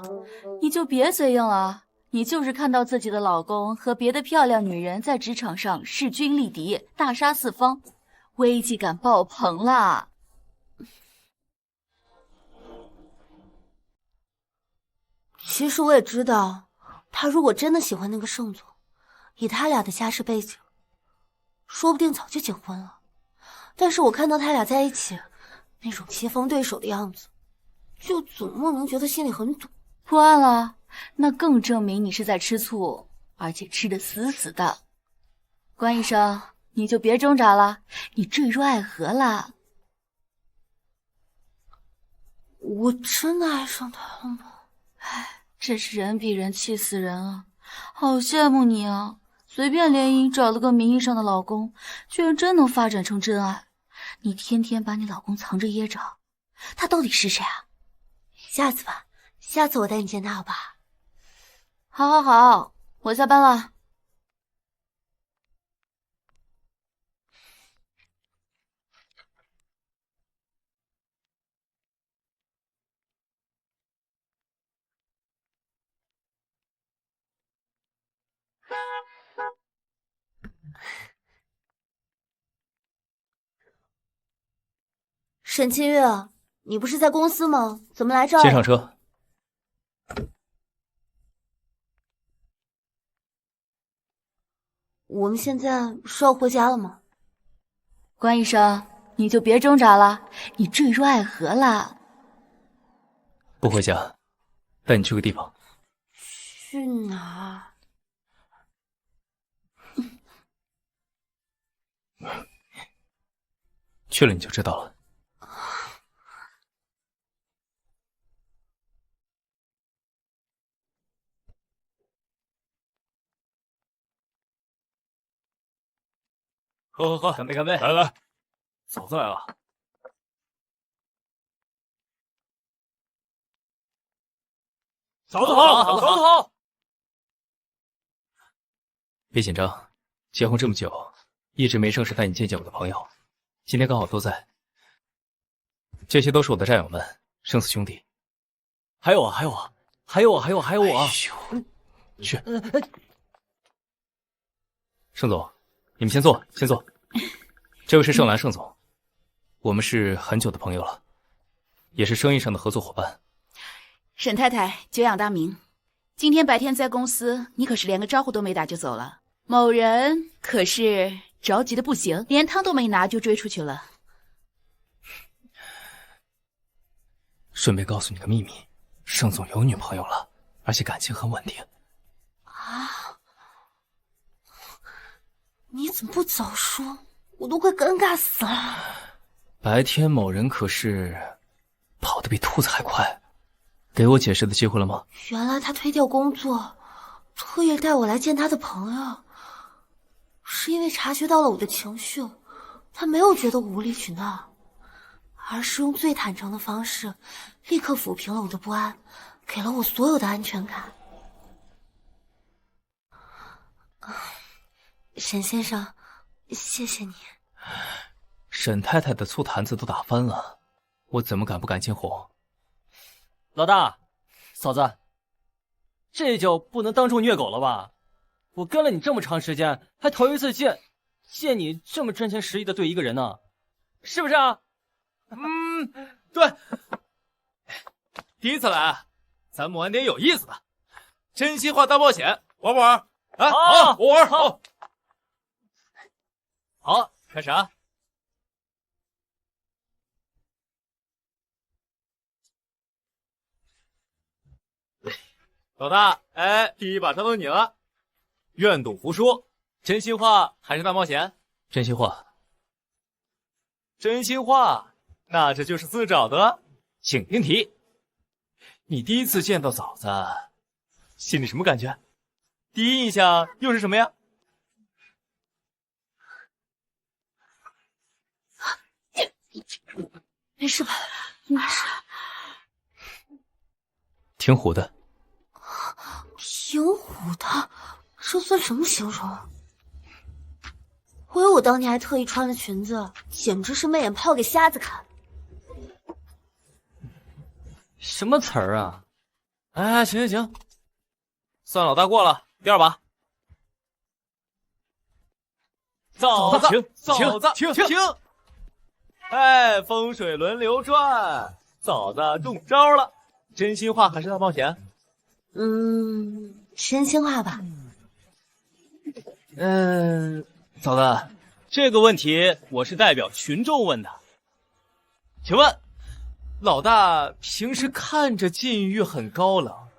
你就别嘴硬了，你就是看到自己的老公和别的漂亮女人在职场上势均力敌，大杀四方，危机感爆棚啦。其实我也知道，他如果真的喜欢那个盛总，以他俩的家世背景，说不定早就结婚了。但是我看到他俩在一起那种棋逢对手的样子，就总莫名觉得心里很堵。破案了，那更证明你是在吃醋，而且吃得死死的。关医生，你就别挣扎了，你坠入爱河了。我真的爱上他了吗？唉，真是人比人气死人啊！好羡慕你啊！随便联姻找了个名义上的老公，居然真能发展成真爱。你天天把你老公藏着掖着，他到底是谁啊？下次吧，下次我带你见他好吧？好，我下班了。沈清月，你不是在公司吗？怎么来这儿？先上车。我们现在是要回家了吗？关医生，你就别挣扎了，你坠入爱河了。不回家，带你去个地方。去哪儿？去了你就知道了。喝，干杯！来，嫂子来了。嫂子好。别紧张，结婚这么久，一直没正式带你见见我的朋友，今天刚好都在。这些都是我的战友们，生死兄弟。还有我。哎呦，去。盛总，你们先坐。这位是盛兰盛总，我们是很久的朋友了，也是生意上的合作伙伴。沈太太，久仰大名。今天白天在公司，你可是连个招呼都没打就走了。某人可是着急的不行，连汤都没拿就追出去了。顺便告诉你个秘密，盛总有女朋友了，而且感情很稳定。啊！你怎么不早说？我都快尴尬死了。白天某人可是跑得比兔子还快，给我解释的机会了吗？原来他推掉工作，特意带我来见他的朋友，是因为察觉到了我的情绪，他没有觉得我无理取闹，而是用最坦诚的方式，立刻抚平了我的不安，给了我所有的安全感。沈先生，谢谢你。沈太太的醋坛子都打翻了，我怎么敢不感激火？老大，嫂子，这就不能当众虐狗了吧？我跟了你这么长时间，还头一次见你这么真情实意的对一个人呢，是不是啊？对。第一次来，咱们玩点有意思的，真心话大冒险，玩不玩？啊，好，我玩。好，开始啊！老大，第一把交到你了。愿赌服输，真心话还是大冒险？真心话。真心话，那这就是自找的了。请听题：你第一次见到嫂子，心里什么感觉？第一印象又是什么呀？没事吧？没事。挺虎的。挺虎的，这算什么形容？我当年还特意穿了裙子，简直是媚眼泡给瞎子看。什么词儿啊？行，算老大过了。第二把，嫂子，请。风水轮流转，嫂子中招了。真心话还是大冒险？真心话吧。嫂子，这个问题我是代表群众问的。请问，老大平时看着禁欲很高冷，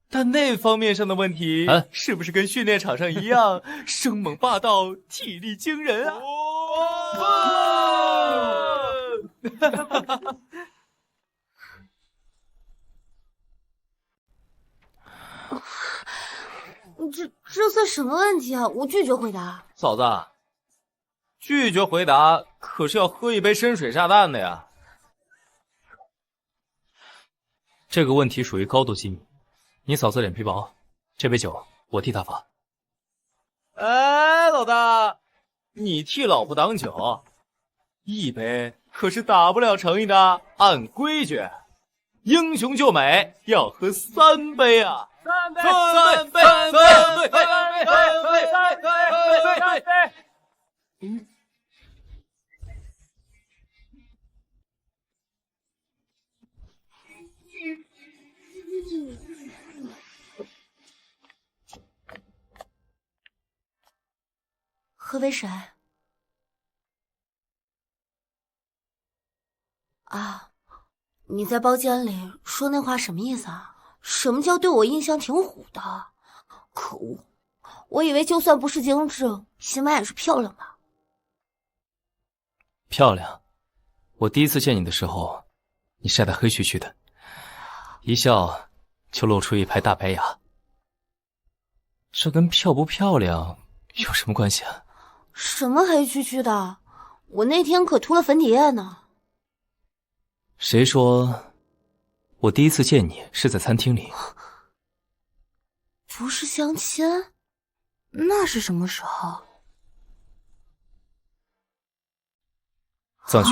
但那方面上的问题，是不是跟训练场上一样，生猛霸道，体力惊人啊？这算什么问题啊？我拒绝回答。嫂子，拒绝回答可是要喝一杯深水炸弹的呀。这个问题属于高度机密，你嫂子脸皮薄，这杯酒我替她罚。老大，你替老婆挡酒，一杯可是打不了成意的。按规矩，英雄救美要喝3杯啊！三杯！喝杯水。啊，你在包间里说那话什么意思啊？什么叫对我印象挺虎的？可恶！我以为就算不是精致，起码也是漂亮吧。漂亮。我第一次见你的时候，你晒得黑黢黢的，一笑就露出一排大白牙。这跟漂不漂亮有什么关系啊？什么黑黢黢的？我那天可涂了粉底液呢。谁说我第一次见你是在餐厅里？不是相亲？那是什么时候？藏区，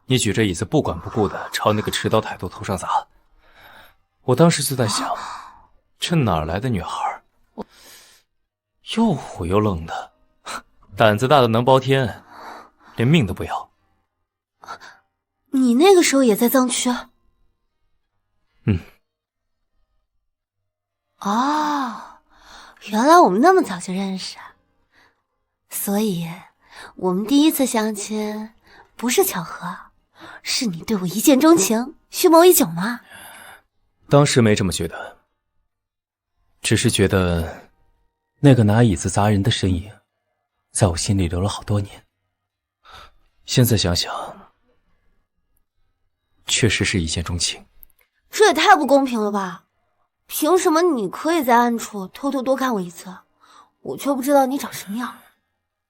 你举着椅子不管不顾的朝那个持刀歹徒头上砸。我当时就在想，这哪来的女孩？又虎又愣的，胆子大的能包天，连命都不要。你那个时候也在藏区？嗯。哦，原来我们那么早就认识啊！所以，我们第一次相亲不是巧合，是你对我一见钟情，蓄谋已久吗？当时没这么觉得，只是觉得那个拿椅子砸人的身影，在我心里留了好多年。现在想想，确实是一见钟情。这也太不公平了吧！凭什么你可以在暗处偷偷多看我一次，我却不知道你长什么样？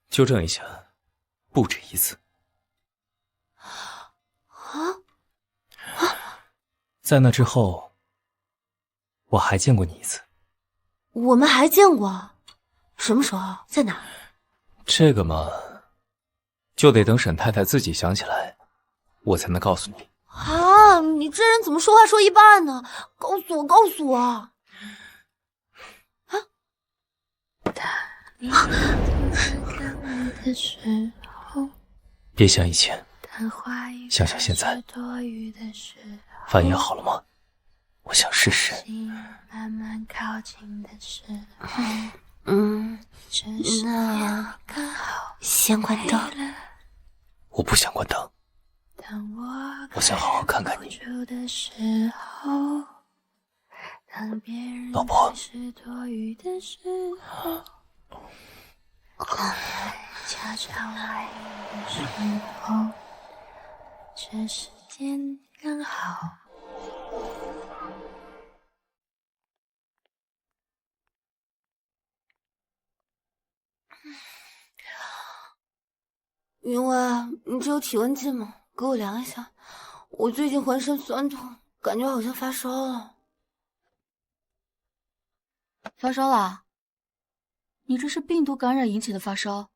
纠正一下，不止一次。在那之后，我还见过你一次。我们还见过？什么时候？在哪？这个嘛，就得等沈太太自己想起来，我才能告诉你。啊，你这人怎么说话说一半呢？告诉我，告诉我！啊！别想以前，想想现在。饭也好了吗？我想试试。那先关灯。我不想关灯。我想好好看看你，老婆。这时间刚好。云薇，你这有体温计吗？给我量一下，我最近浑身酸痛，感觉好像发烧了。发烧了？你这是病毒感染引起的发烧，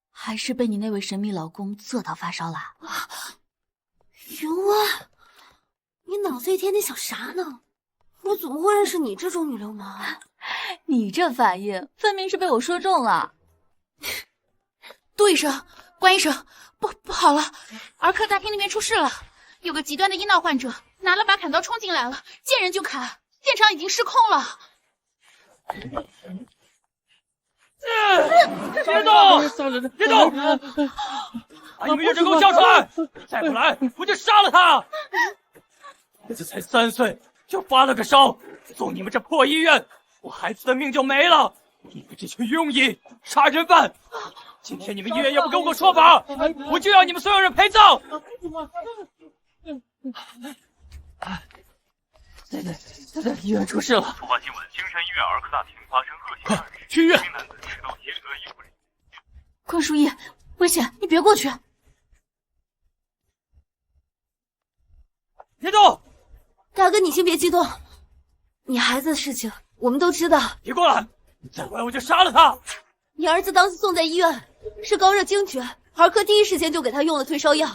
还是被你那位神秘老公做到发烧了？云薇，你脑子一天天想啥呢？我怎么会认识你这种女流氓？你这反应分明是被我说中了。杜医生，关医生，不好了，儿科大厅那边出事了，有个极端的医闹患者拿了把砍刀冲进来了，见人就砍，现场已经失控了。别动！别动！把你们院长给我叫出来！再不来，我就杀了他！孩子才3岁就发了个烧，送你们这破医院，我孩子的命就没了！你们这群庸医、杀人犯！今天你们医院要不跟我说法，我就要你们所有人陪葬！在医院出事了！突发新闻：青山医院儿科大厅发生恶性案去医院！男子持刀劫车医护人员。关书记，危险，你别过去！别动！大哥，你先别激动，你孩子的事情我们都知道。别过来！你再过来我就杀了他！你儿子当时送在医院是高热惊厥，儿科第一时间就给他用了退烧药，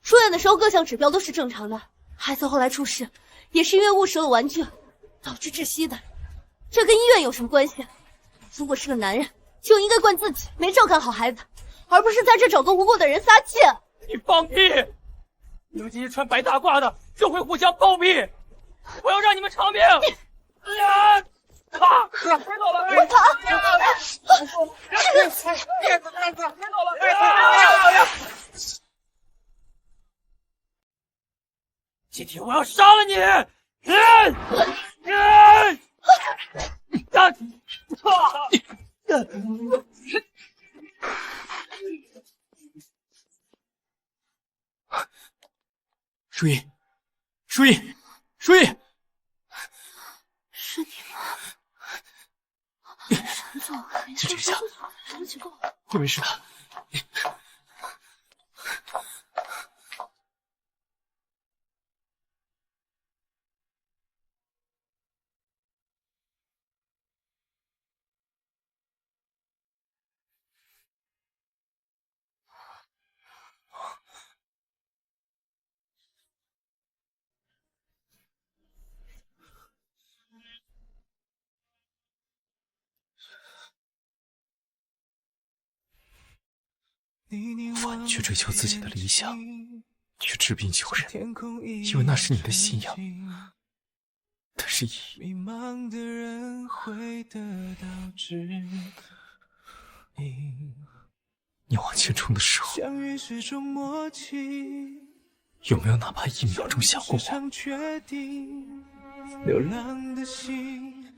出院的时候各项指标都是正常的。孩子后来出事，也是因为误食了玩具导致窒息的，这跟医院有什么关系？如果是个男人，就应该怪自己没照看好孩子，而不是在这找个无辜的人撒气。你放屁！你们这些穿白大褂的就会互相包庇，我要让你们偿命！别走了！别走了！别走了！今天我要杀了你！舒怡，舒怡，舒怡，是你吗？沈总，你这下什么情况？我没事的。否你去追求自己的理想，去治病救人，因为那是你的信仰。但是迷茫的人会得到指引。你往前冲的时候，相遇是种默契，有没有哪怕1秒钟想过我？流浪的心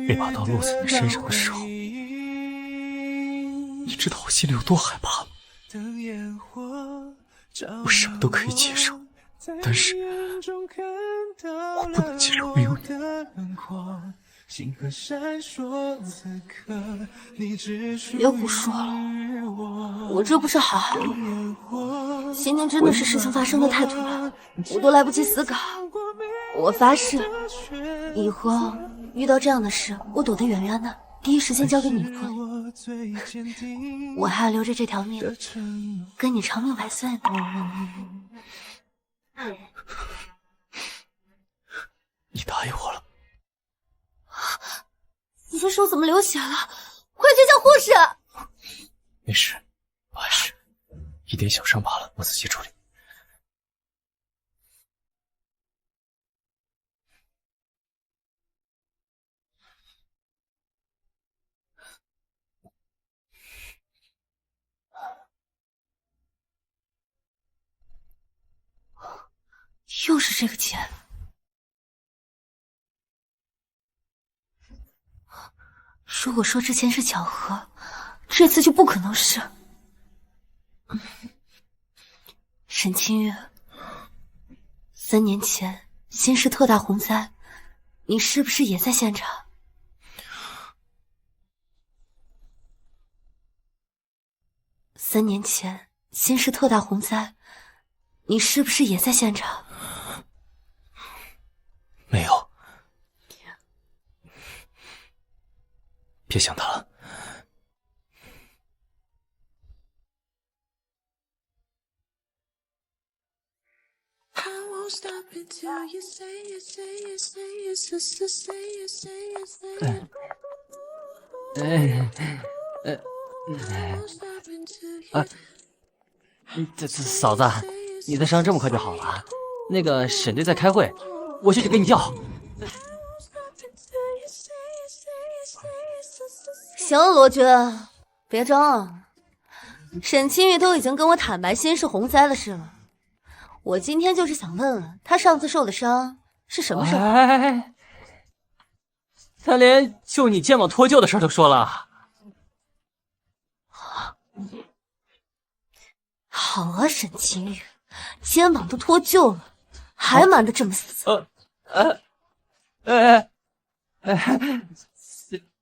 那把刀落在你身上的时候，你知道我心里有多害怕吗？我什么都可以接受，但是我不能接受没有你。别胡说了，我这不是好好的吗？今天真的是事情发生的太突然，我都来不及思考。我发誓，以后遇到这样的事，我躲得远远的，第一时间交给你处理。我还要留着这条命，跟你长命百岁呢。你答应我了。你这手怎么流血了？快去叫护士！没事，不碍事，一点小伤罢了，我自己处理。又是这个钱。如果说之前是巧合，这次就不可能是。沈清月，3年前新市特大洪灾，你是不是也在现场？3年前新市特大洪灾，你是不是也在现场？没有。别想他了。嫂子，你的伤这么快就好了？那个沈队在开会，我去给你叫。行了，罗君，别装了。沈清玉都已经跟我坦白新市洪灾的事了，我今天就是想问问他上次受的伤是什么时候？他连就你肩膀脱臼的事都说了。好啊，沈清玉，肩膀都脱臼了，还瞒得这么死。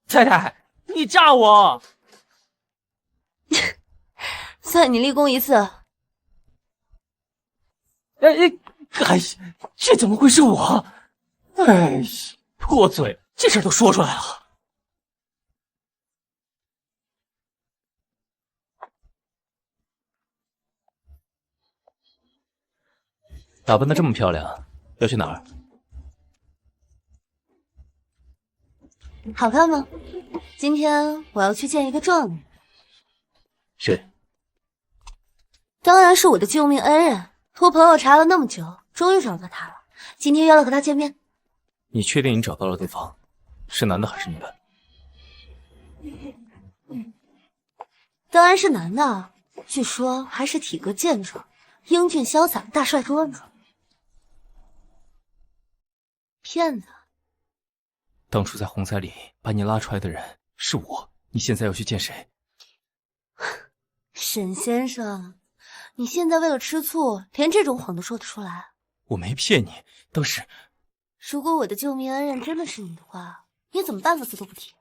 太太，你炸我！算你立功一次。这怎么会是我？破嘴，这事都说出来了。打扮得这么漂亮，要去哪儿？好看吗？今天我要去见一个壮女。谁？当然是我的救命恩人，托朋友查了那么久，终于找到他了。今天约了和他见面。你确定你找到了对方？是男的还是女的？当然是男的，据说还是体格健壮、英俊潇洒的大帅哥呢。骗子！当初在洪灾里把你拉出来的人是我，你现在要去见谁？沈先生，你现在为了吃醋，连这种谎都说得出来？我没骗你，当时……如果我的救命恩人真的是你的话，你怎么半个字都不提？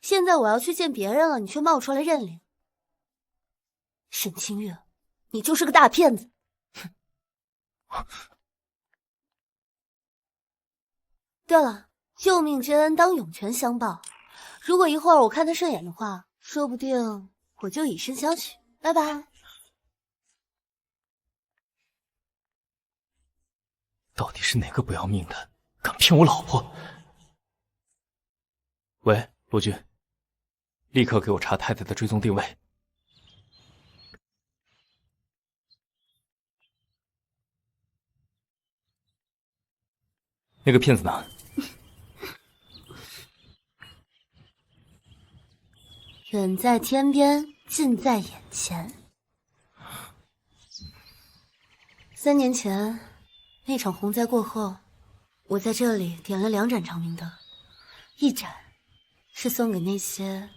现在我要去见别人了，你却冒出来认领。沈清月，你就是个大骗子！对了，救命之恩当涌泉相报。如果一会儿我看他顺眼的话，说不定我就以身相许。拜拜。到底是哪个不要命的，敢骗我老婆？喂，罗军，立刻给我查太太的追踪定位。那个骗子呢？远在天边，近在眼前。3年前，那场洪灾过后，我在这里点了2盏长明灯，一盏是送给那些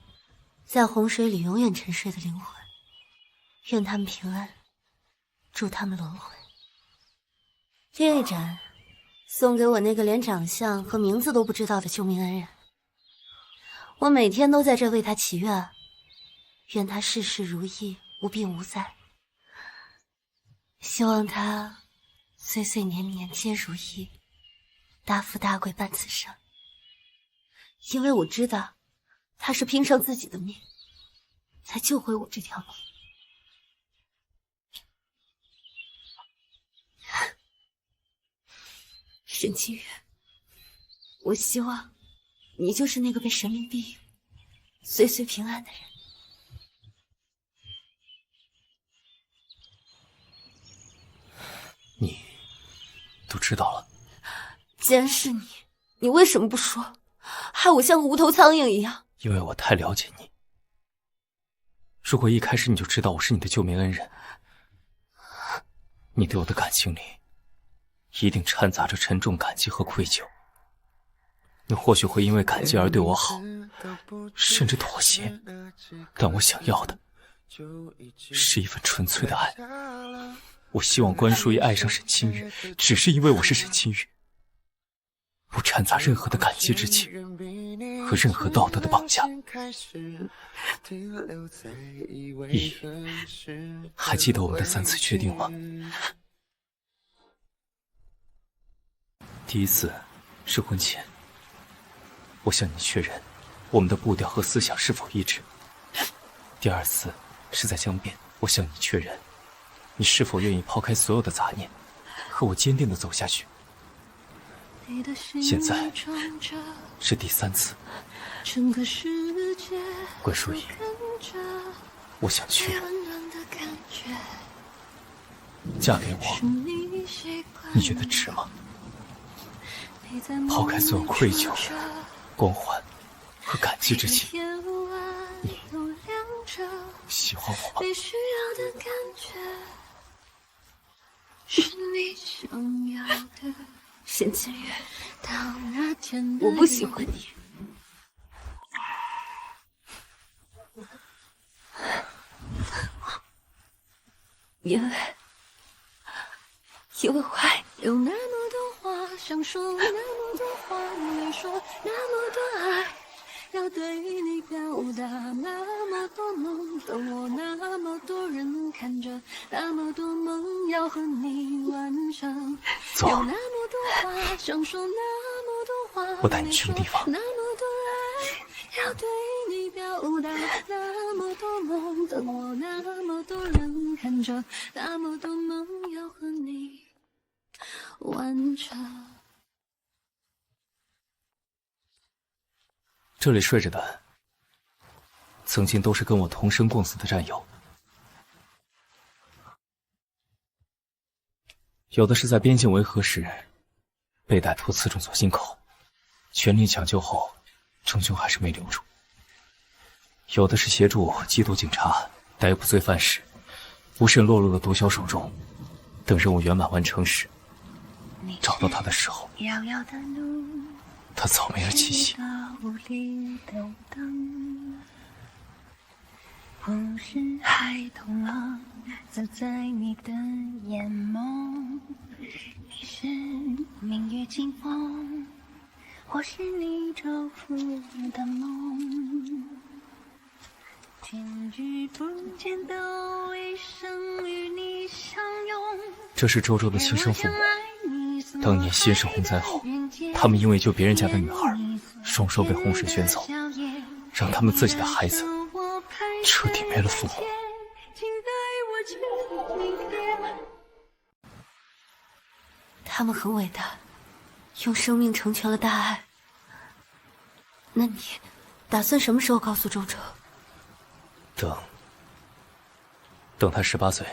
在洪水里永远沉睡的灵魂，愿他们平安，祝他们轮回；另一盏送给我那个连长相和名字都不知道的救命恩人。我每天都在这为他祈愿，愿他事事如意，无病无灾。希望他岁岁年年皆如意，大富大贵伴此生。因为我知道，他是拼上自己的命，才救回我这条命。沈清月，我希望你就是那个被神明庇佑、岁岁平安的人。你都知道了？既然是你，你为什么不说？害我像个无头苍蝇一样。因为我太了解你。如果一开始你就知道我是你的救命恩人，你对我的感情里一定掺杂着沉重感激和愧疚。你或许会因为感激而对我好，甚至妥协，但我想要的是一份纯粹的爱。我希望关淑怡爱上沈清月，只是因为我是沈清月，不掺杂任何的感激之情和任何道德的绑架。依，还记得我们的3次确定吗？第一次是婚前，我向你确认我们的步调和思想是否一致。第2次是在江边，我向你确认你是否愿意抛开所有的杂念，和我坚定地走下去。现在是第3次，关淑怡，我想确认，嫁给我，你觉得值吗？抛开所有愧疚、光环和感激之情，你喜欢我吗？沈清月，我不喜欢你。因为我爱你。有那么多话想说，那么多话没说，那么多爱要对你表达，那么多梦等我，那么多人看着，那么多梦要和你完成。走，有那么多话想说，那么多话我带你去个地方。那么多爱要对你表达，那么多梦等我，那么多人看着，那么多梦要和你完成。这里睡着的，曾经都是跟我同生共死的战友，有的是在边境维和时被歹徒刺中左心口，全力抢救后，终究还是没留住；有的是协助缉毒警察逮捕罪犯时，不慎落入了毒枭手中，等任务圆满完成时，找到他的时候，他早没了气息。我是孩童啊，走在你的眼眸，你是明月清风，或是你祝福的梦。天日不见的微生与你相拥。这是周周的亲生父母。当年先是洪灾后，他们因为救别人家的女孩，双双被洪水卷走，让他们自己的孩子彻底没了父母。他们很伟大，用生命成全了大爱。那你打算什么时候告诉周周？等他18岁。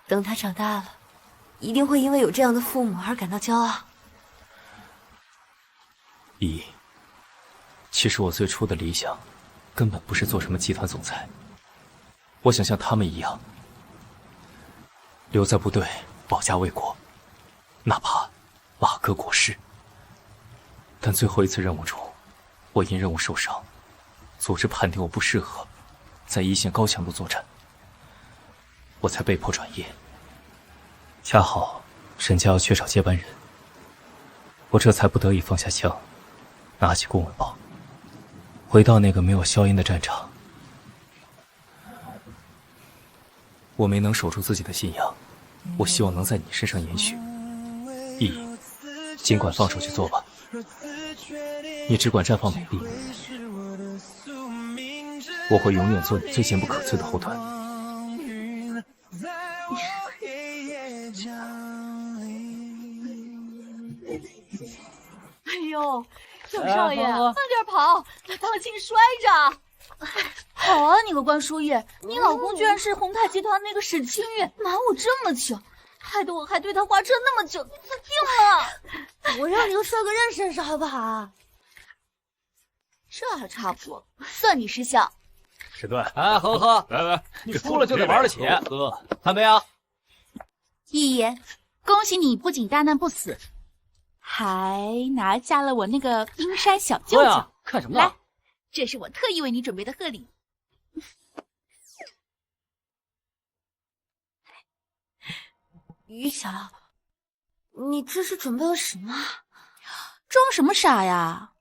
等他长大了，一定会因为有这样的父母而感到骄傲。依依，其实我最初的理想根本不是做什么集团总裁，我想像他们一样，留在部队保家卫国，哪怕瓦革国师。但最后一次任务中，我因任务受伤，组织判定我不适合在一线高强度作战，我才被迫转业。恰好沈家要缺少接班人，我这才不得已放下枪，拿起公文包，回到那个没有硝烟的战场。我没能守住自己的信仰，我希望能在你身上延续。依依，尽管放手去做吧，你只管绽放美丽，我会永远做你最坚不可摧的后盾。哎呦，小少爷，慢点跑，当心摔着。好啊，你个关书记，你老公居然是宏泰集团那个史清月，瞒我这么久，害得我还对他刮车那么久，你死定了！我让你和帅哥认识认识好不好？这还差不多，算你识相。史顿，哎，喝，来，你输了就得玩得起，喝，看杯啊！一言，恭喜你不仅大难不死，还拿下了我那个冰山小舅舅。看什么来，这是我特意为你准备的贺礼。于晓，你这是准备了什么？装什么傻呀？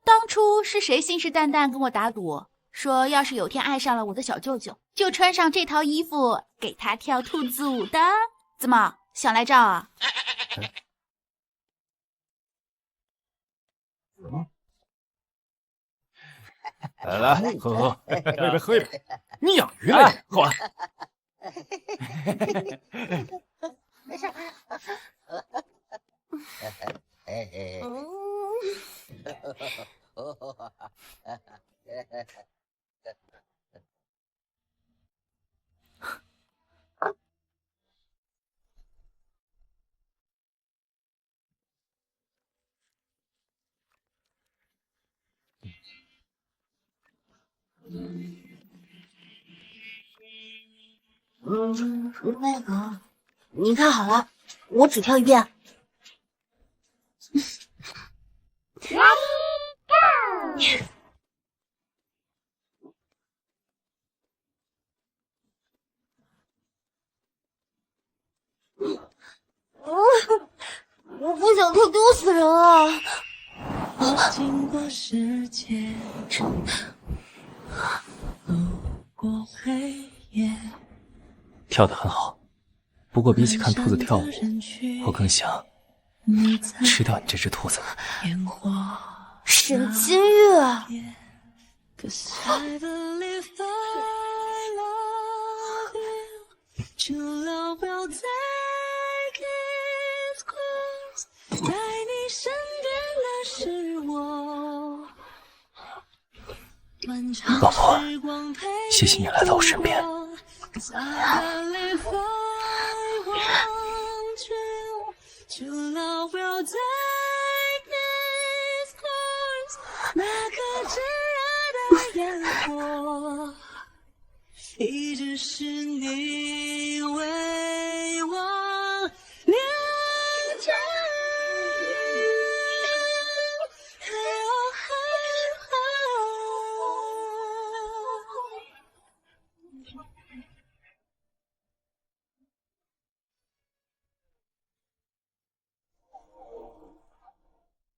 当初是谁信誓旦旦跟我打赌，说要是有天爱上了我的小舅舅，就穿上这套衣服给他跳兔子舞的？怎么想来照啊？来，喝，喝一杯，你养鱼了你，喝完。没事。那个，你看好了，我只跳一遍。我不想跳，丢死人了！经过时间，路过黑夜。跳得很好，不过比起看兔子跳舞，我更想吃掉你这只兔子。沈金月，在你身边的是我，老婆，谢谢你来到我身边。一直是你。